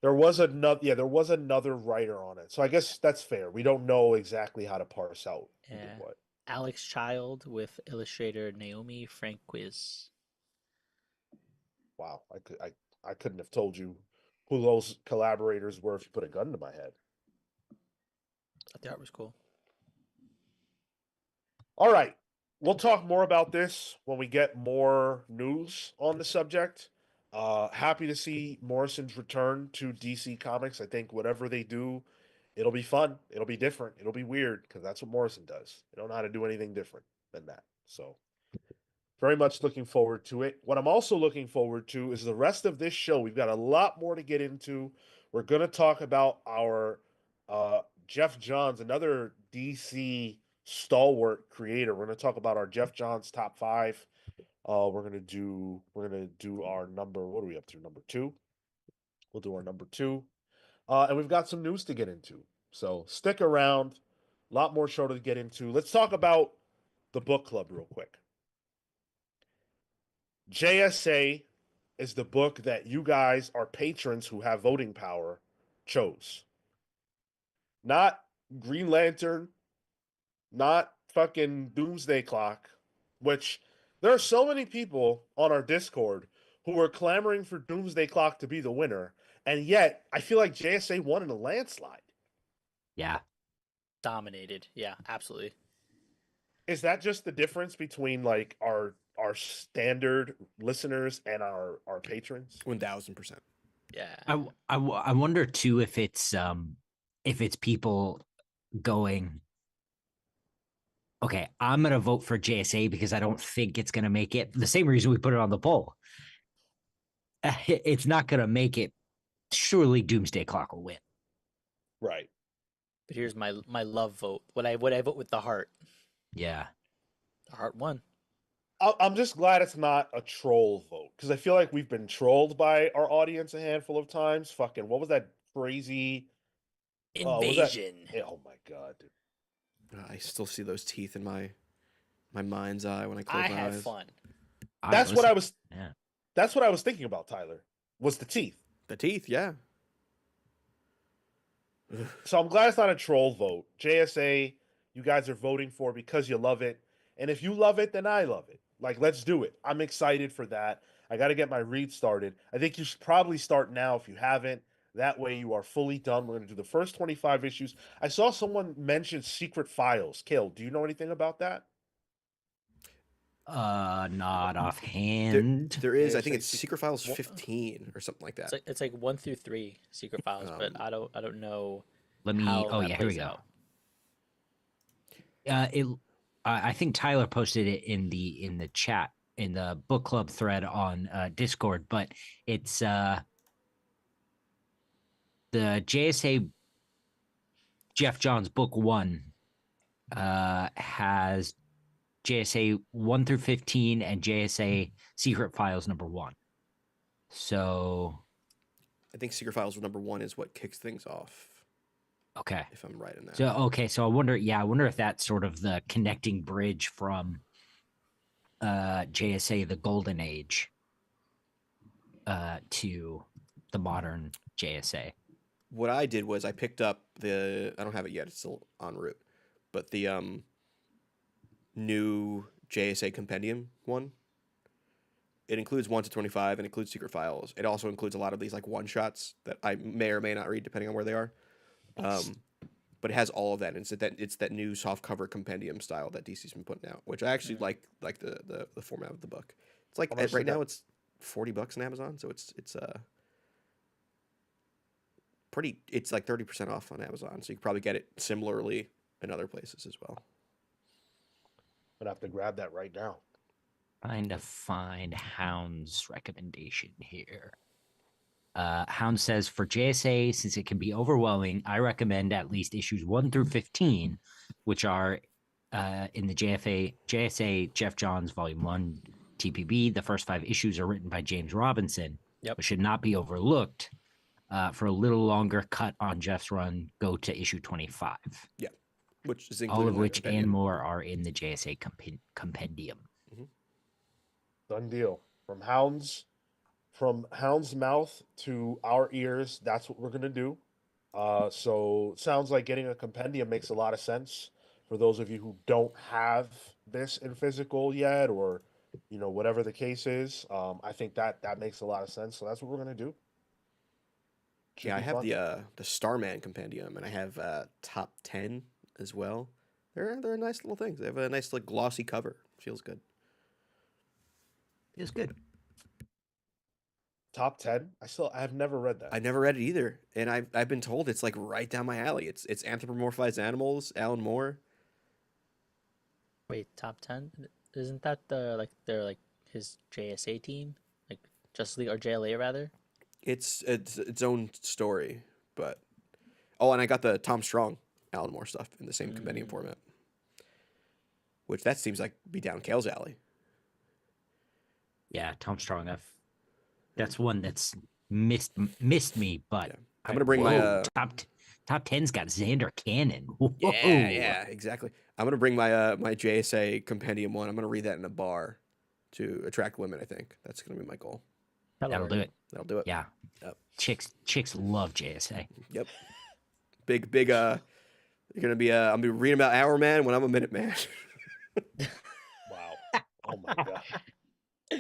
There was another writer on it. So I guess that's fair. We don't know exactly how to parse out who did Yeah. what. Alex Child with illustrator Naomi Franquist. Wow. I couldn't have told you who those collaborators were if you put a gun to my head. Thought the art was cool. All right. We'll talk more about this when we get more news on the subject. Happy to see Morrison's return to DC Comics. I think whatever they do, it'll be fun. It'll be different. It'll be weird because that's what Morrison does. They don't know how to do anything different than that. So, very much looking forward to it. What I'm also looking forward to is the rest of this show. We've got a lot more to get into. We're going to talk about our Jeff Johns, another DC stalwart creator. We're going to talk about our Jeff Johns top 5. We're gonna do our number. What are we up to? Number 2. We'll do our number 2. And we've got some news to get into. So stick around. A lot more show to get into. Let's talk about the book club real quick. JSA is the book that you guys, our patrons who have voting power, chose. Not Green Lantern, not fucking Doomsday Clock, which there are so many people on our Discord who are clamoring for Doomsday Clock to be the winner, and yet I feel like JSA won in a landslide. Yeah. Dominated. Yeah, absolutely. Is that just the difference between like our standard listeners and our patrons? 1000%. Yeah. I wonder too if it's people going, okay, I'm gonna vote for JSA because I don't think it's gonna make it. The same reason we put it on the poll. It's not gonna make it. Surely Doomsday Clock will win. Right. But here's my love vote. Would I vote with the heart? Yeah. The heart won. I'm just glad it's not a troll vote because I feel like we've been trolled by our audience a handful of times. Fucking, what was that crazy? What was that? Invasion. Oh my god, dude. I still see those teeth in my mind's eye when I close I my had eyes. fun. That's what I was. Yeah. That's what I was thinking about. Tyler was the teeth. The teeth, yeah. So I'm glad it's not a troll vote. JSA, you guys are voting for because you love it, and if you love it, then I love it. Like, let's do it. I'm excited for that. I got to get my read started. I think you should probably start now if you haven't. That way, you are fully done. We're going to do the first 25 issues. I saw someone mention Secret Files. Cale, do you know anything about that? Not There, offhand. there is. I JSA think it's Secret Files What? 15 or something like that. It's like 1 through 3 secret files, but Um, I don't know Let me. how Oh that yeah, here we plays go. out. It. I think Tyler posted it in the chat in the book club thread on Discord, but it's the JSA Jeff Johns book 1 has JSA 1 through 15 and JSA Secret Files number 1. So I think Secret Files number 1 is what kicks things off, okay. if I'm right in that. So I wonder if that's sort of the connecting bridge from JSA the Golden Age to the modern JSA. What I did was I picked up I don't have it yet, it's still en route, but the new JSA compendium one. It includes 1 to 25 and includes Secret Files. It also includes a lot of these like one shots that I may or may not read depending on where they are. But it has all of that. And it's that new soft cover compendium style that DC's been putting out, which I actually like the format of the book. It's like right now it's $40 on Amazon, so it's pretty. It's like 30% off on Amazon, so you can probably get it similarly in other places as well. gonna have to grab that right now. Trying to find Hound's recommendation here. Hound says for JSA, since it can be overwhelming, I recommend at least issues 1 through 15, which are in the JSA Jeff Johns Volume 1 TPB. The first 5 issues are written by James Robinson, Yep. but should not be overlooked. For a little longer cut on Jeff's run, go to issue 25. Yeah, which is all of included in the which and compendium. more are in the JSA compendium. Done deal. From Hound's mouth to our ears, that's what we're gonna do. So sounds like getting a compendium makes a lot of sense for those of you who don't have this in physical yet, or whatever the case is. I think that makes a lot of sense. So that's what we're gonna do. Should Yeah, I be have fun. the Starman compendium, and I have top 10 as well. They're nice little things. They have a nice like glossy cover. Feels good. It's good. Top 10. I have never read that. I never read it either, and I've been told it's like right down my alley. It's anthropomorphized animals. Alan Moore. Wait, top 10? Isn't that they're like his JSA team, like Justice League or JLA rather? It's its own story, but and I got the Tom Strong Alan Moore stuff in the same compendium format, which that seems like be down Cale's alley. Yeah, Tom Strong. That's one that's missed me, but Yeah. I'm gonna bring my top 10's got Xander Cannon. Whoa. yeah, exactly. I'm gonna bring my my JSA compendium one. I'm gonna read that in a bar to attract women. I think that's gonna be my goal. That'll do it. That'll do it. Yeah. Yep. Chicks love JSA. Yep. Big. You're gonna be. I'm gonna be reading about Hour Man when I'm a Minute Man. Wow. Oh my god.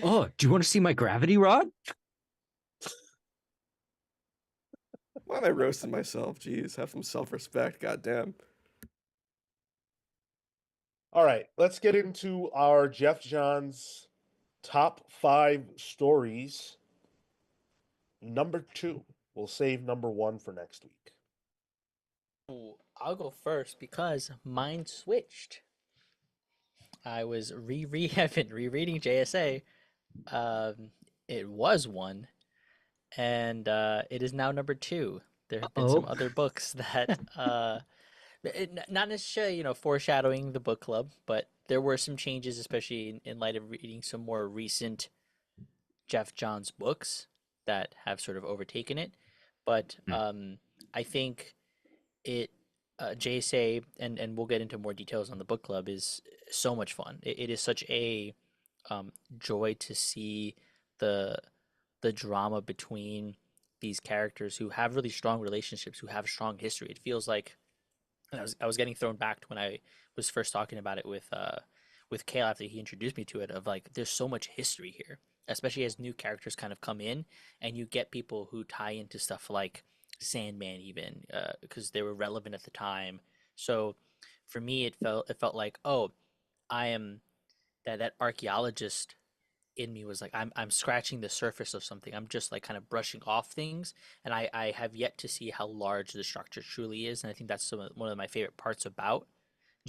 Oh, do you want to see my gravity rod? Why am I roasting myself? Jeez, have some self-respect. Goddamn. All right, let's get into our Jeff Johns top 5 stories. Number 2. We'll save number 1 for next week. Ooh, I'll go first because mine switched. I was I've been rereading JSA. It was 1, and it is now number 2. There have been some other books that not necessarily foreshadowing the book club, but there were some changes, especially in light of reading some more recent Jeff Johns books that have sort of overtaken it. But I think it JSA, and we'll get into more details on the book club, is so much fun. It is such a joy to see the drama between these characters who have really strong relationships, who have strong history. It feels like, and I was getting thrown back to when I was first talking about it with Cale after he introduced me to it, of like there's so much history here, especially as new characters kind of come in and you get people who tie into stuff like Sandman even because they were relevant at the time. So for me it felt like, oh, I am that archaeologist in me was like, I'm scratching the surface of something. I'm just like kind of brushing off things, and I have yet to see how large the structure truly is. And I think that's one of my favorite parts about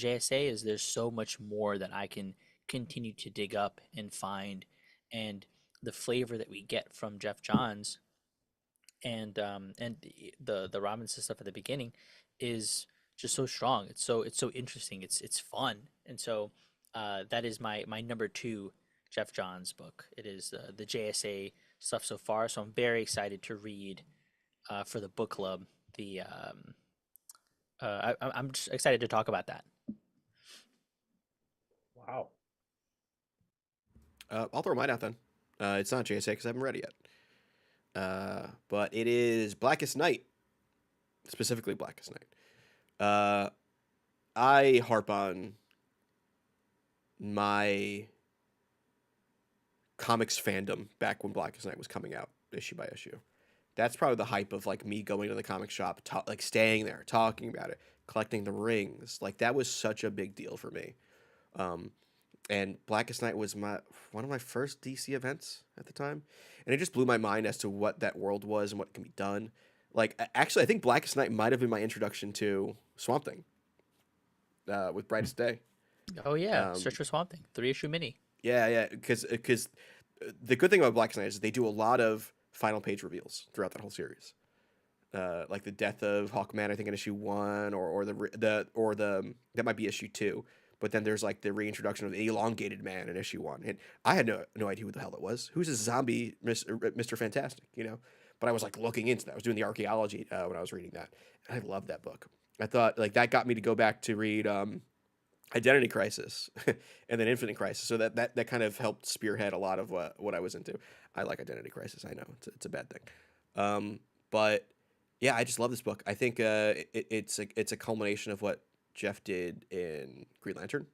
JSA is there's so much more that I can continue to dig up and find, and the flavor that we get from Jeff Johns and the Robinson stuff at the beginning is just so strong. It's so interesting. It's fun, and so that is my number 2 Jeff Johns book. It is the JSA stuff so far. So I'm very excited to read for the book club. I'm just excited to talk about that. Wow. I'll throw mine out then. It's not JSA because I haven't read it yet. But it is Blackest Night, specifically Blackest Night. I harp on my comics fandom back when Blackest Night was coming out issue by issue. That's probably the hype of like me going to the comic shop, like staying there, talking about it, collecting the rings. Like that was such a big deal for me. And Blackest Night was one of my first DC events at the time, and it just blew my mind as to what that world was and what can be done. Like actually, I think Blackest Night might have been my introduction to Swamp Thing with Brightest Day. Oh yeah, Um, Search for Swamp Thing, 3-issue mini. yeah, because the good thing about Black Knight is they do a lot of final page reveals throughout that whole series. Like the death of Hawkman, I think in issue 1, or the that might be issue 2. But then there's like the reintroduction of the elongated man in issue 1, and I had no idea who the hell it was. Who's this zombie Mr. Fantastic? But I was like looking into that. I was doing the archaeology when I was reading that, and I loved that book. I thought like that got me to go back to read Identity Crisis and then Infinite Crisis. So that kind of helped spearhead a lot of what I was into. I like Identity Crisis. I know it's a bad thing, but yeah, I just love this book. I think it's a culmination of what Jeff did in Green Lantern.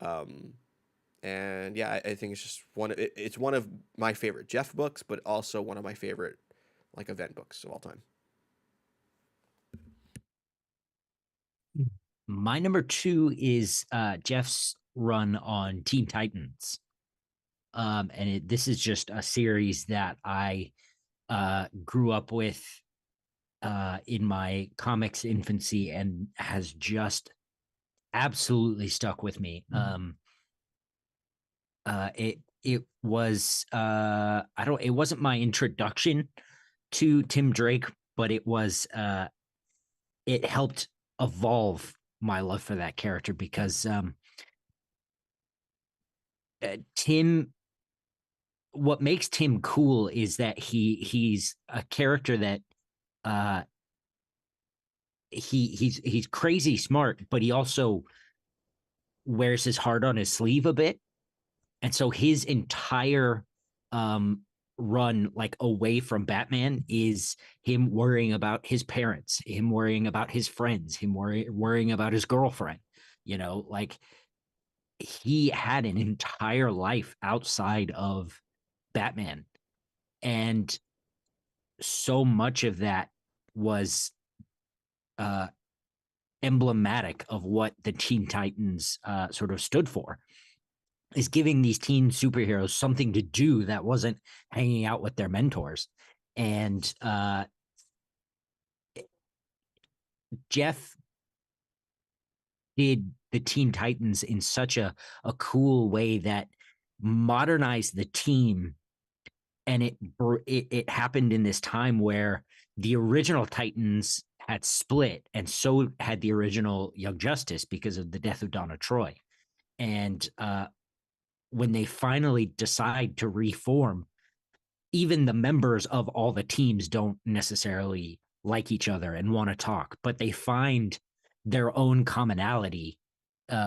Um, and yeah, I think it's just it's one of my favorite Jeff books, but also one of my favorite like event books of all time. My number 2 is Jeff's run on Teen Titans. And this is just a series that I grew up with in my comics infancy and has just absolutely stuck with me. It was it wasn't my introduction to Tim Drake, but it helped evolve my love for that character because Tim what makes Tim cool is that he's a character that uh he's crazy smart, but he also wears his heart on his sleeve a bit. And so his entire um run like away from Batman is him worrying about his parents, him worrying about his friends, him worrying about his girlfriend. Like he had an entire life outside of Batman. And so much of that was uh, emblematic of what the Teen Titans sort of stood for, is giving these teen superheroes something to do that wasn't hanging out with their mentors. And Jeff did the Teen Titans in such a cool way that modernized the team. And it happened in this time where the original Titans had split, and so had the original Young Justice because of the death of Donna Troy. And when they finally decide to reform, even the members of all the teams don't necessarily like each other and want to talk, but they find their own commonality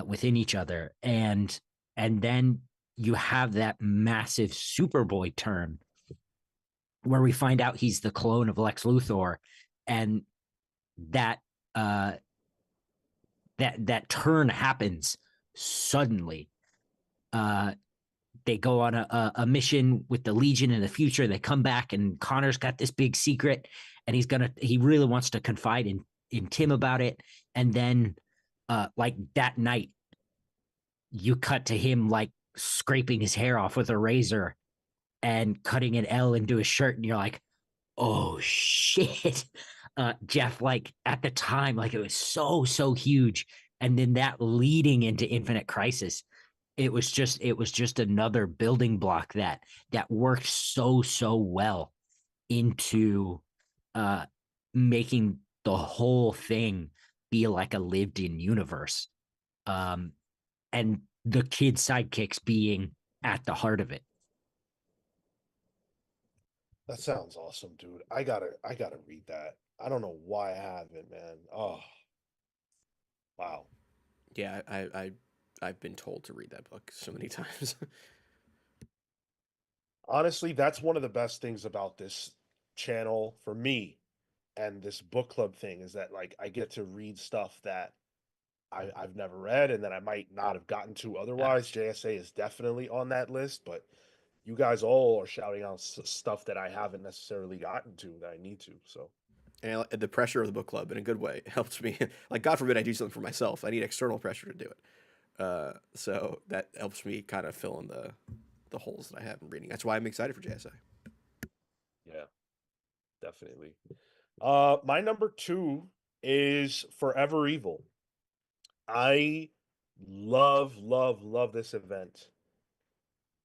within each other, and then you have that massive Superboy turn where we find out he's the clone of Lex Luthor, and that uh, that turn happens suddenly. Uh, they go on a mission with the Legion in the future. They come back, and Connor's got this big secret, and he really wants to confide in Tim about it. And then, like that night, you cut to him like scraping his hair off with a razor and cutting an L into his shirt, and you're like, oh shit. Jeff, like at the time, like it was so huge. And then that leading into Infinite Crisis, it was just another building block that worked so well into uh making the whole thing feel like a lived in universe. Um and the kid sidekicks being at the heart of it. That sounds awesome, dude. I gotta read that. I don't know why I haven't, man. Oh, wow. Yeah, I've been told to read that book so many times. Honestly, that's one of the best things about this channel for me and this book club thing is that like I get to read stuff that I've never read and that I might not have gotten to otherwise. JSA is definitely on that list, but you guys all are shouting out stuff that I haven't necessarily gotten to that I need to. So The pressure of the book club in a good way helps me. Like, God forbid I do something for myself. I need external pressure to do it. So that helps me kind of fill in the holes that I have in reading. That's why I'm excited for JSA. yeah, definitely. My number 2 is Forever Evil. I Love this event.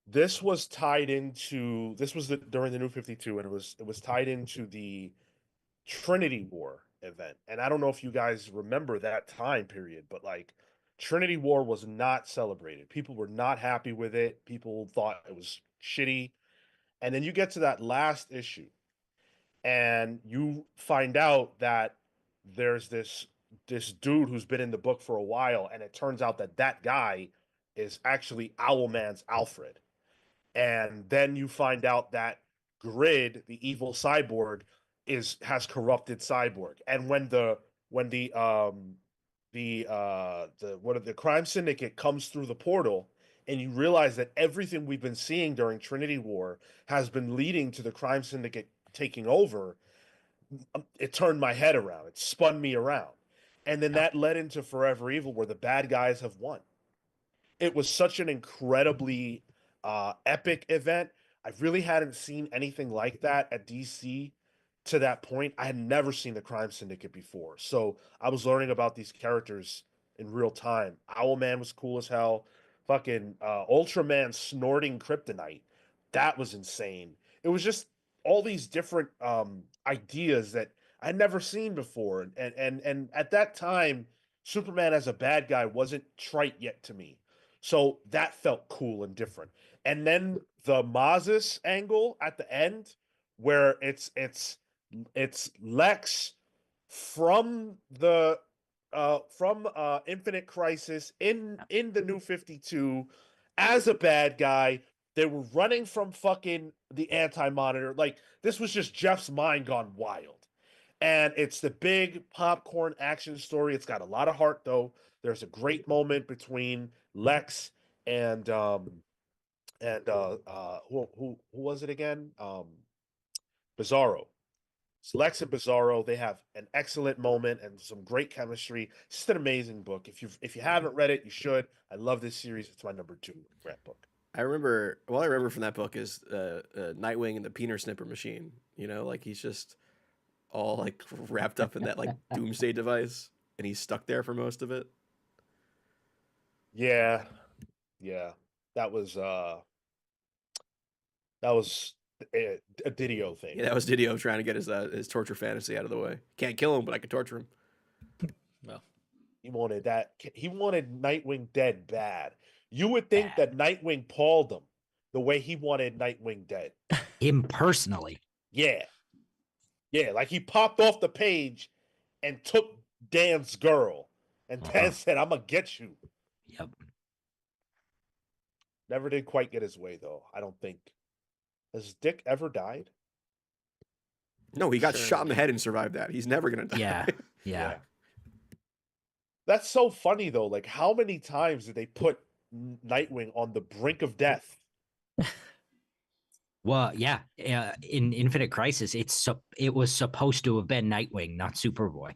This was tied into during the New 52, and it was tied into the Trinity War event. And I don't know if you guys remember that time period, but like Trinity War was not celebrated. People were not happy with it. People thought it was shitty. And then you get to that last issue and you find out that there's this dude who's been in the book for a while, and it turns out that that guy is actually Owlman's Alfred. And then you find out that Grid, the evil cyborg, has corrupted Cyborg. And when the crime syndicate comes through the portal, and you realize that everything we've been seeing during Trinity War has been leading to the crime syndicate taking over, it turned my head around. It spun me around. And then that led into Forever Evil, where the bad guys have won. It was such an incredibly epic event. I really hadn't seen anything like that at DC to that point. I had never seen the Crime Syndicate before. So I was learning about these characters in real time. Owlman was cool as hell. Fucking Ultraman snorting kryptonite. That was insane. It was just all these different ideas that I'd never seen before. And at that time, Superman as a bad guy wasn't trite yet to me. So that felt cool and different. And then the Mazis angle at the end, where it's Lex from the from Infinite Crisis in the New 52 as a bad guy. They were running from fucking the Anti-Monitor. Like, this was just Jeff's mind gone wild. And it's the big popcorn action story. It's got a lot of heart, though. There's a great moment between Lex and who was it again? Bizarro. It's Lex and Bizarro. They have an excellent moment and some great chemistry. It's just an amazing book. If you haven't read it, you should. I love this series. It's my number 2 Grant book. I remember. What I remember from that book is Nightwing and the Peener Snipper machine. You know, like he's just all like wrapped up in that like doomsday device, and he's stuck there for most of it. Yeah, that was a Didio thing. Yeah, that was Didio trying to get his torture fantasy out of the way. Can't kill him, but I can torture him. Well, He wanted that. He wanted Nightwing dead bad. You would think that Nightwing pawed him the way he wanted Nightwing dead. Him personally. Yeah. Yeah, like he popped off the page and took Dan's girl. And Dan said, I'm going to get you. Yep. Never did quite get his way, though. I don't think. Has Dick ever died? No, he got shot in the head and survived that. He's never going to die. Yeah. That's so funny, though. Like, how many times did they put Nightwing on the brink of death? Well, yeah. In Infinite Crisis, it was supposed to have been Nightwing, not Superboy.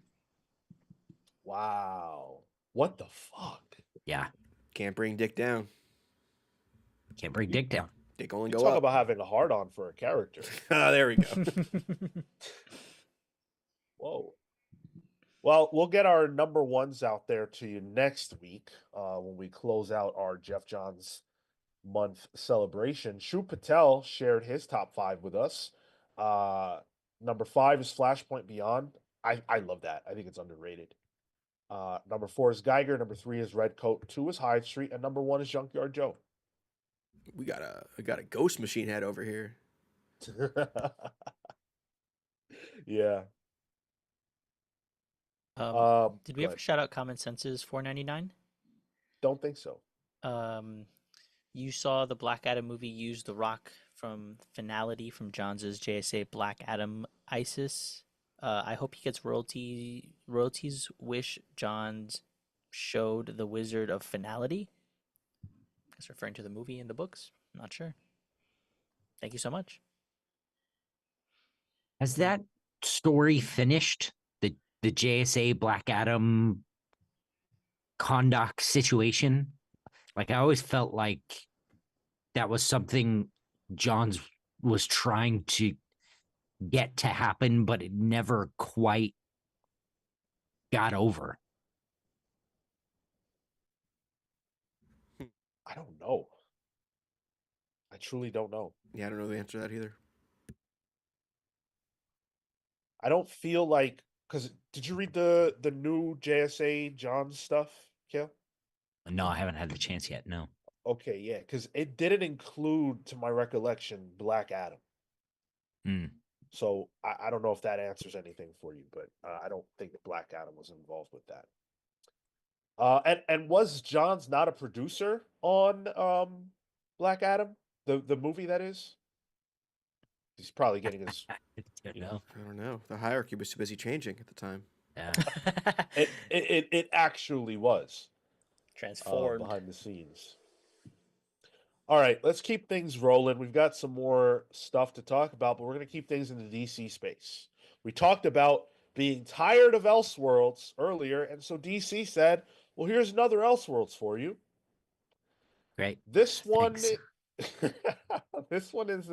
Wow. What the fuck? Yeah. Can't bring Dick down. Can't bring Dick down. Dick only You go talk up. about having a hard-on for a character. There we go. Whoa. Well, we'll get our number ones out there to you next week when we close out our Jeff Johns month celebration. Shu Patel shared his top 5 with us. Number 5 is Flashpoint Beyond. I love that. I think it's underrated. Number 4 is Geiger. Number 3 is Redcoat. 2 is Hyde Street. And number 1 is Junkyard Joe. We got a ghost machine head over here. Yeah. did we ever shout out Common Sense's $4.99? Don't think so. You saw the Black Adam movie use the rock from Finality from Johns' JSA Black Adam ISIS. I hope he gets royalties. Wish Johns showed the Wizard of Finality. That's referring to the movie in the books. Not sure. Thank you so much. Has that story finished? The JSA Black Adam Kondak situation? Like, I always felt like that was something Johns was trying to get to happen, but it never quite got over. I don't know. I truly don't know. Yeah, I don't know the answer to that either. I don't feel like because did you read the new JSA John stuff, Kale? No, I haven't had the chance yet. No. Okay, yeah, because it didn't include, to my recollection, Black Adam. Hmm. So I don't know if that answers anything for you, but I don't think that Black Adam was involved with that. And was Johns not a producer on Black Adam, the movie that is? He's probably getting his, I don't you know. know. I don't know. The hierarchy was too busy changing at the time. Yeah. It actually was Transformed. behind the scenes. All right, let's keep things rolling. We've got some more stuff to talk about, but we're going to keep things in the DC space. We talked about being tired of Elseworlds earlier, and so DC said, "Well, here's another Elseworlds for you." Great. This one, Thanks. this one is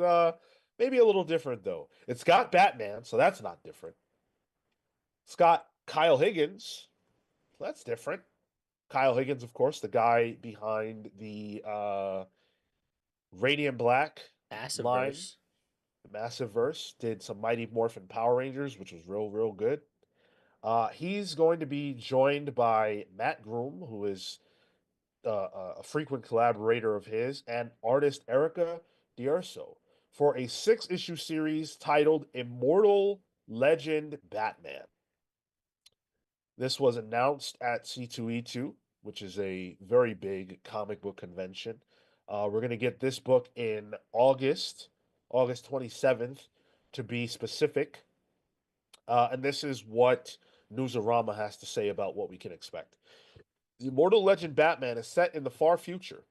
maybe a little different though. It's got Batman, so that's not different. It's got Kyle Higgins, so that's different. Kyle Higgins, of course, the guy behind the Radiant Black Massive line, verse. the Massive Verse, did some Mighty Morphin Power Rangers, which was real good. He's going to be joined by Matt Groom, who is a frequent collaborator of his, and artist Erica D'Urso for a 6-issue series titled Immortal Legend Batman. This was announced at C2E2, which is a very big comic book convention. We're going to get this book in August 27th to be specific. And this is what Newsarama has to say about what we can expect. The Immortal Legend Batman is set in the far future,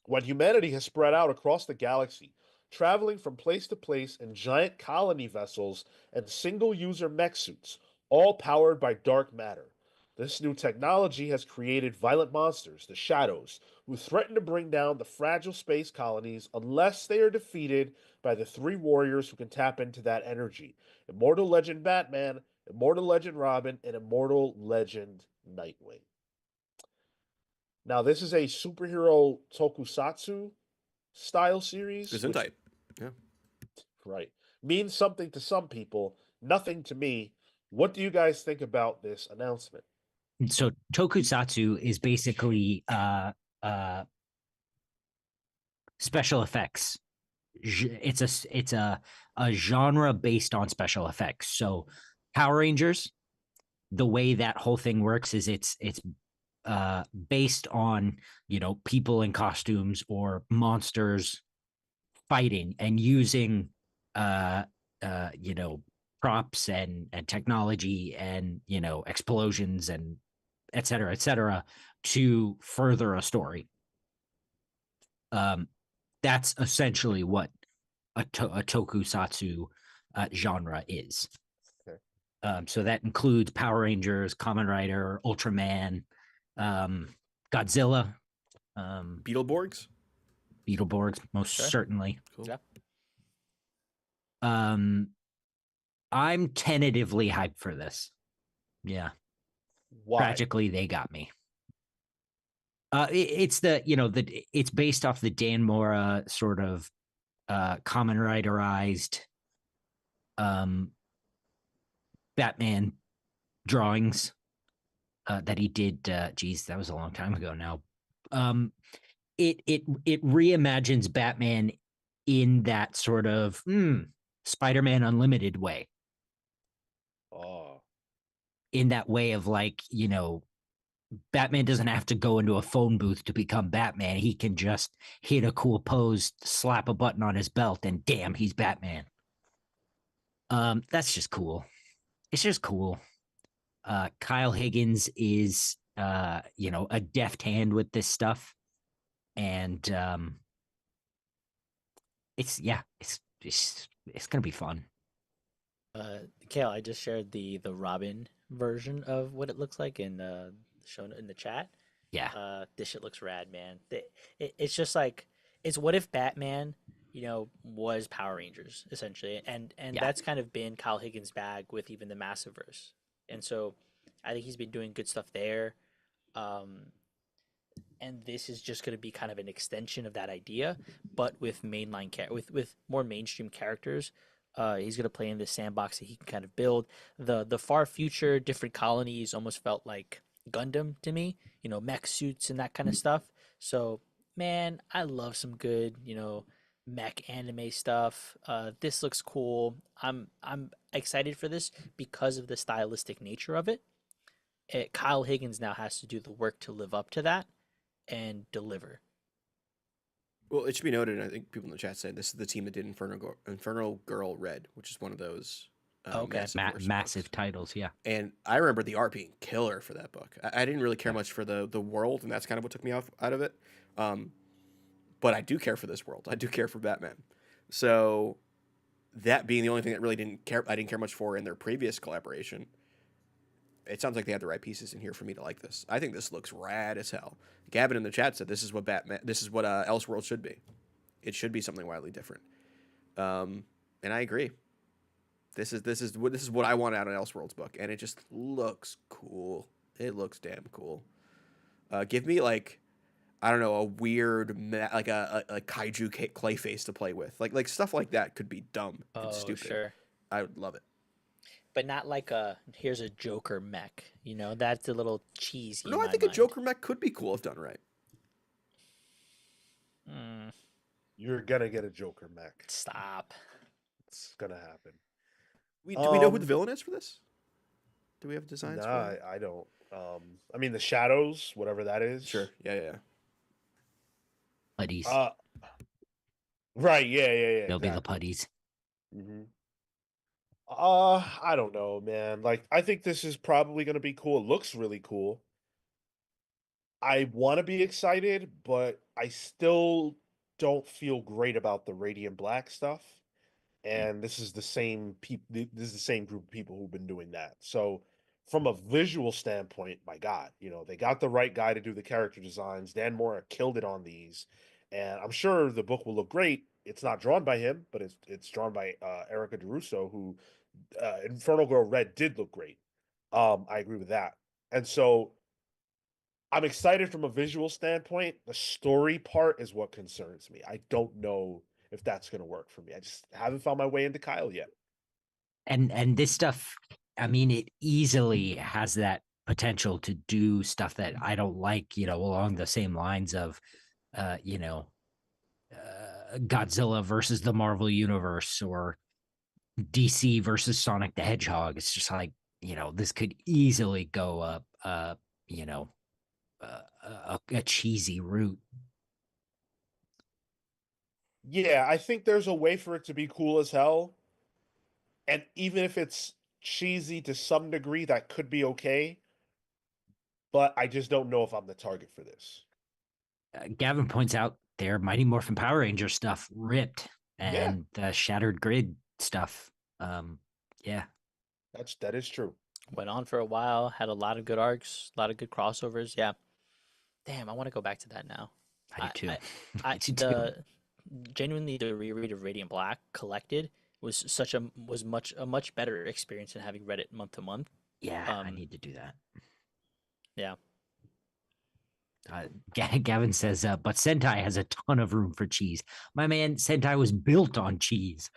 when humanity has spread out across the galaxy, traveling from place to place in giant colony vessels and single-user mech suits, all powered by dark matter. This new technology has created violent monsters, the Shadows, who threaten to bring down the fragile space colonies unless they are defeated by the 3 warriors who can tap into that energy: Immortal Legend Batman, Immortal Legend Robin, and Immortal Legend Nightwing. Now, this is a superhero tokusatsu style series, which, Gesundheit. Yeah. right, means something to some people, nothing to me. What do you guys think about this announcement? So tokusatsu is basically special effects. It's a genre based on special effects. So Power Rangers, the way that whole thing works is it's based on people in costumes or monsters fighting and using uh props and technology and explosions and et cetera to further a story. That's essentially what a tokusatsu genre is. Okay. So that includes Power Rangers, Kamen Rider, Ultraman, Godzilla, Beetleborgs. Beetleborgs, most Sure. certainly. Cool. Yeah. I'm tentatively hyped for this. Yeah. Why? Tragically, they got me. It's it's based off the Dan Mora sort of Kamen Riderized Batman drawings that he did. Geez, that was a long time ago now. It reimagines Batman in that sort of Spider-Man Unlimited way. Oh, In that way of Batman doesn't have to go into a phone booth to become Batman. He can just hit a cool pose, slap a button on his belt, and damn, he's Batman. That's just cool. It's just cool. Kyle Higgins is a deft hand with this stuff. And it's gonna be fun. Kale, I just shared the Robin version of what it looks like in shown in the chat. Yeah. This shit looks rad, man. It's just like it's what if Batman, was Power Rangers essentially, and Yeah. that's kind of been Kyle Higgins' bag with even the Massiverse, and so I think he's been doing good stuff there. Um, and this is just going to be kind of an extension of that idea, but with mainline with more mainstream characters. He's going to play in this sandbox that he can kind of build. The far future, different colonies almost felt like Gundam to me. Mech suits and that kind of stuff. So man, I love some good mech anime stuff. This looks cool. I'm excited for this because of the stylistic nature of it. Kyle Higgins now has to do the work to live up to that and deliver. Well, it should be noted, and I think people in the chat said this is the team that did Infernal Girl Red, which is one of those Okay. Massive titles, yeah. And I remember the art being killer for that book. I didn't really care much for the world, and that's kind of what took me out of it. But I do care for this world. I do care for Batman. So that being the only thing that really I didn't care much for in their previous collaboration. It sounds like they had the right pieces in here for me to like this. I think this looks rad as hell. Gavin in the chat said this is what Elseworlds should be. It should be something wildly different. And I agree. This is what I want out of an Elseworlds book, and it just looks cool. It looks damn cool. Give me like, I don't know, a weird like a kaiju clay face to play with, like stuff like that could be dumb and stupid. Sure. I would love it. But not like here's a Joker mech. That's a little cheesy. No, I think a Joker mech could be cool if done right. You're gonna get a Joker mech. Stop. It's gonna happen. Do we know who the villain is for this? Do we have designs? Nah, I don't. I mean the shadows, whatever that is. Sure. Yeah. Putties. Right. Yeah. They'll be the putties. Mm-hmm. I don't know, man. Like, I think this is probably going to be cool. It looks really cool. I want to be excited, but I still don't feel great about the Radiant Black stuff. And this is the same This is the same group of people who've been doing that. So, from a visual standpoint, my God, they got the right guy to do the character designs. Dan Mora killed it on these, and I'm sure the book will look great. It's not drawn by him, but it's drawn by Erica DeRusso, who Infernal Girl Red did look great. I agree with that. And so I'm excited from a visual standpoint. The story part is what concerns me. I don't know if that's going to work for me. I just haven't found my way into Kyle yet. And this stuff, I mean, it easily has that potential to do stuff that I don't like, along the same lines of, Godzilla versus the Marvel Universe, or DC versus Sonic the Hedgehog. It's just like, this could easily go up, a cheesy route. Yeah, I think there's a way for it to be cool as hell. And even if it's cheesy to some degree, that could be okay. But I just don't know if I'm the target for this. Gavin points out their Mighty Morphin Power Ranger stuff ripped, and the Shattered Grid stuff. Yeah. That is true. Went on for a while, had a lot of good arcs, a lot of good crossovers. Yeah. Damn, I want to go back to that now. I do too. I do too. Genuinely, the reread of Radiant Black collected was a much better experience than having read it month to month. Yeah, I need to do that. Yeah. Gavin says, but Sentai has a ton of room for cheese. My man, Sentai was built on cheese.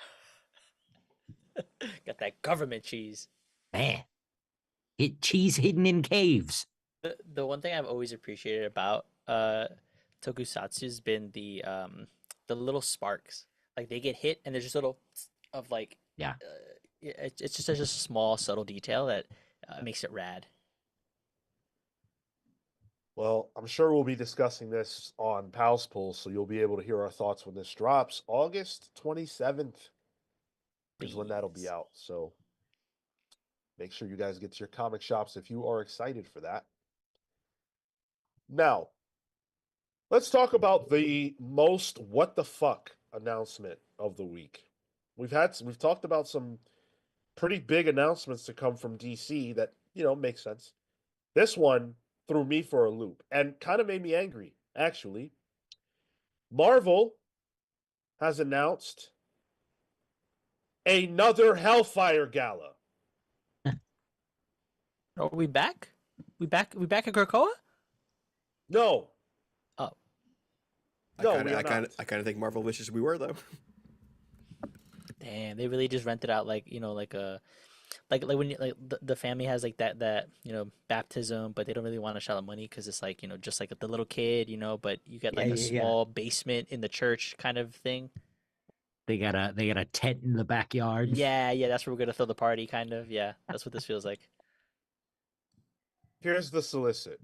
Got that government cheese. Man, cheese hidden in caves. The one thing I've always appreciated about Tokusatsu has been the little sparks. Like they get hit and there's just a little of like, it's just a small subtle detail that makes it rad. Well, I'm sure we'll be discussing this on Pals Pool, so you'll be able to hear our thoughts when this drops. August 27th is when that'll be out. So make sure you guys get to your comic shops if you are excited for that. Now, let's talk about the most what the fuck announcement of the week. We've talked about some pretty big announcements to come from DC that, make sense. This one threw me for a loop and kind of made me angry, actually. Marvel has announced another Hellfire Gala. Are we back? We back at Krakoa? No, No, we are not. I kind of think Marvel wishes we were though. Damn, they really just rented out like like a like when the family has like that baptism, but they don't really want to shell out money because it's like just like the little kid, but you get Yeah, like a yeah, yeah. small basement in the church kind of thing. They got a tent in the backyard. Yeah, yeah, that's where we're gonna throw the party, kind of. Yeah, that's what this feels like. Here's the solicit.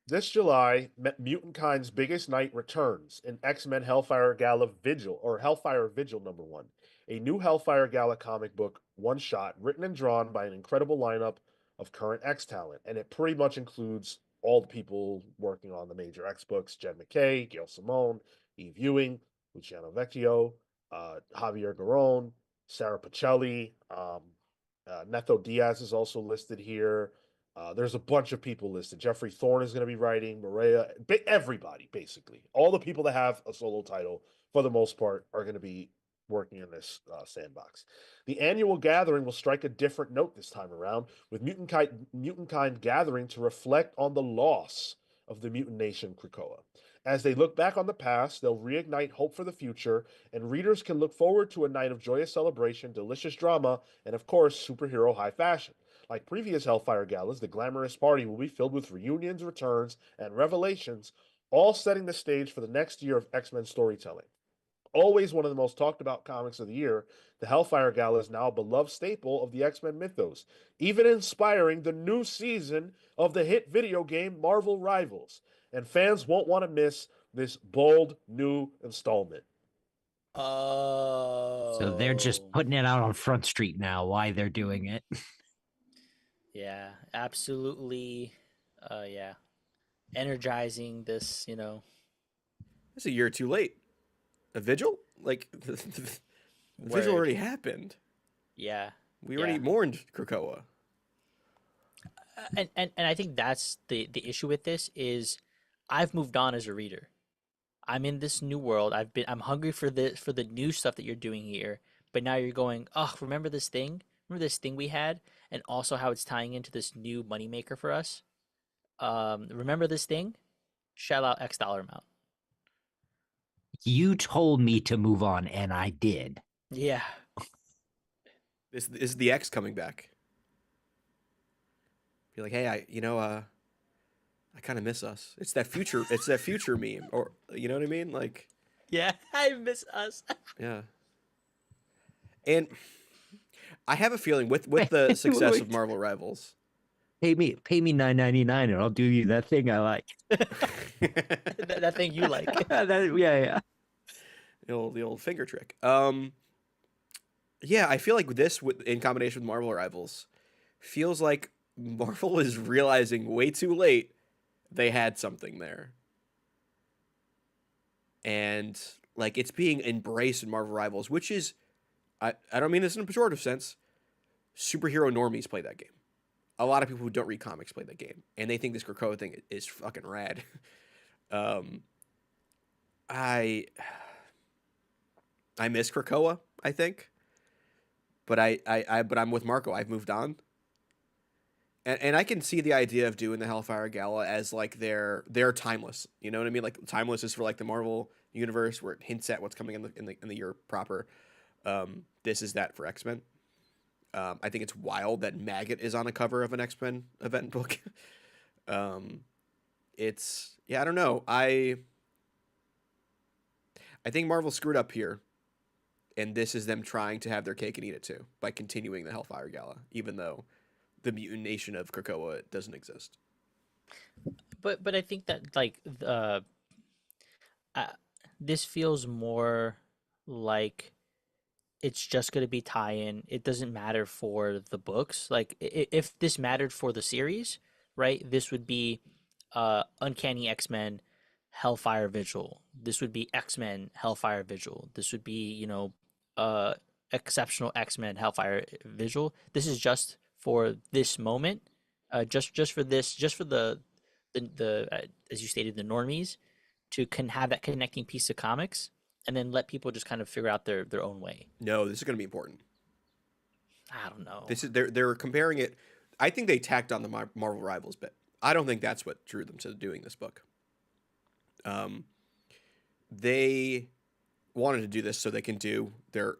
This July, Mutant Kind's biggest night returns in X-Men Hellfire Gala Vigil, or Hellfire Vigil #1, a new Hellfire Gala comic book one-shot written and drawn by an incredible lineup of current X talent, and it pretty much includes all the people working on the major X books: Jed McKay, Gail Simone, Eve Ewing, Luciano Vecchio, Javier Garron, Sarah Pacelli, Netho Diaz is also listed here. There's a bunch of people listed. Jeffrey Thorne is going to be writing. Maria, everybody basically, all the people that have a solo title for the most part are going to be working in this sandbox. The annual gathering will strike a different note this time around, with Mutant Kind gathering to reflect on the loss of the mutant nation Krakoa. As they look back on the past, they'll reignite hope for the future, and readers can look forward to a night of joyous celebration, delicious drama, and of course, superhero high fashion. Like previous Hellfire galas, the glamorous party will be filled with reunions, returns, and revelations, all setting the stage for the next year of X-Men storytelling. Always one of the most talked about comics of the year, the Hellfire Gala is now a beloved staple of the X-Men mythos, even inspiring the new season of the hit video game Marvel Rivals. And fans won't want to miss this bold new installment. So they're just Oh, putting it out on Front Street now. Why they're doing it? yeah, absolutely. Yeah, energizing this. It's a year too late. A vigil? Like the vigil Word. already happened. Yeah, We already yeah. mourned Krakoa. And I think that's the issue with this is I've moved on as a reader. I'm in this new world. I'm hungry for the new stuff that you're doing here. But now you're going, oh, remember this thing? Remember this thing we had? And also how it's tying into this new moneymaker for us? Remember this thing? Shell out X dollar amount. You told me to move on, and I did. Yeah. This is the X coming back. Be like, hey, I kind of miss us. It's that future. It's that future meme, or you know what I mean? Like, Yeah, I miss us. yeah. And I have a feeling with the success of Marvel Rivals. Pay me $9.99, and I'll do you that thing I like. That thing you like. Yeah. The old finger trick. Yeah, I feel like this in combination with Marvel Rivals feels like Marvel is realizing way too late they had something there. And like it's being embraced in Marvel Rivals, which is I don't mean this in a pejorative sense. Superhero normies play that game. A lot of people who don't read comics play that game, and they think this Krakoa thing is fucking rad. um, I miss Krakoa, I think, but but I'm with Marco. I've moved on, and I can see the idea of doing the Hellfire Gala as like they're timeless. You know what I mean? Like timeless is for like the Marvel universe, where it hints at what's coming in the year proper. This is that for X-Men. I think it's wild that Maggot is on a cover of an X-Men event book. It's I don't know. I think Marvel screwed up here, and this is them trying to have their cake and eat it too by continuing the Hellfire Gala, even though the mutant nation of Krakoa doesn't exist. But I think that like uh, this feels more like it's just going to be tie-in. It doesn't matter for the books. Like if this mattered for the series, right? This would be Uncanny X-Men Hellfire Vigil. This would be X-Men Hellfire Vigil. This would be, Exceptional X-Men Hellfire Vigil. This is just for this moment. Just for this, just for the as you stated, the normies to have that connecting piece of comics, and then let people just kind of figure out their own way. No, this is going to be important. I don't know. This is they're comparing it. I think they tacked on the Marvel Rivals bit. I don't think that's what drew them to doing this book. they wanted to do this so they can do their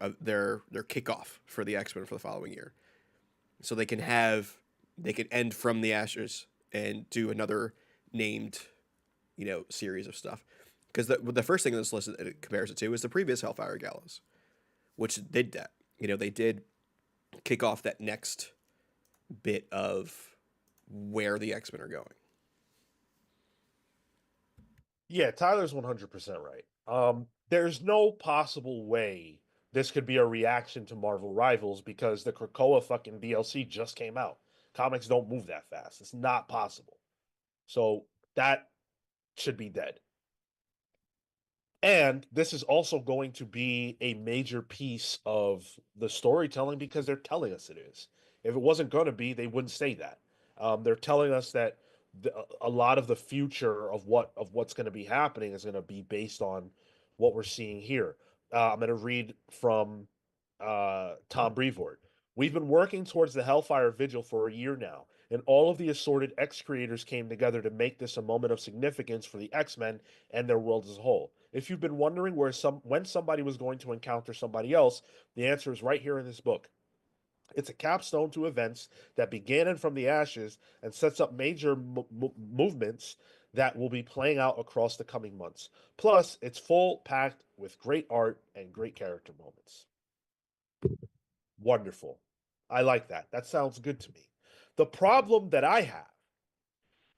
kickoff for the X-Men for the following year. So they can end from the ashes and do another named, series of stuff. Because the first thing this list it compares it to is the previous Hellfire Galas, which did that. They did kick off that next bit of where the X-Men are going. Yeah, Tyler's 100% right. There's no possible way this could be a reaction to Marvel Rivals because the Krakoa fucking DLC just came out. Comics don't move that fast. It's not possible. So that should be dead. And this is also going to be a major piece of the storytelling because they're telling us it is. If it wasn't going to be, they wouldn't say that. They're telling us that a lot of the future of what's going to be happening is going to be based on what we're seeing here. I'm going to read from Tom Brevoort. We've been working towards the Hellfire Vigil for a year now, and all of the assorted X creators came together to make this a moment of significance for the X-Men and their world as a whole. If you've been wondering when somebody was going to encounter somebody else, the answer is right here in this book. It's a capstone to events that began in From the Ashes and sets up major movements that will be playing out across the coming months. Plus, it's full packed with great art and great character moments. Wonderful. I like that. That sounds good to me. The problem that I have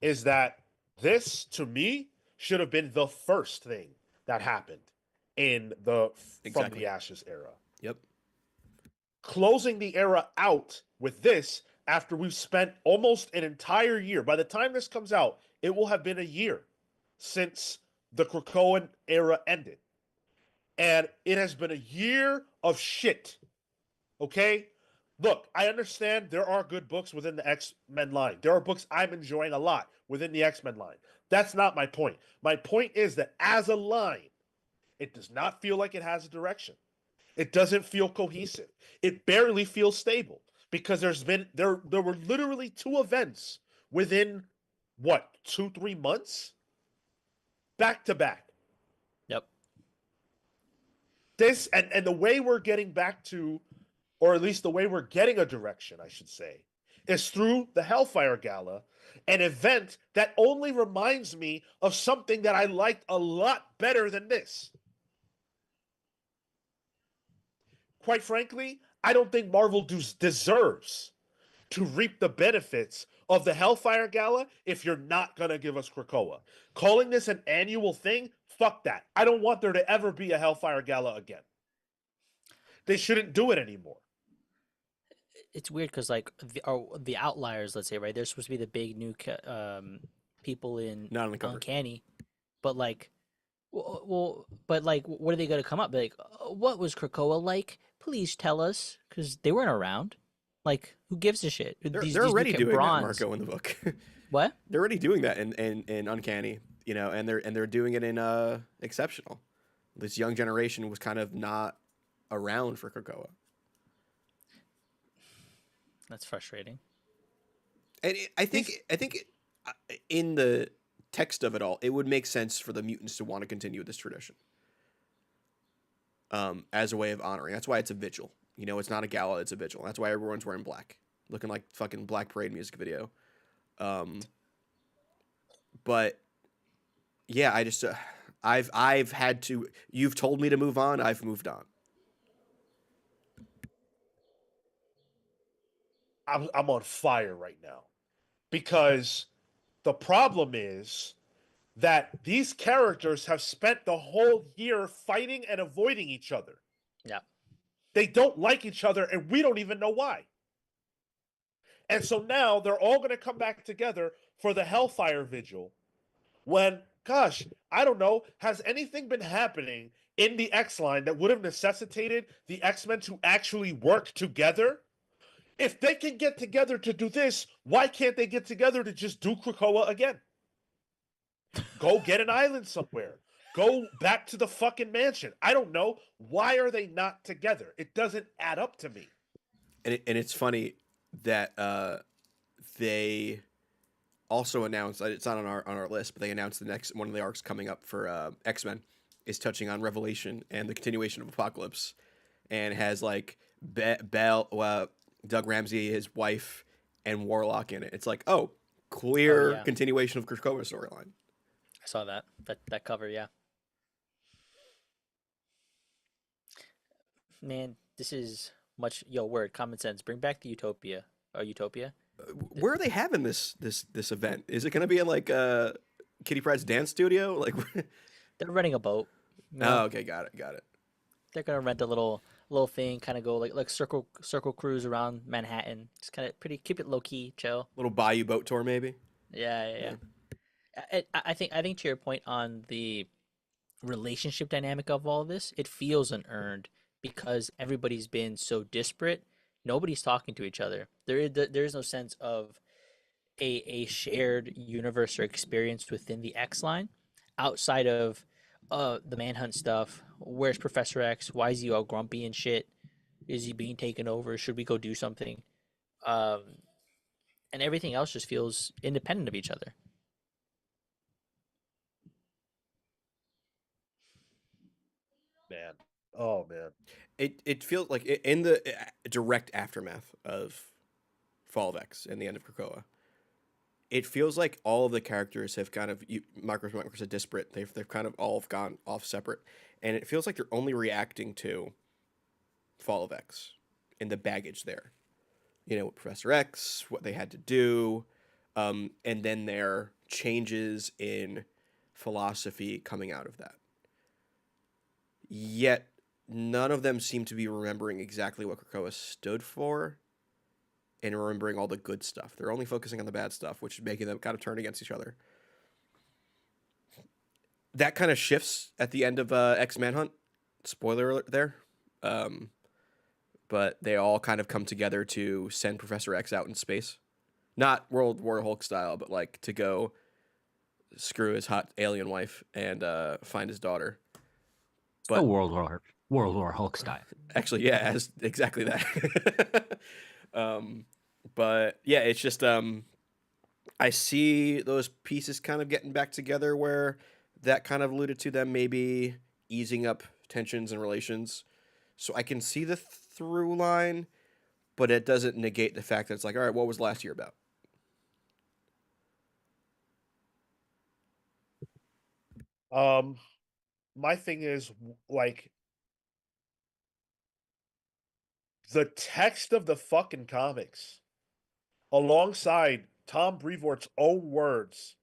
is that this, to me, should have been the first thing that happened in the From the Ashes era. Yep. Closing the era out with this after we've spent almost an entire year. By the time this comes out, it will have been a year since the Krakoan era ended. And it has been a year of shit. Okay? Look, I understand there are good books within the X-Men line. There are books I'm enjoying a lot within the X-Men line. That's not my point. My point is that as a line, it does not feel like it has a direction. It doesn't feel cohesive. It barely feels stable because there were literally 2 events within 2-3 months back to back. Yep. This and the way we're getting back to, or at least the way we're getting a direction, I should say, is through the Hellfire Gala, an event that only reminds me of something that I liked a lot better than this. Quite frankly, I don't think Marvel deserves to reap the benefits of the Hellfire Gala if you're not going to give us Krakoa. Calling this an annual thing, fuck that. I don't want there to ever be a Hellfire Gala again. They shouldn't do it anymore. It's weird because like the outliers, let's say, right? They're supposed to be the big new people in Not on the cover. Uncanny, but like, but like, what are they going to come up? Like, what was Krakoa like? Please tell us, because they weren't around. Like, who gives a shit? They're already doing that, Marco, in the book. What? They're already doing that in Uncanny, and they're doing it in Exceptional. This young generation was kind of not around for Krakoa. That's frustrating. And I think in the text of it all, it would make sense for the mutants to want to continue this tradition as a way of honoring. That's why it's a vigil. It's not a gala, it's a vigil. That's why everyone's wearing black, looking like fucking Black Parade music video. But yeah, I just I've had to. You've told me to move on. I've moved on. I'm on fire right now because the problem is that these characters have spent the whole year fighting and avoiding each other. Yeah. They don't like each other, and we don't even know why. And so now they're all going to come back together for the Hellfire Vigil when, gosh, I don't know, has anything been happening in the X-line that would have necessitated the X-Men to actually work together? If they can get together to do this, why can't they get together to just do Krakoa again? Go get an island somewhere. Go back to the fucking mansion. I don't know. Why are they not together? It doesn't add up to me. And it's funny that they also announced, it's not on our list, but they announced the next one of the arcs coming up for X-Men is touching on Revelation and the continuation of Apocalypse, and has like Doug Ramsey, his wife, and Warlock in it. It's like, oh, Oh clear yeah, continuation of Krakoa storyline. I saw that cover. Yeah, man, this is much word common sense. Bring back the Utopia or Utopia. Th- Where are they having this event? Is it going to be in like Kitty Pryde's dance studio? Like, They're renting a boat. oh, okay, got it. They're gonna rent a little thing, kind of go like circle cruise around Manhattan. Just kind of pretty, keep it low key, chill. Little Bayou boat tour, maybe. Yeah, yeah, Yeah. yeah. I think to your point on the relationship dynamic of all of this, it feels unearned because everybody's been so disparate. Nobody's talking to each other. There is no sense of a shared universe or experience within the X line outside of the manhunt stuff. Where's Professor X? Why is he all grumpy and shit? Is he being taken over? Should we go do something? Um, and everything else just feels independent of each other. Man. Oh man. It feels like in the direct aftermath of Fall of X and the end of Krakoa, it feels like all of the characters have kind of Marcus are disparate. They've kind of all gone off separate, and it feels like they're only reacting to Fall of X and the baggage there. You know, Professor X, what they had to do, and then their changes in philosophy coming out of that. Yet none of them seem to be remembering exactly what Krakoa stood for and remembering all the good stuff. They're only focusing on the bad stuff, which is making them kind of turn against each other. That kind of shifts at the end of X Manhunt. Spoiler alert there. But they all kind of come together to send Professor X out in space. Not World War Hulk style, but like to go screw his hot alien wife and find his daughter. Oh, But World War Hulk style. actually, yeah, as exactly that. But yeah, it's just I see those pieces kind of getting back together where that kind of alluded to them maybe easing up tensions and relations. So I can see the through line, but it doesn't negate the fact that it's like, all right, what was last year about? My thing is like the text of the fucking comics alongside Tom Brevoort's own words,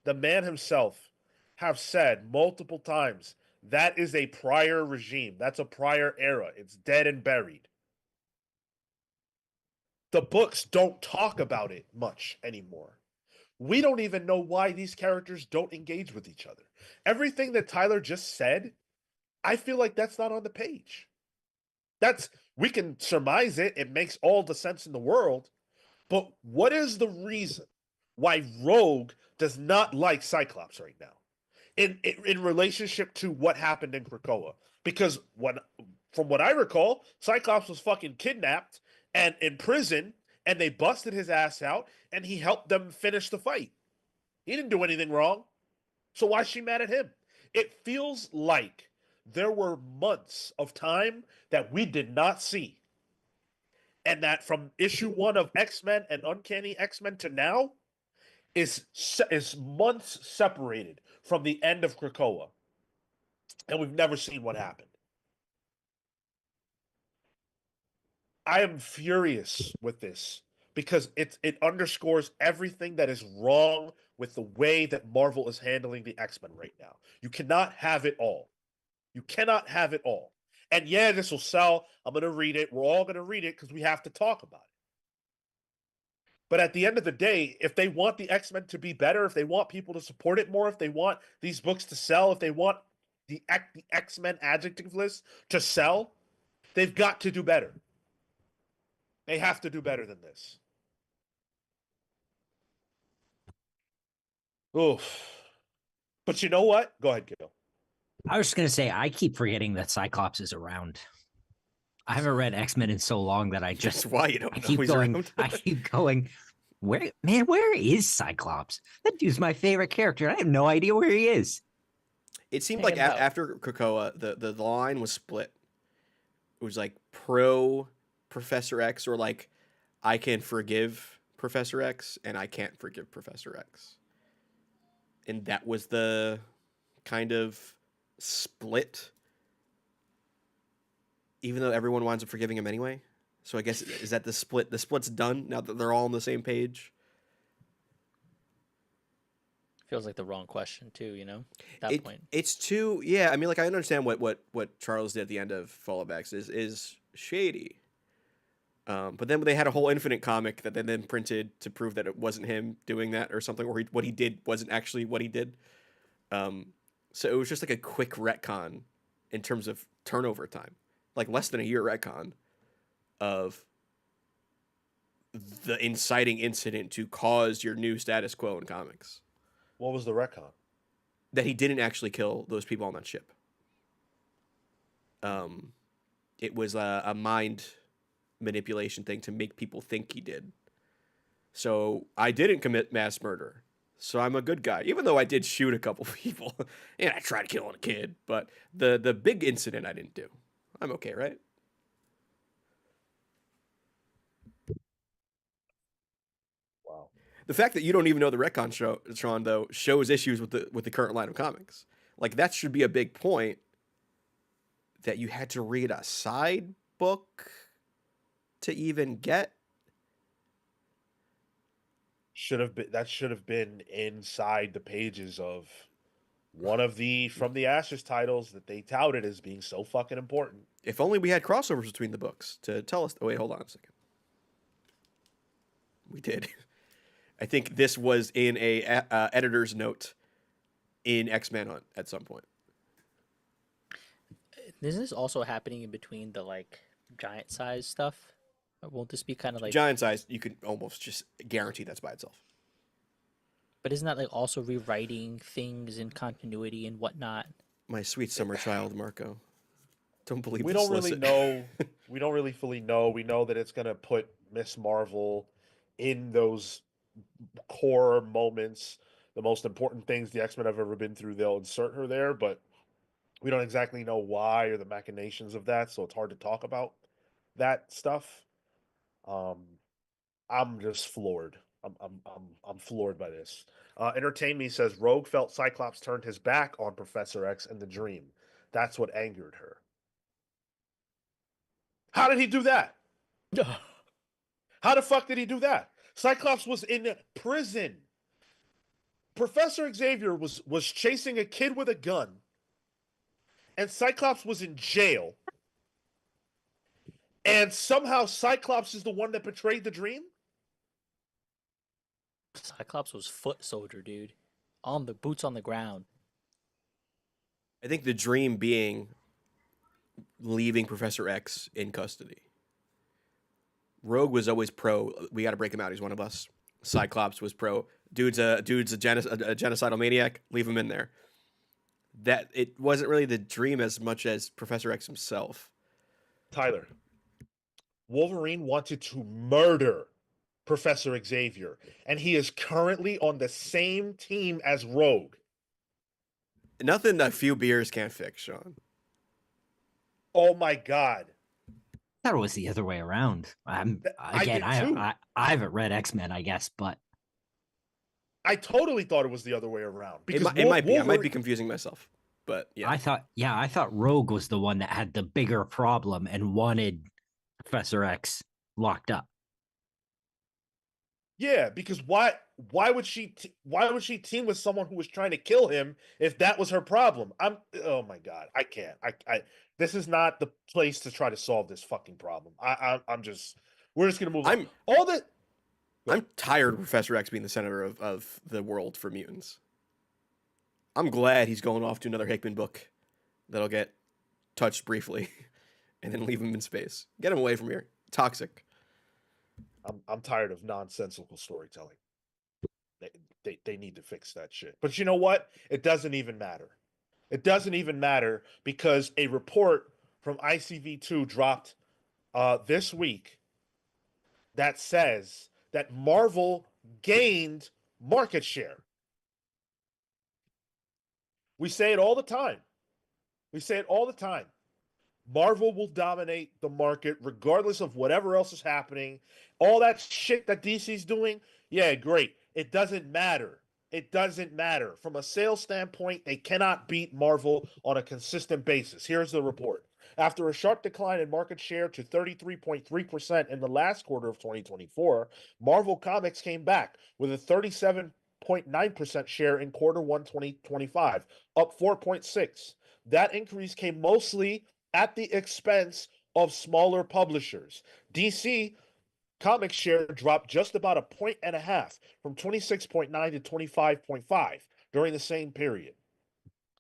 the man himself have said multiple times that is a prior regime. That's a prior era. It's dead and buried. The books don't talk about it much anymore. We don't even know why these characters don't engage with each other. Everything that Tyler just said, I feel like that's not on the page. That's we can surmise it. It makes all the sense in the world. But what is the reason why Rogue does not like Cyclops right now? In relationship to what happened in Krakoa. Because from what I recall, Cyclops was fucking kidnapped and in prison, and they busted his ass out, and he helped them finish the fight. He didn't do anything wrong. So why is she mad at him? It feels like there were months of time that we did not see. And that from issue 1 of X-Men and Uncanny X-Men to now is months separated from the end of Krakoa. And we've never seen what happened. I am furious with this because it underscores everything that is wrong with the way that Marvel is handling the X-Men right now. You cannot have it all. You cannot have it all. And yeah, this will sell. I'm going to read it. We're all going to read it because we have to talk about it. But at the end of the day, if they want the X-Men to be better, if they want people to support it more, if they want these books to sell, if they want the X-Men adjective list to sell, they've got to do better. They have to do better than this. Oof. But you know what? Go ahead, Gil. I was just gonna say I keep forgetting that Cyclops is around. I haven't read X-Men in so long that I That's just why you don't I know keep he's going. around. I keep going. Where is Cyclops? That dude's my favorite character. I have no idea where he is. It seemed Hanging like about. after Krakoa, the line was split. It was like pro Professor X, or like I can forgive Professor X and I can't forgive Professor X. And that was the kind of split, even though everyone winds up forgiving him anyway. So I guess, is that the split? The split's done now that they're all on the same page. Feels like the wrong question too, at that point. It's too, yeah. I mean, like, I understand what Charles did at the end of Fall of X is shady. But then they had a whole Infinite comic that they then printed to prove that it wasn't him doing that or something, or what he did wasn't actually what he did. So it was just like a quick retcon in terms of turnover time, like less than a year retcon of the inciting incident to cause your new status quo in comics. What was the retcon? That he didn't actually kill those people on that ship. It was a mind manipulation thing to make people think he did. So I didn't commit mass murder. So I'm a good guy, even though I did shoot a couple people and I tried killing a kid. But the big incident I didn't do. I'm okay, right? Wow. The fact that you don't even know the retcon show, Sean, though, shows issues with the current line of comics. Like, that should be a big point, that you had to read a side book to even get. Should have been inside the pages of one of the From the Ashes titles that they touted as being so fucking important. If only we had crossovers between the books to tell us. Oh, wait, hold on a second. We did. I think this was in a editor's note in X-Men Hunt at some point. Isn't this also happening in between the like giant size stuff? Or won't this be kind of like Giant size, you can almost just guarantee that's by itself. But isn't that like also rewriting things in continuity and whatnot? My sweet summer child, Marco. Don't believe We this don't really solicit. know. We don't really fully know. We know that it's gonna put Miss Marvel in those core moments, the most important things the X-Men have ever been through. They'll insert her there, but we don't exactly know why or the machinations of that, so it's hard to talk about that stuff. Um, I'm just floored. I'm floored by this. Entertain Me says Rogue felt Cyclops turned his back on Professor X in the dream. That's what angered her. How did he do that? How the fuck did he do that? Cyclops was in prison. Professor Xavier was chasing a kid with a gun, and Cyclops was in jail. And somehow Cyclops is the one that betrayed the dream? Cyclops was foot soldier, dude. On the boots on the ground. I think the dream being leaving Professor X in custody. Rogue was always pro. We got to break him out. He's one of us. Cyclops was pro. Dude's a genocidal maniac. Leave him in there. That it wasn't really the dream as much as Professor X himself. Tyler, Wolverine wanted to murder Professor Xavier, and he is currently on the same team as Rogue. Nothing a few beers can't fix, Sean. Oh my god. I thought it was the other way around. did too. I haven't read X-Men, I guess, but I totally thought it was the other way around. It might be. I might be confusing myself, but yeah. I thought Rogue was the one that had the bigger problem and wanted Professor X locked up. Yeah, because why would she team with someone who was trying to kill him if that was her problem? Oh my god, I can't. I this is not the place to try to solve this fucking problem. I'm just we're just gonna move on. I'm tired of Professor X being the center of the world for mutants. I'm glad he's going off to another Hickman book that'll get touched briefly and then leave him in space. Get him away from here. Toxic. I'm tired of nonsensical storytelling. They need to fix that shit. But you know what? It doesn't even matter. It doesn't even matter because a report from ICV2 dropped this week that says that Marvel gained market share. We say it all the time. We say it all the time. Marvel will dominate the market regardless of whatever else is happening. All that shit that DC's doing, yeah, great. It doesn't matter. It doesn't matter. From a sales standpoint, they cannot beat Marvel on a consistent basis. Here's the report. After a sharp decline in market share to 33.3% in the last quarter of 2024, Marvel Comics came back with a 37.9% share in quarter 1 2025, up 4.6. That increase came mostly at the expense of smaller publishers. DC Comics share dropped just about a point and a half from 26.9 to 25.5 during the same period.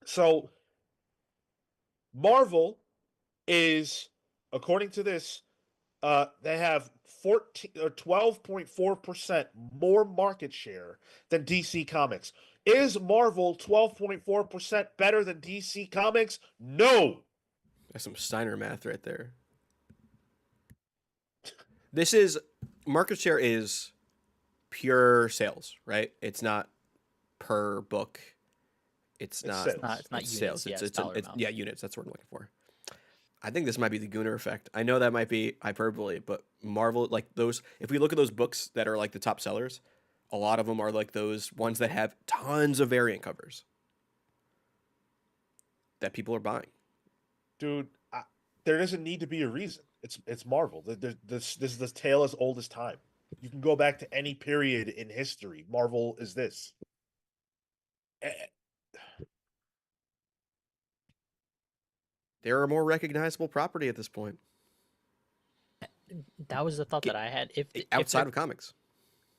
So Marvel is, according to this, they have 14 or 12.4% more market share than DC Comics. Is Marvel 12.4% better than DC Comics? No. That's some Steiner math right there. This is market share is pure sales, right? It's not per book. It's not sales. It's not units. sales. Yeah, it's dollar amount. Yeah, units. That's what I'm looking for. I think this might be the Gooner effect. I know that might be hyperbole, but Marvel, like those, if we look at those books that are like the top sellers, a lot of them are like those ones that have tons of variant covers that people are buying. Dude, there doesn't need to be a reason. It's Marvel. This is the tale as old as time. You can go back to any period in history. Marvel is this. They're a more recognizable property at this point. That was the thought that I had. If Outside they're- of comics.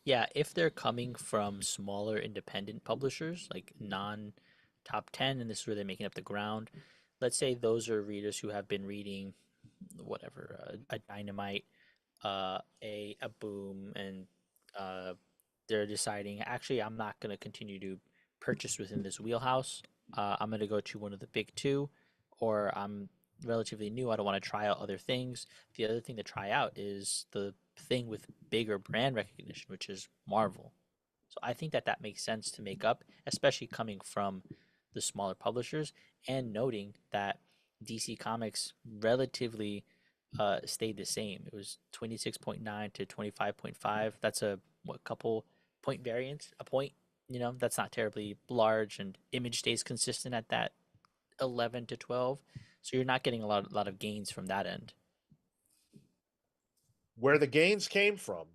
Yeah, if they're coming from smaller independent publishers, like non-top 10, and this is where they're making up the ground, let's say those are readers who have been reading whatever, a Dynamite, a Boom, and they're deciding, actually, I'm not going to continue to purchase within this wheelhouse. I'm going to go to one of the big two, or I'm relatively new. I don't want to try out other things. The other thing to try out is the thing with bigger brand recognition, which is Marvel. So I think that that makes sense to make up, especially coming from the smaller publishers, and noting that DC Comics relatively stayed the same. It was 26.9 to 25.5. That's a couple point variance, a point. That's not terribly large, and Image stays consistent at that 11 to 12. So you're not getting a lot of gains from that end. Where the gains came from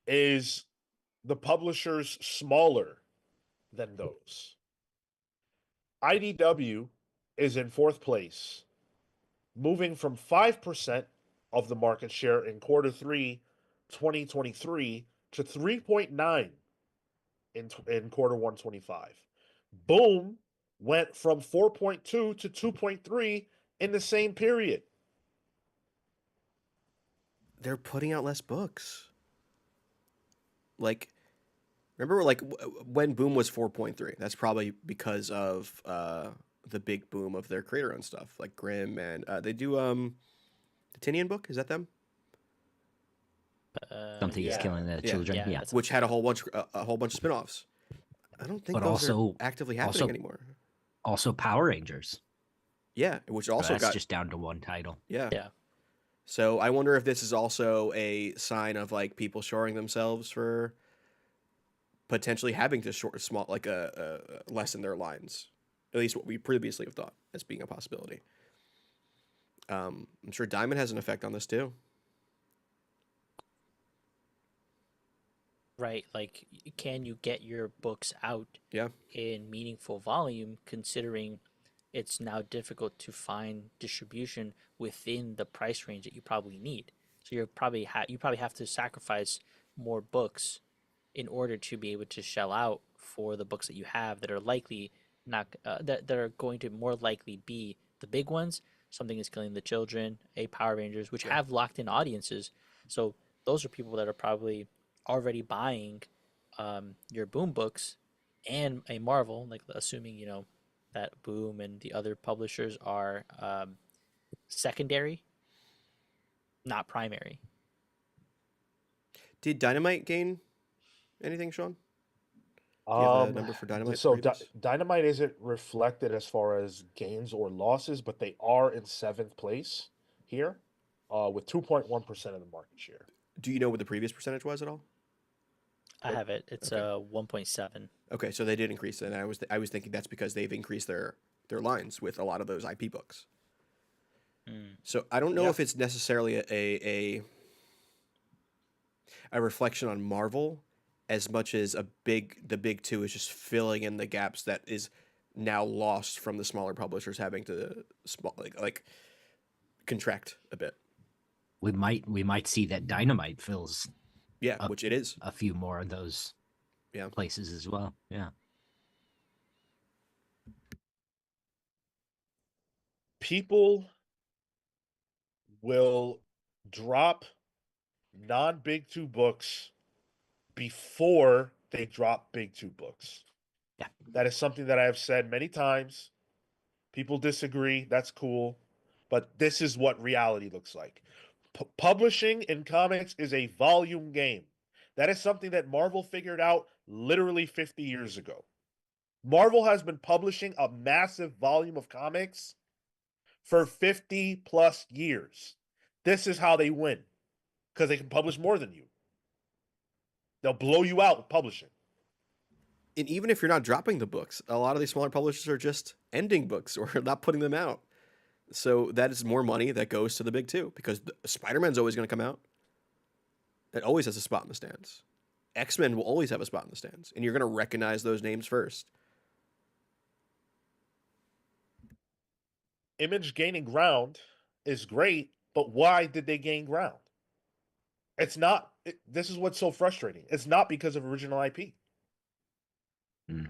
is the publishers smaller than those. IDW is in fourth place, moving from 5% of the market share in quarter 3 2023 to 3.9 in quarter 1 25. Boom went from 4.2 to 2.3 in the same period. They're putting out less books. Like, remember, like when Boom was 4.3. That's probably because of the big boom of their creator-owned stuff, like Grimm, and they do the Tinian book. Is that them? Something is Yeah. killing the Yeah. children. Yeah, Yeah. that's Which had a whole bunch of spin-offs. I don't think But those also- are actively happening also- anymore. Also, Power Rangers. Yeah, which also That's got just down to one title. yeah. Yeah. So I wonder if this is also a sign of like people shoring themselves for potentially having to lessen their lines. At least what we previously have thought as being a possibility. I'm sure Diamond has an effect on this too. Right. Like, can you get your books out Yeah. in meaningful volume, considering it's now difficult to find distribution within the price range that you probably need? So you probably have to sacrifice more books in order to be able to shell out for the books that you have that are likely not that are going to more likely be the big ones. Something is killing the children, a Power Rangers, which have locked in audiences. So those are people that are probably already buying your Boom books and a Marvel, like assuming that Boom and the other publishers are secondary, not primary. Did Dynamite gain anything, Sean? Do you have a number for Dynamite So previous? Dynamite isn't reflected as far as gains or losses, but they are in 7th place here, with 2.1% of the market share. Do you know what the previous percentage was at all? I have it. It's Okay. 1.7. Okay, so they did increase it, and I was thinking that's because they've increased their lines with a lot of those IP books. Mm. So I don't know Yeah. if it's necessarily a reflection on Marvel as much as the big two is just filling in the gaps that is now lost from the smaller publishers having to like contract a bit. We might see that Dynamite fills Yeah, a, which it is. a few more of those Yeah. places as well. Yeah. People will drop non-big two books before they drop big two books. Yeah. That is something that I have said many times. People disagree. That's cool. But this is what reality looks like. Publishing in comics is a volume game. That is something that Marvel figured out literally 50 years ago. Marvel has been publishing a massive volume of comics for 50 plus years. This is how they win because they can publish more than you. They'll blow you out with publishing. And even if you're not dropping the books, a lot of these smaller publishers are just ending books or not putting them out. So that is more money that goes to the big two because Spider-Man's always going to come out. It always has a spot in the stands. X-Men will always have a spot in the stands, and you're going to recognize those names first. Image gaining ground is great, but why did they gain ground? It's not. This is what's so frustrating. It's not because of original IP.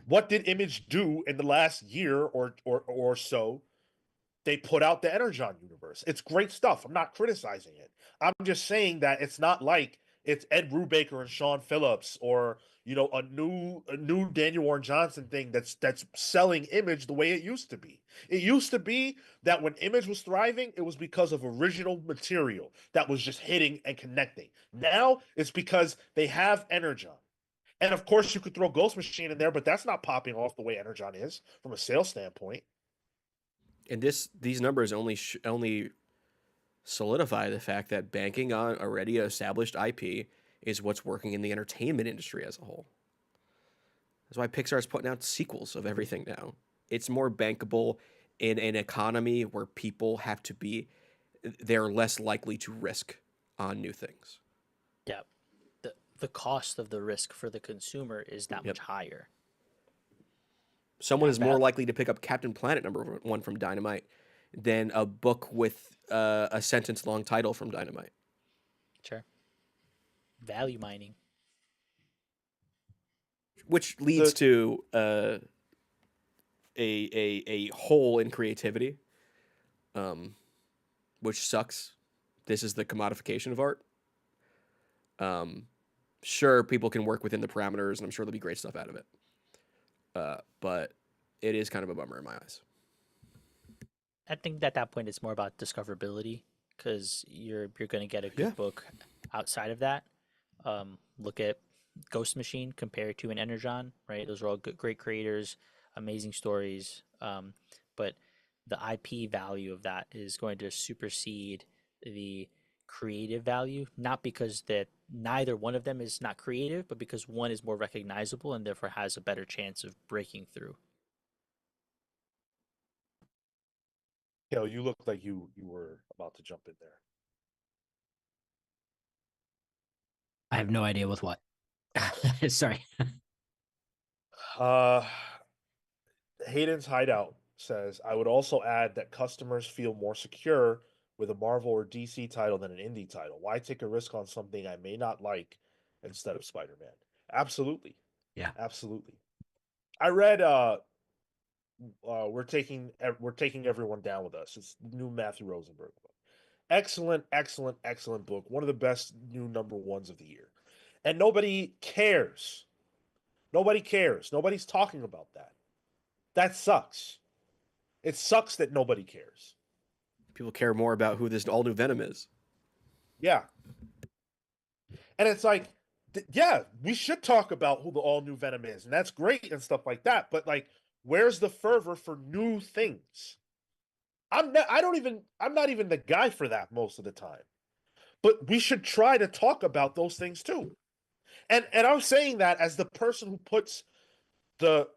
What did Image do in the last year or so? They put out the Energon universe. It's great stuff. I'm not criticizing it. I'm just saying that it's not like it's Ed Brubaker and Sean Phillips or a new Daniel Warren Johnson thing that's selling Image the way it used to be. It used to be that when Image was thriving, it was because of original material that was just hitting and connecting. Now it's because they have Energon. And of course, you could throw Ghost Machine in there, but that's not popping off the way Energon is from a sales standpoint. And these numbers only solidify the fact that banking on already established IP is what's working in the entertainment industry as a whole. That's why Pixar is putting out sequels of everything now. It's more bankable in an economy where people they're less likely to risk on new things. Yeah. The cost of the risk for the consumer is that much higher. Someone is more That- likely to pick up Captain Planet #1 from Dynamite than a book with a sentence-long title from Dynamite. Sure. Value mining. Which leads to a hole in creativity, which sucks. This is the commodification of art. Sure, people can work within the parameters, and I'm sure there'll be great stuff out of it. But it is kind of a bummer in my eyes. I think at that point it's more about discoverability because you're going to get a good book outside of that. Look at Ghost Machine compared to an Energon, right? Those are all great creators, amazing stories. But the IP value of that is going to supersede the creative value, not because that neither one of them is not creative, but because one is more recognizable and therefore has a better chance of breaking through. Cale, you look like you were about to jump in there. I have no idea with what. Sorry. Hayden's Hideout says, I would also add that customers feel more secure with a Marvel or DC title than an indie title. Why take a risk on something I may not like instead of Spider-Man? Absolutely. Yeah. Absolutely. I read we're taking everyone down with us. It's the new Matthew Rosenberg book. Excellent, excellent, excellent book. One of the best new #1s of the year. And nobody cares. Nobody cares. Nobody's talking about that. That sucks. It sucks that nobody cares. People care more about who this all new Venom is. Yeah. And it's like, yeah, we should talk about who the all new Venom is, and that's great and stuff like that. But like, where's the fervor for new things? I'm not even the guy for that most of the time. But we should try to talk about those things too. And I'm saying that as the person who puts the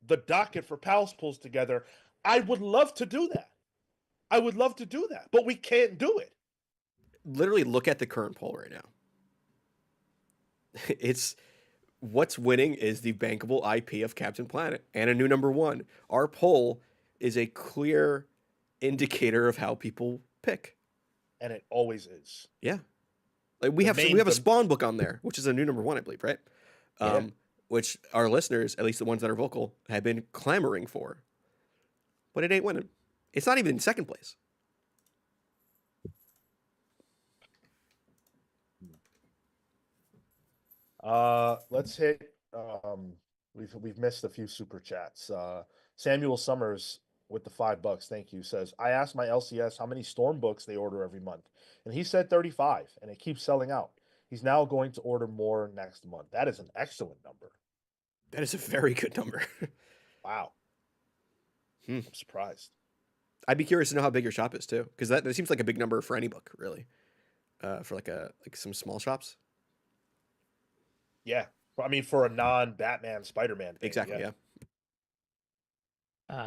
the docket for Pals Pulls together. I would love to do that. I would love to do that, but we can't do it. Literally, look at the current poll right now. It's what's winning is the bankable IP of Captain Planet and a new number one. Our poll is a clear indicator of how people pick. And it always is. Yeah, like we have a Spawn book on there, which is a new number one, I believe, right? Yeah. Which our listeners, at least the ones that are vocal, have been clamoring for. But it ain't winning. It's not even in second place. Let's hit. We've missed a few super chats. Samuel Summers with the $5, thank you, says, I asked my LCS how many Storm books they order every month, and he said 35, and it keeps selling out. He's now going to order more next month. That is an excellent number. That is a very good number. Wow. I'm surprised. I'd be curious to know how big your shop is too, because that seems like a big number for any book, really. For like some small shops. Yeah, I mean for a non-Batman Spider-Man thing, Exactly. Yeah.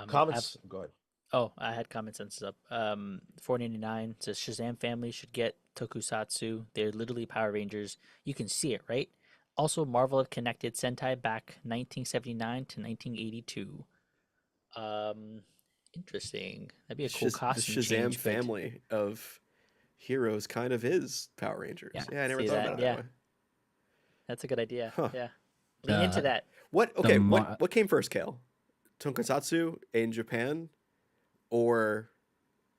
Comments. Go ahead. Oh, I had Common Sense up. 499 says Shazam family should get Tokusatsu. They're literally Power Rangers. You can see it, right? Also, Marvel have connected Sentai back 1979 to 1982. Interesting. That'd be a cool costume the Shazam change. family of heroes kind of is Power Rangers. Yeah, I never See thought that? about it Yeah. that way. That's a good idea. Huh. Yeah. Lean into that. What came first, Cale? Tokusatsu in Japan or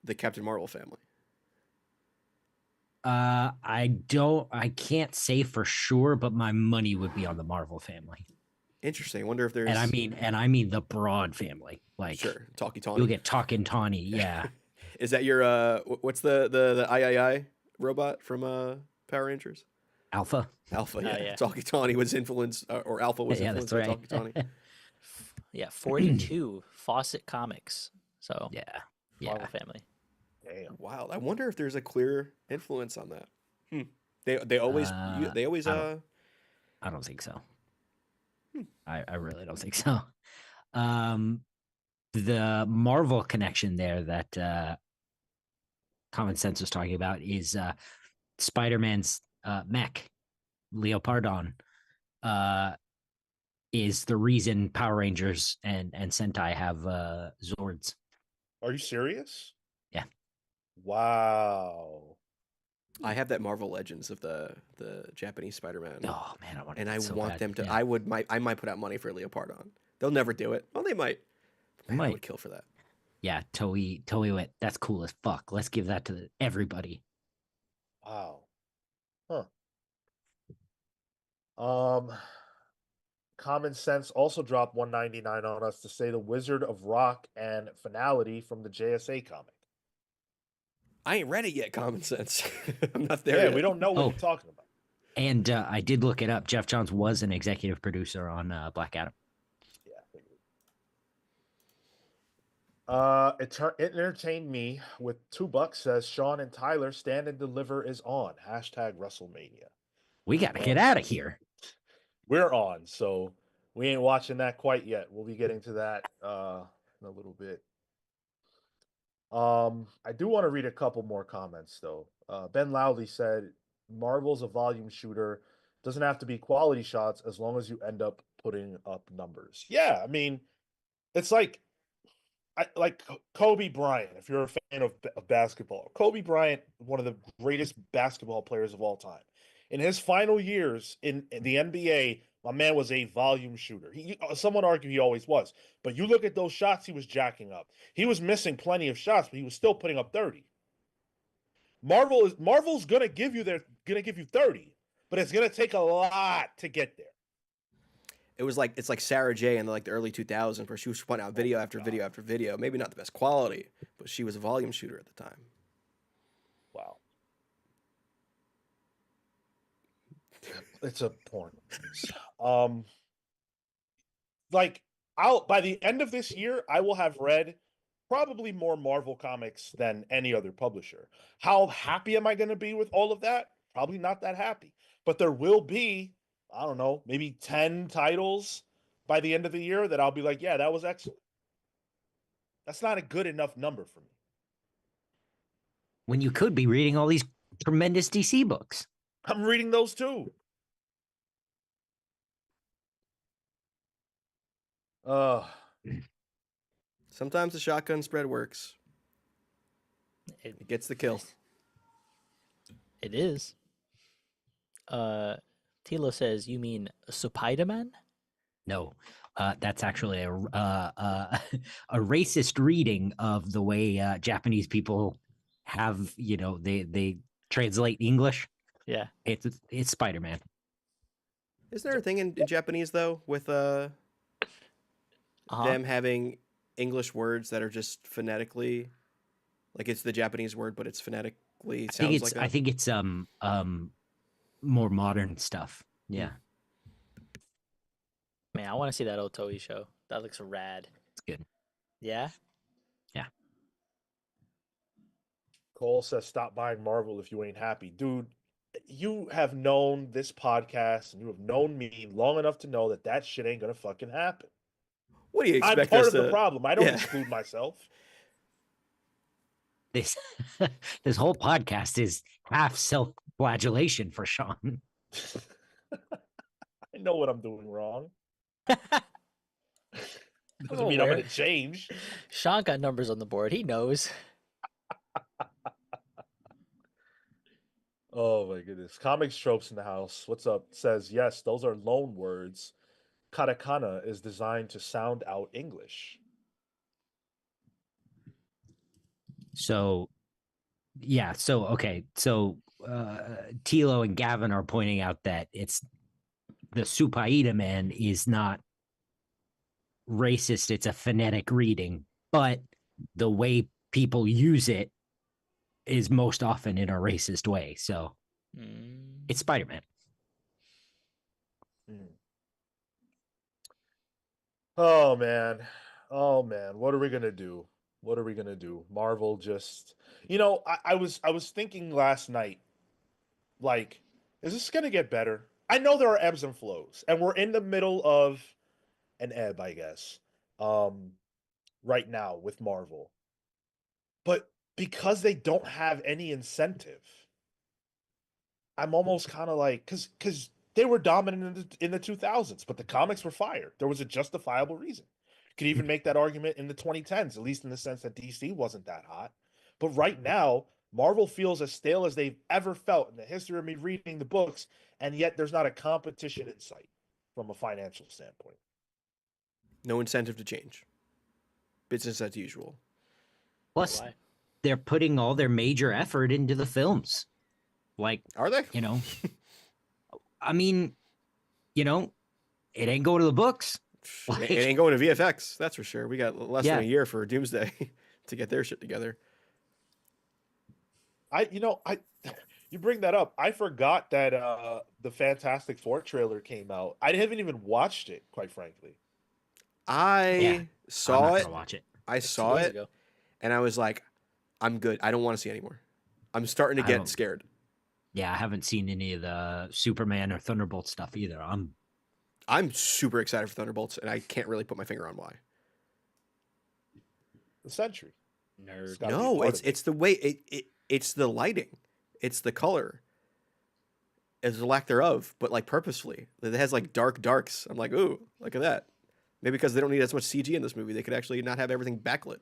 the Captain Marvel family? I can't say for sure, but my money would be on the Marvel family. Interesting. I wonder if there's and I mean the broad family. Like sure, Talkie Tawny. You'll get Talkin' Tawny, yeah. Is that your what's the III robot from Power Rangers? Alpha. Alpha, yeah. Talkie Tawny was influenced, or Alpha was influenced by Talkie Tawny. Yeah, 42 Fawcett Comics. So yeah, Marvel family. Damn. Wow, I wonder if there's a clear influence on that. They always I don't think so. I really don't think so. The Marvel connection there that Common Sense was talking about is Spider-Man's mech, Leopardon, is the reason Power Rangers and Sentai have Zords. Are you serious? Yeah. Wow. I have that Marvel Legends of the Japanese Spider-Man. Oh man, I want. And I so want bad. them to. Yeah. I might put out money for Leopardon. They'll never do it. Well, they might. Man, I would kill for that. Yeah, Toei went. That's cool as fuck. Let's give that to everybody. Wow. Huh. Common Sense also dropped $1.99 on us to say the Wizard of Rock and Finality from the JSA comic. I ain't read it yet, Common Sense. I'm not there. Yeah, yet. we don't know what you're talking about. And I did look it up. Jeff Johns was an executive producer on Black Adam. Yeah. It entertained me with $2. Says Sean and Tyler Stand and Deliver is on #WrestleMania. We gotta get out of here. We're on, so we ain't watching that quite yet. We'll be getting to that in a little bit. I do want to read a couple more comments though. Ben Loudly said, "Marvel's a volume shooter. Doesn't have to be quality shots as long as you end up putting up numbers." Yeah, I mean, it's like Kobe Bryant. If you're a fan of basketball, Kobe Bryant, one of the greatest basketball players of all time. In his final years in the NBA, my man was a volume shooter. Some would argue he always was, but you look at those shots he was jacking up. He was missing plenty of shots, but he was still putting up 30. Marvel's gonna give you 30, but it's gonna take a lot to get there. It's like Sarah J in the early 2000s, where she was putting out video after video after video. Maybe not the best quality, but she was a volume shooter at the time. Wow. It's a porn. Like I'll by the end of this year, I will have read probably more Marvel comics than any other publisher. How happy am I going to be with all of that? Probably not that happy. But there will be, I don't know, maybe 10 titles by the end of the year that I'll be like, yeah, that was excellent. That's not a good enough number for me. When you could be reading all these tremendous DC books. I'm reading those too. Uh, Sometimes the shotgun spread works. It gets the kill. It is. Tilo says, "You mean Spider-Man?" No, that's actually a racist reading of the way Japanese people have, they translate English. Yeah. It's Spider-Man. Is there a thing in Japanese though with them having English words that are just phonetically, like it's the Japanese word, but it's phonetically sounds like that? I think it's more modern stuff. Yeah, Man, I want to see that Otoe show. That looks rad. it's good. Yeah. Cole says, stop buying Marvel if you ain't happy. Dude, you have known this podcast and you have known me long enough to know that shit ain't going to fucking happen. What do you expect? I'm part us of the to... problem. I don't exclude myself. This this whole podcast is half self-flagellation for Sean. I know what I'm doing wrong. Doesn't Oh, mean I'm where? going to change. Sean got numbers on the board. He knows. Oh my goodness. Comics tropes in the house. What's up? Says, yes, those are loan words. Katakana is designed to sound out English. So, yeah. So, okay. So, Tilo and Gavin are pointing out that it's the Supaida man is not racist. It's a phonetic reading, but the way people use it is most often in a racist way. So it's Spider-Man. Oh man. Oh man. What are we gonna do? What are we gonna do? Marvel just I was thinking last night, like, is this gonna get better? I know there are ebbs and flows, and we're in the middle of an ebb, I guess. Right now with Marvel. But because they don't have any incentive, I'm almost kind of like, because they were dominant in the 2000s, but the comics were fire. There was a justifiable reason. Could even make that argument in the 2010s, at least in the sense that DC wasn't that hot. But right now, Marvel feels as stale as they've ever felt in the history of me reading the books, and yet there's not a competition in sight from a financial standpoint. No incentive to change. Business as usual. Plus, they're putting all their major effort into the films. Like, are they? I mean, it ain't going to the books. It ain't going to VFX, that's for sure. We got less than a year for Doomsday to get their shit together. You bring that up. I forgot that the Fantastic Four trailer came out. I haven't even watched it, quite frankly. I saw it. Watch it. I saw it, and I was like, I'm good. I don't want to see anymore. I'm starting to get scared. Yeah, I haven't seen any of the Superman or Thunderbolt stuff either. I'm super excited for Thunderbolts, and I can't really put my finger on why. The Sentry. Nerd. No, it's the way it's the lighting, it's the color, it's the lack thereof, but like purposefully. It has like darks. I'm like, ooh, look at that. Maybe because they don't need as much CG in this movie, they could actually not have everything backlit.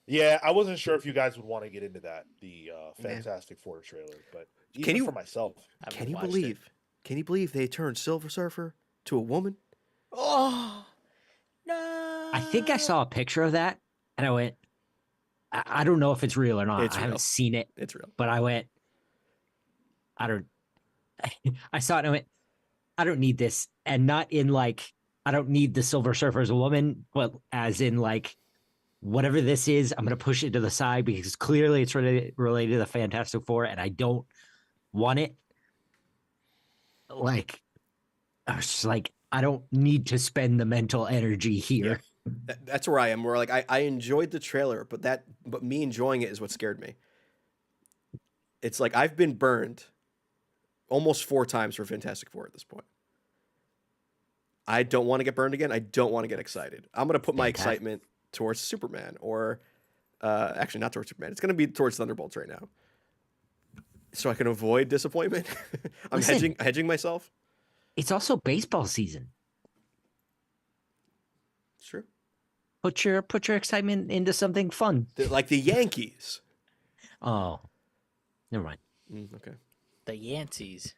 Yeah, I wasn't sure if you guys would want to get into that, the Fantastic Four trailer, but even for myself. Can you believe? Can you believe they turned Silver Surfer to a woman? Oh no! I think I saw a picture of that, and I went, I don't know if it's real or not. I haven't seen it. It's real. But I went, I saw it and I went, I don't need this. And not in like, I don't need the Silver Surfer as a woman, but as in like, whatever this is, I'm going to push it to the side because clearly it's related to the Fantastic Four, and I don't want it. Like, I was just like, I don't need to spend the mental energy here. That's where I am. Where like I enjoyed the trailer, but me enjoying it is what scared me. It's like I've been burned almost 4 times for Fantastic Four at this point. I don't want to get burned again. I don't want to get excited. I'm gonna put my excitement towards Superman, or actually not towards Superman. It's gonna be towards Thunderbolts right now, so I can avoid disappointment. I'm hedging myself. It's also baseball season. It's true. Put your excitement into something fun. Like the Yankees. Oh, never mind. Okay. The Yankees.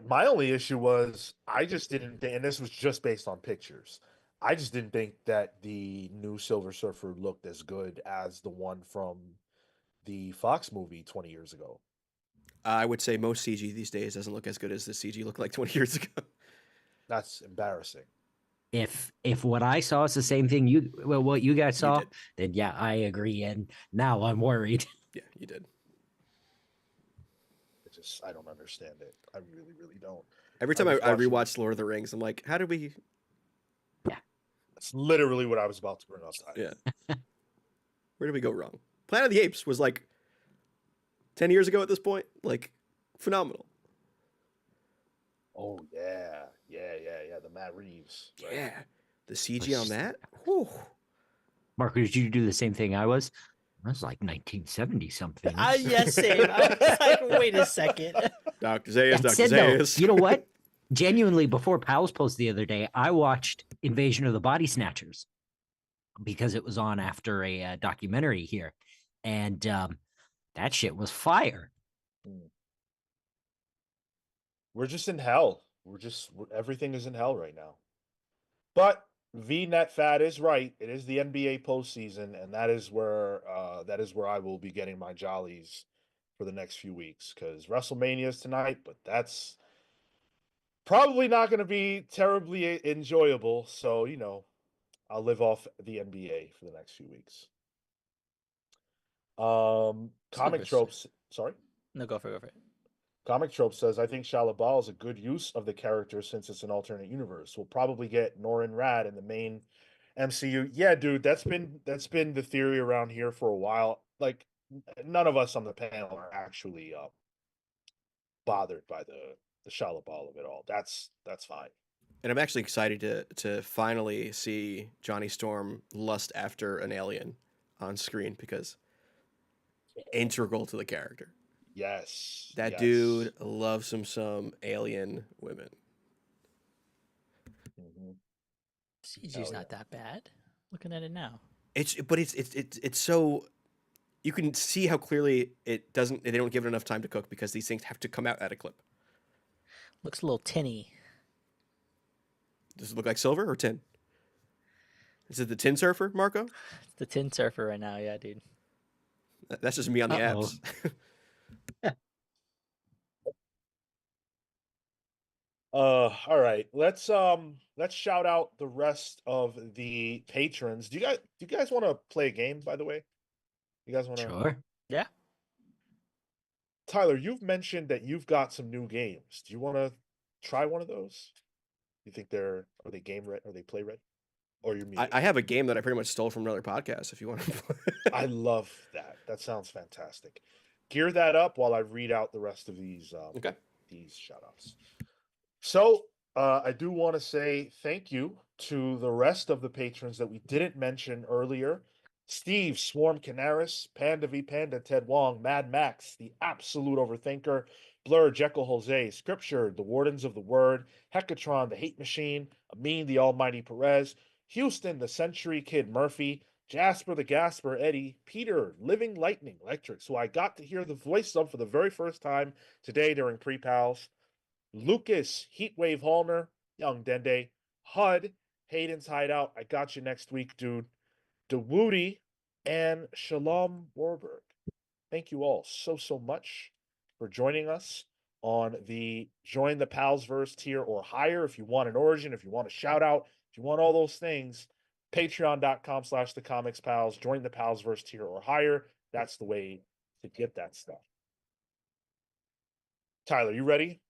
My only issue was I just didn't think, and this was just based on pictures. I just didn't think that the new Silver Surfer looked as good as the one from the Fox movie 20 years ago. I would say most CG these days doesn't look as good as the CG looked like 20 years ago. That's embarrassing. If what I saw is the same thing what you guys saw, did. then yeah, I agree. And now I'm worried. Yeah, you did. I don't understand it. I really, really don't. Every time I rewatched Lord of the Rings, I'm like, how did we? Yeah, that's literally what I was about to bring up. Yeah. Where did we go wrong? Planet of the Apes was like 10 years ago at this point. Like, phenomenal. Oh yeah. The Matt Reeves. Right? Yeah, the CG on that. Whew. Marco, did you do the same thing I was? I was like 1970 something. Yes, same. I was like, wait a second. Dr. Zayas, That Dr. said, Zayas. though, you know what? Genuinely, before Powell's post the other day, I watched Invasion of the Body Snatchers because it was on after a documentary here, and that shit was fire. We're just in hell. Everything is in hell right now. But VNetFat is right. It is the NBA postseason, and that is where I will be getting my jollies for the next few weeks, because WrestleMania is tonight, but that's probably not going to be terribly enjoyable. So, I'll live off the NBA for the next few weeks. Comic Tropes. Sorry? No, go for it. Comic Trope says, I think Shalabal is a good use of the character since it's an alternate universe. We'll probably get Norrin Rad in the main MCU. Yeah, dude, that's been the theory around here for a while. Like, none of us on the panel are actually bothered by the Shalabal of it all. That's fine. And I'm actually excited to finally see Johnny Storm lust after an alien on screen, because integral to the character. Yes. That dude loves some alien women. Mm-hmm. CG's not that bad. Looking at it now. It's so, you can see how clearly they don't give it enough time to cook, because these things have to come out at a clip. Looks a little tinny. Does it look like silver or tin? Is it the Tin Surfer, Marco? It's the Tin Surfer right now, yeah, dude. That's just me on the apps. All right. Let's shout out the rest of the patrons. Do you guys want to play a game, by the way? You guys want to? Sure. Yeah. Tyler, you've mentioned that you've got some new games. Do you want to try one of those? You think are they game ready? Are they play ready? Or you're muted? I have a game that I pretty much stole from another podcast, if you want to play. I love that. That sounds fantastic. Gear that up while I read out the rest of these these shout-outs. So I do want to say thank you to the rest of the patrons that we didn't mention earlier. Steve, Swarm Canaris, Panda V Panda, Ted Wong, Mad Max, The Absolute Overthinker, Blur, Jekyll Jose, Scripture, The Wardens of the Word, Hecatron, The Hate Machine, Amin, The Almighty Perez, Houston, The Century Kid Murphy, Jasper, The Gasper, Eddie, Peter, Living Lightning Electric. So I got to hear the voice of for the very first time today during Pre-Pals. Lucas, Heatwave Hallner, Young Dende, HUD, Hayden's Hideout, I got you next week, dude. DeWoody, and Shalom Warburg. Thank you all so much for joining us on the Join the Palsverse tier or higher. If you want an origin, if you want a shout out, if you want all those things, Patreon.com/thecomics.pals. Join the Palsverse tier or higher. That's the way to get that stuff. Tyler, you ready?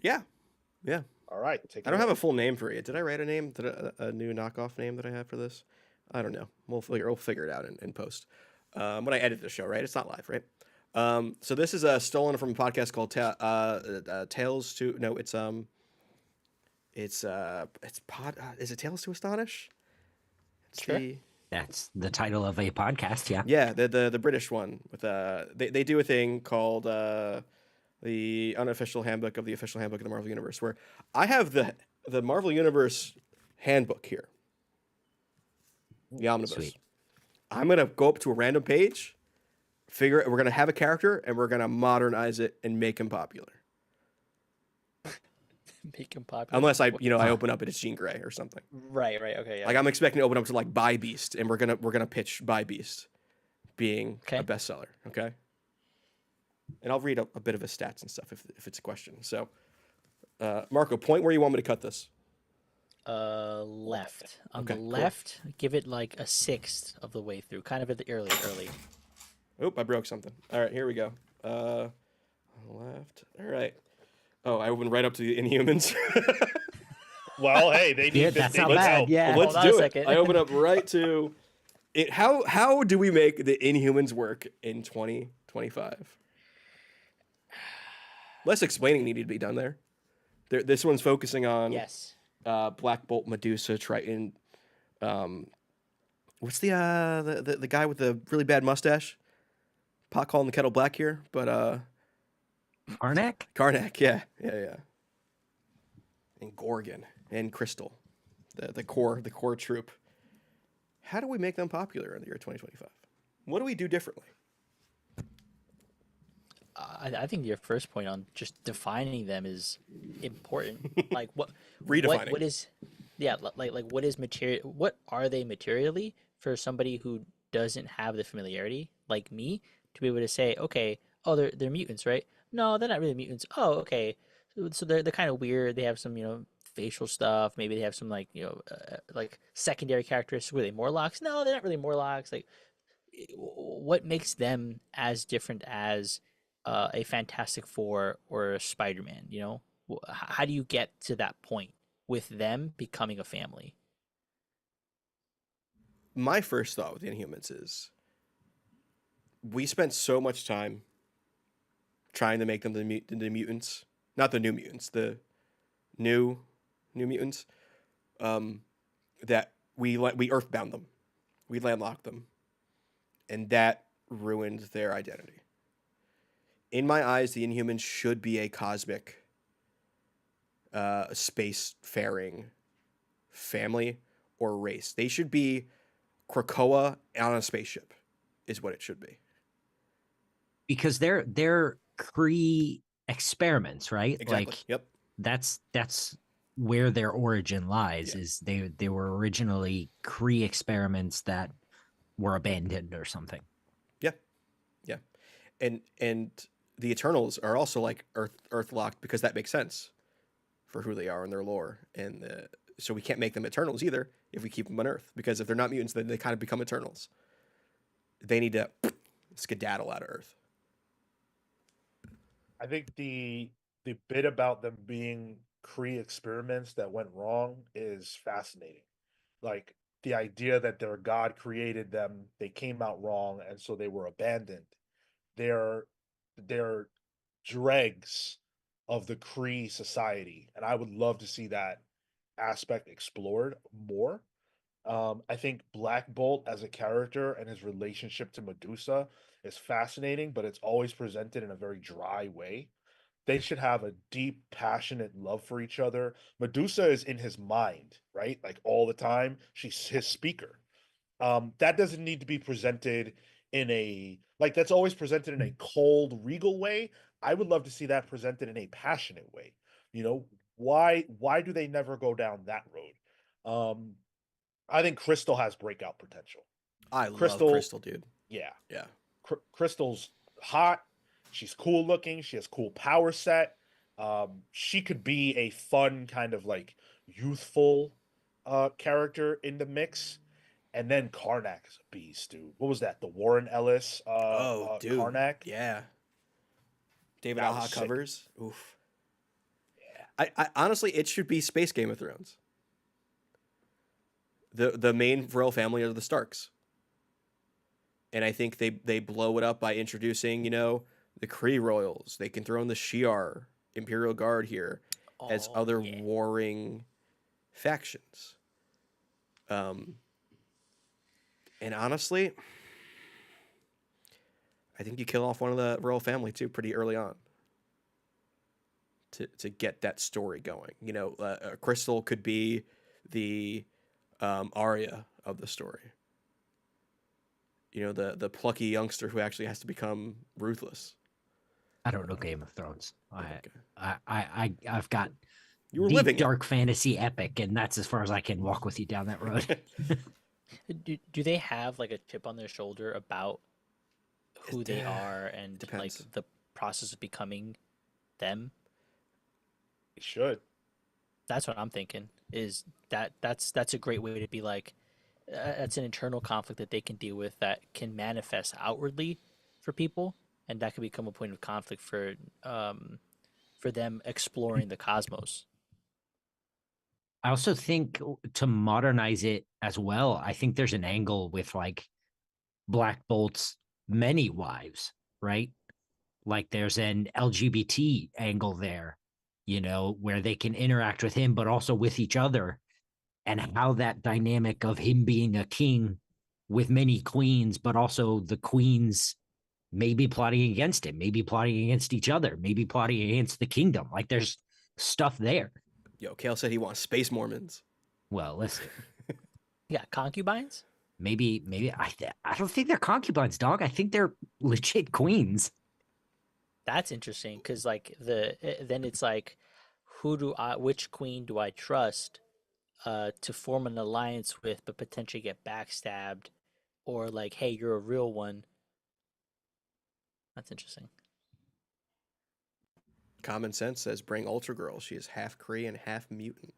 Yeah. Yeah. All right. Take it I don't have away. a full name for it. Did I write a name? Did a new knockoff name that I have for this? I don't know. We'll figure it out in post. When I edit the show, right? It's not live, right? So this is stolen from a podcast called Tales to no, it's pod. Is it Tales to Astonish? It's Sure. That's the title of a podcast. Yeah. Yeah, the British one with they do a thing called the unofficial handbook of the official handbook of the Marvel Universe, where I have the Marvel Universe handbook here, the omnibus. Sweet. I'm gonna go up to a random page, we're gonna have a character, and we're gonna modernize it and make him popular. Make him popular. Unless I open up and it's Jean Grey or something. Right. Okay. Yeah. Like I'm expecting to open up to like By Beast, and we're gonna pitch By Beast being Okay. a bestseller. Okay. And I'll read a bit of his stats and stuff if it's a question. So, Marco, point where you want me to cut this. Left. On Okay, the cool. left, give it like a sixth of the way through, kind of at the early. Oop, I broke something. All right, here we go. Left. All right. Oh, I went right up to the Inhumans. Well, hey, they need That's they not need bad. help. Yeah. Well, let's Hold on a do it. second. I open up right to it. How do we make the Inhumans work in 2025? Less explaining needed to be done there. This one's focusing on Yes. Black Bolt, Medusa, Triton. What's the guy with the really bad mustache? Pot calling the kettle black here, but Karnak? Karnak, yeah. And Gorgon and Crystal, the core troop. How do we make them popular in the year 2025? What do we do differently? I think your first point on just defining them is important. Like what Redefining. what is like what is material, what are they materially for somebody who doesn't have the familiarity like me to be able to say, okay, oh, they're mutants, right? No, they're not really mutants. Oh, okay. So they're kind of weird. They have some, facial stuff. Maybe they have some like, like secondary characteristics. Were they Morlocks? No, they're not really Morlocks. Like what makes them as different as a Fantastic Four or a Spider-Man? How do you get to that point with them becoming a family? My first thought with the Inhumans is we spent so much time trying to make them the mutants, not the new mutants, the new mutants, that we earthbound them, we landlocked them, and that ruined their identity. In my eyes, the Inhumans should be a cosmic, space-faring family or race. They should be Krakoa on a spaceship, is what it should be. Because they're Kree experiments, right? Exactly. Like Yep. that's where their origin lies. Yeah. Is they were originally Kree experiments that were abandoned or something. Yeah. Yeah. And the Eternals are also like Earth locked because that makes sense for who they are in their lore. And so we can't make them Eternals either if we keep them on Earth, because if they're not mutants, then they kind of become Eternals. They need to skedaddle out of Earth. I think the bit about them being Kree experiments that went wrong is fascinating. Like the idea that their god created them, they came out wrong, and so they were abandoned. They're dregs of the Kree society, and I would love to see that aspect explored more. I think Black Bolt as a character and his relationship to Medusa is fascinating, but it's always presented in a very dry way. They should have a deep, passionate love for each other. Medusa is in his mind, right? Like all the time. She's his speaker. That doesn't need to be presented in that's always presented in a cold, regal way. I would love to see that presented in a passionate way. Why do they never go down that road? I think Crystal has breakout potential. I love Crystal- Crystal, dude. Yeah. Yeah. Crystal's hot. She's cool looking. She has cool power set. She could be a fun kind of like youthful character in the mix. And then Karnak is a beast, dude. What was that? The Warren Ellis Oh, dude. Karnak? Yeah. David That was Aha sick. covers. Oof. I honestly, it should be Space Game of Thrones. The main royal family are the Starks, and I think they blow it up by introducing the Kree royals. They can throw in the Shi'ar Imperial Guard here as Oh other yeah. warring factions. And honestly, I think you kill off one of the royal family too pretty early on to get that story going. Crystal could be the Arya of the story. The plucky youngster who actually has to become ruthless. I don't know Game of Thrones. Okay. I've got You were the living dark fantasy epic, and that's as far as I can walk with you down that road. Do they have like a chip on their shoulder about who they are and like depends. the process of becoming them? It should. That's what I'm thinking. Is that's a great way to be like, that's an internal conflict that they can deal with that can manifest outwardly for people, and that could become a point of conflict for them exploring the cosmos. I also think to modernize it as well, I think there's an angle with like Black Bolt's many wives, right? Like there's an LGBT angle there, where they can interact with him, but also with each other, and how that dynamic of him being a king with many queens, but also the queens maybe plotting against him, maybe plotting against each other, maybe plotting against the kingdom. Like there's stuff there. Yo, Cale said he wants space Mormons. Well, listen, Yeah, concubines. maybe I don't think they're concubines, dog. I think they're legit queens. That's interesting because like then it's like, which queen do I trust to form an alliance with, but potentially get backstabbed, or like, hey, you're a real one. That's interesting. Common Sense says bring Ultra Girl. She is half Kree and half mutant.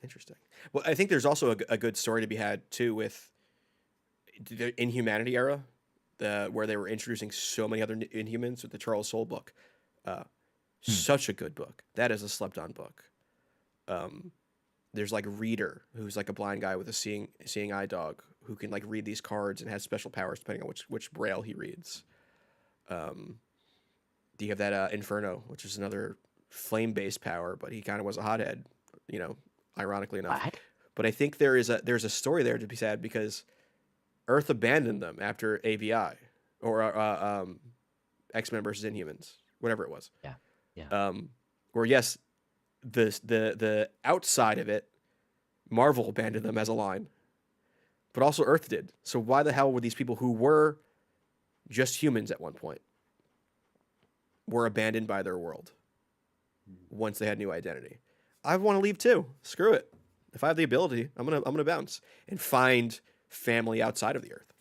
Interesting. Well, I think there's also a good story to be had too with the Inhumanity era, where they were introducing so many other Inhumans with the Charles Soule book. Such a good book. That is a slept-on book. There's like Reader, who's like a blind guy with a seeing eye dog who can like read these cards and has special powers depending on which braille he reads. You have that Inferno, which is another flame-based power, but he kind of was a hothead, ironically enough. What? But I think there's a story there to be sad because Earth abandoned them after AVI or X-Men versus Inhumans, whatever it was. Yeah. Where yes, the outside of it, Marvel abandoned them as a line, but also Earth did. So why the hell were these people who were just humans at one point were abandoned by their world once they had new identity? I want to leave too. Screw it. If I have the ability, I'm gonna bounce and find family outside of the Earth.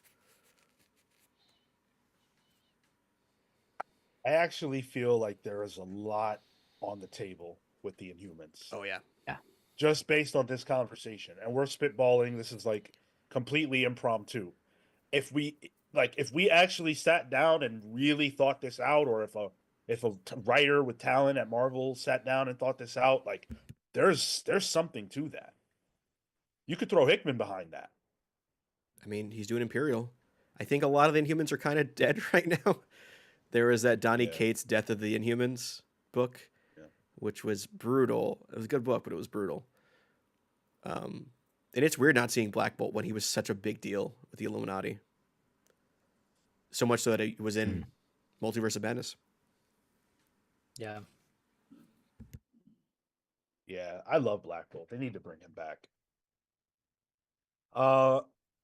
I actually feel like there is a lot on the table with the Inhumans. Oh yeah. Just based on this conversation, and we're spitballing. This is like completely impromptu. If we actually sat down and really thought this out, or if a writer with talent at Marvel sat down and thought this out, like there's something to that. You could throw Hickman behind that. I mean, he's doing Imperial. I think a lot of the Inhumans are kind of dead right now. There was that Donny Cates' Death of the Inhumans book, which was brutal. It was a good book, but it was brutal. And it's weird not seeing Black Bolt when he was such a big deal with the Illuminati. So much so that he was in Multiverse of Madness. Yeah. Yeah, I love Black Bolt. They need to bring him back.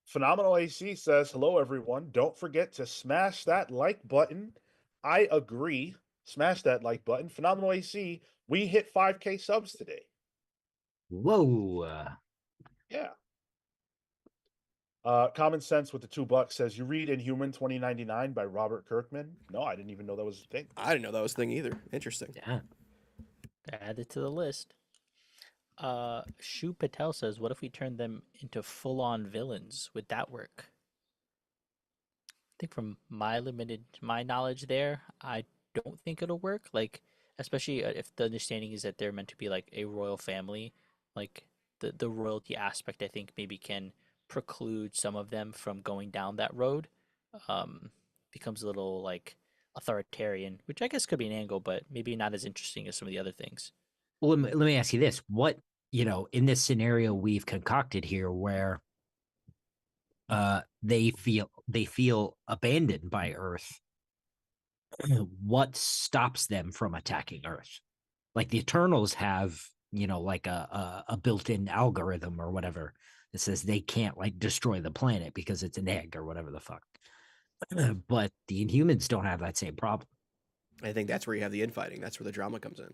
Phenomenal AC says, hello, everyone. Don't forget to smash that like button. I agree. Smash that like button. Phenomenal AC, we hit 5K subs today. Whoa. Yeah. Common Sense with the $2 says, you read Inhuman 2099 by Robert Kirkman? No, I didn't even know that was a thing. I didn't know that was a thing either. Interesting. Yeah. Add it to the list. Shu Patel says, "What if we turn them into full-on villains? Would that work?" I think from my knowledge there, I don't think it'll work. Like, especially if the understanding is that they're meant to be like a royal family, like the royalty aspect, I think maybe can preclude some of them from going down that road. Um, Becomes a little like authoritarian, which I guess could be an angle, but maybe not as interesting as some of the other things. Well, let me ask you this: what, in this scenario we've concocted here, where they feel abandoned by Earth, what stops them from attacking Earth? Like the Eternals have, like a built-in algorithm or whatever that says they can't like destroy the planet because it's an egg or whatever the fuck. But the Inhumans don't have that same problem. I think that's where you have the infighting. That's where the drama comes in.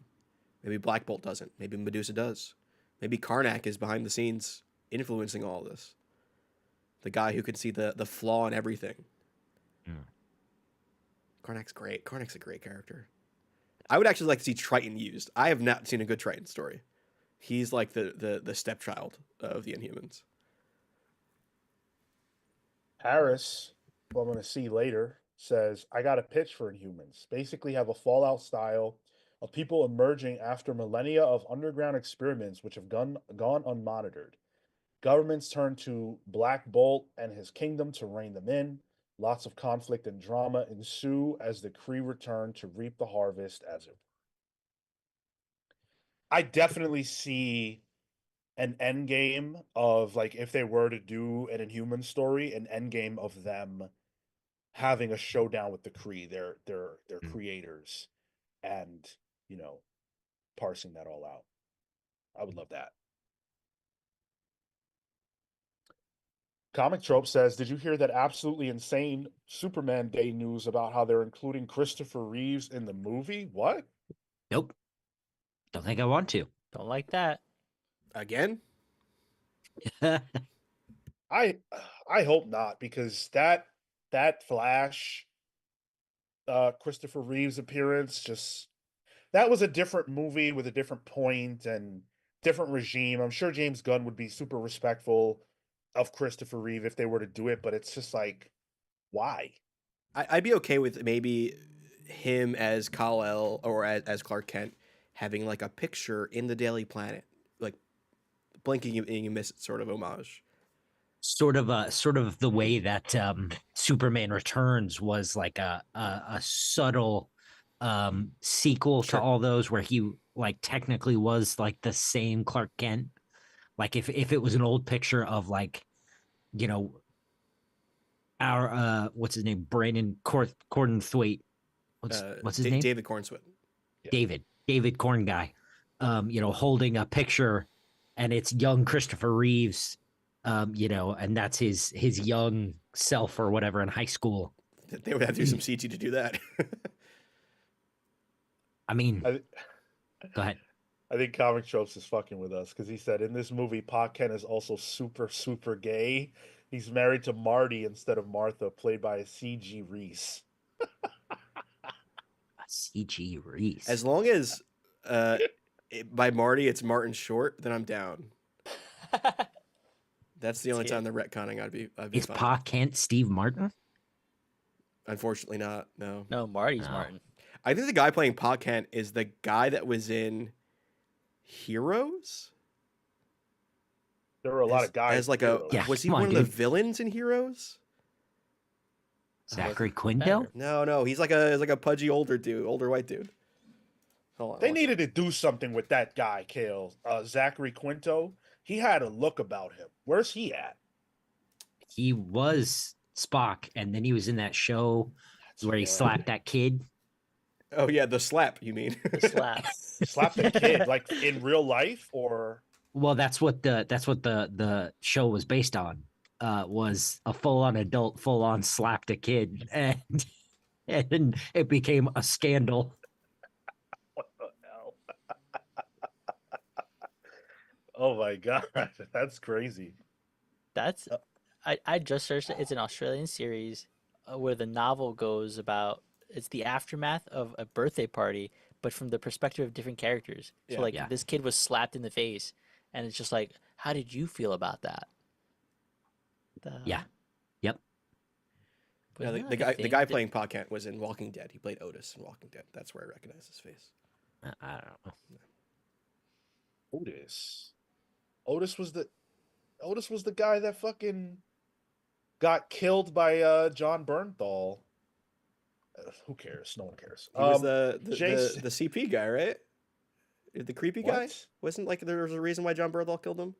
Maybe Black Bolt doesn't. Maybe Medusa does. Maybe Karnak is behind the scenes influencing all this. The guy who can see the flaw in everything. Mm. Karnak's great. Karnak's a great character. I would actually like to see Triton used. I have not seen a good Triton story. He's like the stepchild of the Inhumans. Harris, who I'm going to see later, says, I got a pitch for Inhumans. Basically, have a Fallout style of people emerging after millennia of underground experiments which have gone unmonitored. Governments turn to Black Bolt and his kingdom to rein them in. Lots of conflict and drama ensue as the Kree return to reap the harvest as it. I definitely see an end game of, like, if they were to do an Inhuman story, an end game of them having a showdown with the Kree, their creators, and parsing that all out. I would love that. Comic Trope says, did you hear that absolutely insane Superman Day news about how they're including Christopher Reeves in the movie? What? Nope. Don't think I want to. Don't like that. Again? I hope not, because that Flash Christopher Reeves appearance, just that was a different movie with a different point and different regime. I'm sure James Gunn would be super respectful of Christopher Reeve if they were to do it, but it's just like, why? I'd be okay with maybe him as Kal-El or as Clark Kent having like a picture in the Daily Planet, like blinking and you miss it sort of homage. Sort of the way that Superman Returns was like a subtle sequel to Sure. all those, where he like technically was like the same Clark Kent. Like if it was an old picture of like, our what's his name, Brandon Cornthwaite, what's his name, David Cornswit. Yeah. David Corn guy, holding a picture, and it's young Christopher Reeves, and that's his young self or whatever in high school. They would have to do some CG to do that. I mean, go ahead. I think Comic Tropes is fucking with us because he said in this movie, Pa Kent is also super, super gay. He's married to Marty instead of Martha, played by CG Reese. CG Reese. As long as by Marty it's Martin Short, then I'm down. That's the only time the retconning I'd be Is fine. Pa Kent Steve Martin? Unfortunately not. No. No, Marty's No. Martin. I think the guy playing Pa Kent is the guy that was in Heroes. There were a lot of guys. As like in a Heroes. Yeah, was he come on, one of the dude. villains in Heroes? Zachary Quinto? No, he's like a pudgy older white dude. Hold on. They needed to do something with that guy, Cale. Zachary Quinto. He had a look about him. Where's he at? He was Spock, and then he was in that show where he slapped that kid. Oh yeah, the slap. You mean The slap. Slap the kid, like in real life, or Well, that's what the show was based on. Was a full-on adult, full-on slapped a kid, and it became a scandal. what the hell? Oh my god, that's crazy. That's I just searched it. It's an Australian series where the novel goes about it's the aftermath of a birthday party, but from the perspective of different characters. So Yeah. like Yeah. this kid was slapped in the face, and it's just like, how did you feel about that? Yeah. Yep. But No, yeah, the I guy think that, playing Podcat was in Walking Dead. He played Otis in Walking Dead. That's where I recognize his face. I don't know. Otis. Otis was the guy that fucking got killed by John Bernthal. Who cares? No one cares. He was Jace. the CP guy, right? The creepy guy. What? Wasn't like there was a reason why John Bernthal killed him.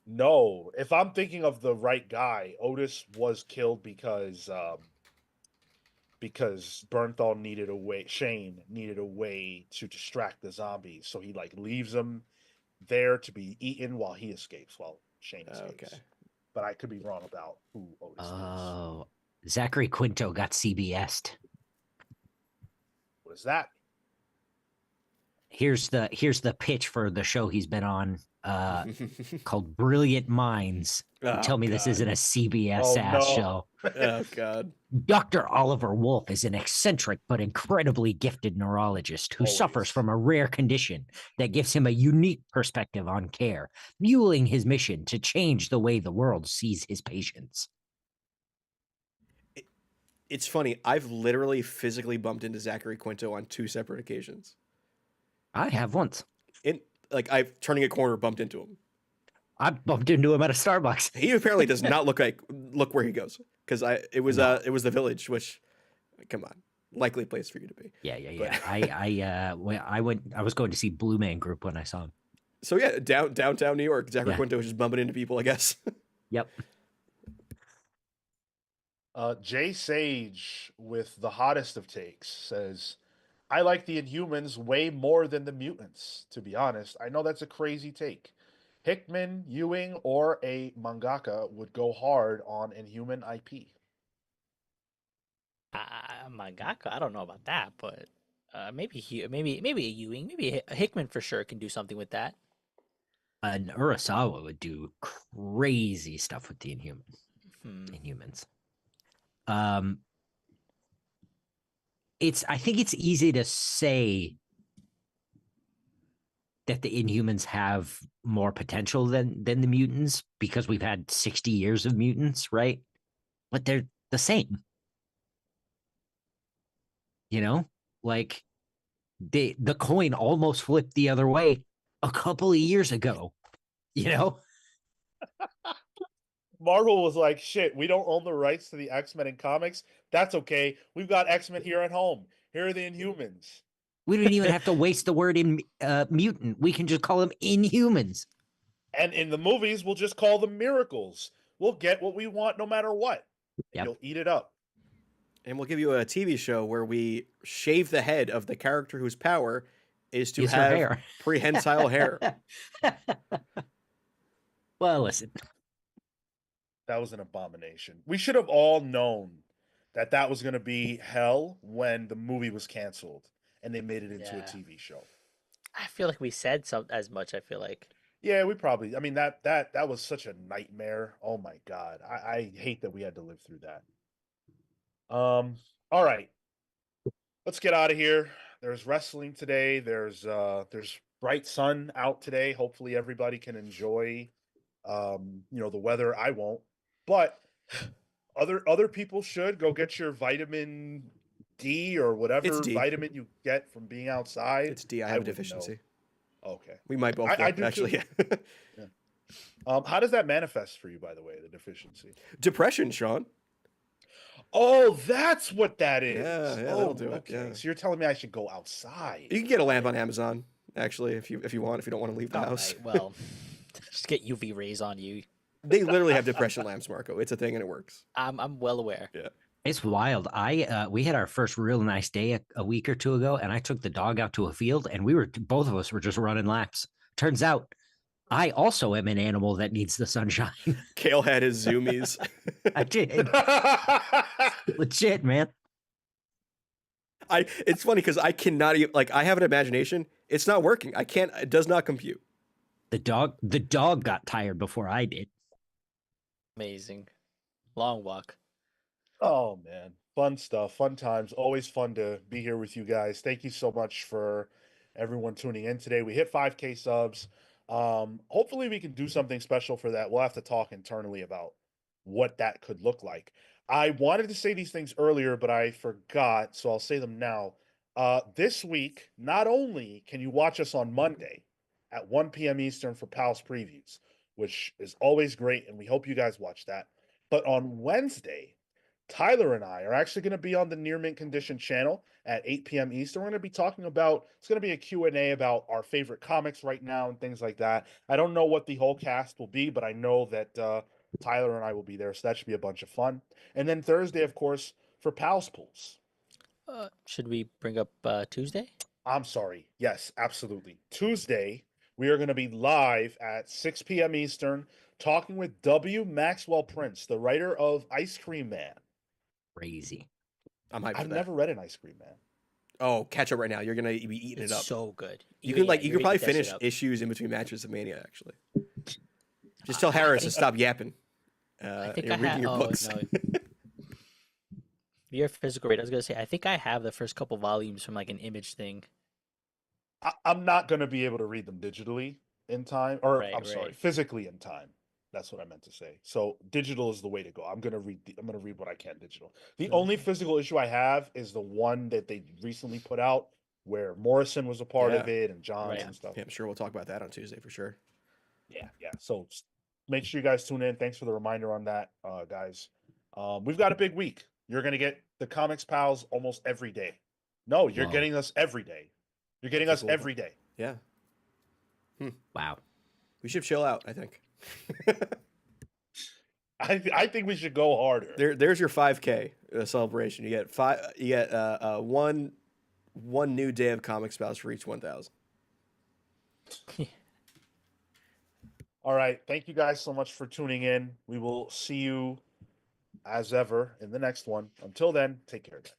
No, if I'm thinking of the right guy, Otis was killed because Bernthal needed a way. Shane needed a way to distract the zombies, so he like leaves them there to be eaten while he escapes. While Shane escapes. Okay. But I could be wrong about who Otis is. Oh, Zachary Quinto got CBS'd. What is that? Here's the pitch for the show he's been on, called Brilliant Minds. Oh, Tell me this God. isn't a CBS Oh, ass no. show. Oh God. Dr. Oliver Wolf is an eccentric but incredibly gifted neurologist who suffers Always. from a rare condition that gives him a unique perspective on care, fueling his mission to change the way the world sees his patients. It's funny. I've literally physically bumped into Zachary Quinto on 2 separate occasions. I have once. I've turning a corner, bumped into him. I bumped into him at a Starbucks. He apparently does not look where he goes, because it was the Village, which, come on, likely place for you to be. Yeah. I was going to see Blue Man Group when I saw him. So yeah, downtown New York, Zachary Yeah. Quinto was just bumping into people, I guess. Yep. Jay Sage with the hottest of takes says, I like the Inhumans way more than the mutants, to be honest. I know that's a crazy take. Hickman, Ewing, or a mangaka would go hard on Inhuman IP. Mangaka, I don't know about that, but maybe maybe a Ewing, maybe a Hickman for sure can do something with that. And Urasawa would do crazy stuff with the Hmm. Inhumans. I think it's easy to say that the Inhumans have more potential than the mutants because we've had 60 years of mutants, right? But they're the same. You know? Like the coin almost flipped the other way a couple of years ago. You know? Marvel was like, shit, we don't own the rights to the X-Men in comics. That's okay. We've got X-Men here at home. Here are the Inhumans. We don't even have to waste the word in mutant. We can just call them Inhumans. And in the movies, we'll just call them miracles. We'll get what we want no matter what. Yep. You'll eat it up. And we'll give you a TV show where we shave the head of the character whose power is to Use her have hair. prehensile hair. Well, listen. That was an abomination. We should have all known that that was going to be hell when the movie was canceled and they made it into a Yeah. TV show. I feel like we said as much. I feel like. Yeah, we probably. I mean that was such a nightmare. Oh my god, I hate that we had to live through that. All right, let's get out of here. There's wrestling today. There's bright sun out today. Hopefully everybody can enjoy the weather. I won't, but other people should go get your vitamin D or whatever It's D. vitamin you get from being outside. It's D. I have a wouldn't deficiency. know. Okay. We might both. I do actually. too. How does that manifest for you, by the way, the deficiency? Depression, Sean. Oh, that's what that is. Yeah, that'll do it. Yeah. So you're telling me I should go outside? You can get a lamp on Amazon, actually, if you want. If you don't want to leave the All house. right, well, just get UV rays on you. They literally have depression lamps, Marco. It's a thing and it works. I'm well aware. Yeah. It's wild. We had our first real nice day a week or two ago, and I took the dog out to a field, and both of us were just running laps. Turns out, I also am an animal that needs the sunshine. Cale had his zoomies. I did. Legit, man. It's funny because I cannot even, I have an imagination. It's not working. I can't. It does not compute. The dog got tired before I did. Amazing. Long walk. Oh man, fun stuff, fun times. Always fun to be here with you guys. Thank you so much for everyone tuning in today. We hit 5K subs. Hopefully we can do something special for that. We'll have to talk internally about what that could look like. I wanted to say these things earlier, but I forgot, so I'll say them now. This week, not only can you watch us on Monday at 1 p.m. Eastern for Pals previews, which is always great, and we hope you guys watch that, but on Wednesday, Tyler and I are actually going to be on the Near Mint Condition channel at 8 p.m. Eastern. We're going to be talking about, it's going to be a Q&A about our favorite comics right now and things like that. I don't know what the whole cast will be, but I know that Tyler and I will be there, so that should be a bunch of fun. And then Thursday, of course, for Pals Pools. Should we bring up Tuesday? I'm sorry. Yes, absolutely. Tuesday, we are going to be live at 6 p.m. Eastern talking with W. Maxwell Prince, the writer of Ice Cream Man. Crazy. I'm hyped for I've that. never read an Ice Cream Man. Oh, catch up right now. You're gonna be eating It's it up. so good. You can Yeah, you you're can gonna probably eat that shit finish up. issues in between matches of Mania. Actually, just tell Harris to stop yapping. I think you're I reading have. your Oh books. no, your physical rate. I was gonna say. I think I have the first couple volumes from like an Image thing. I'm not going to be able to read them digitally in time, or Right, I'm sorry, right. physically in time. That's what I meant to say. So digital is the way to go. I'm going to read. I'm going to read what I can digital. The only physical issue I have is the one that they recently put out, where Morrison was a part of Yeah. it and Johns Right. and stuff. Yeah, I'm sure we'll talk about that on Tuesday for sure. Yeah, yeah. So make sure you guys tune in. Thanks for the reminder on that, guys. We've got a big week. You're going to get the Comics Pals almost every day. No, you're Whoa. getting us every day. You're getting That's us cool. every day. Yeah, Wow. we should chill out. I think. I think we should go harder. There's your 5K celebration. You get five. You get one new day of comic spouse for each 1,000. All right. Thank you guys so much for tuning in. We will see you as ever in the next one. Until then, take care, guys.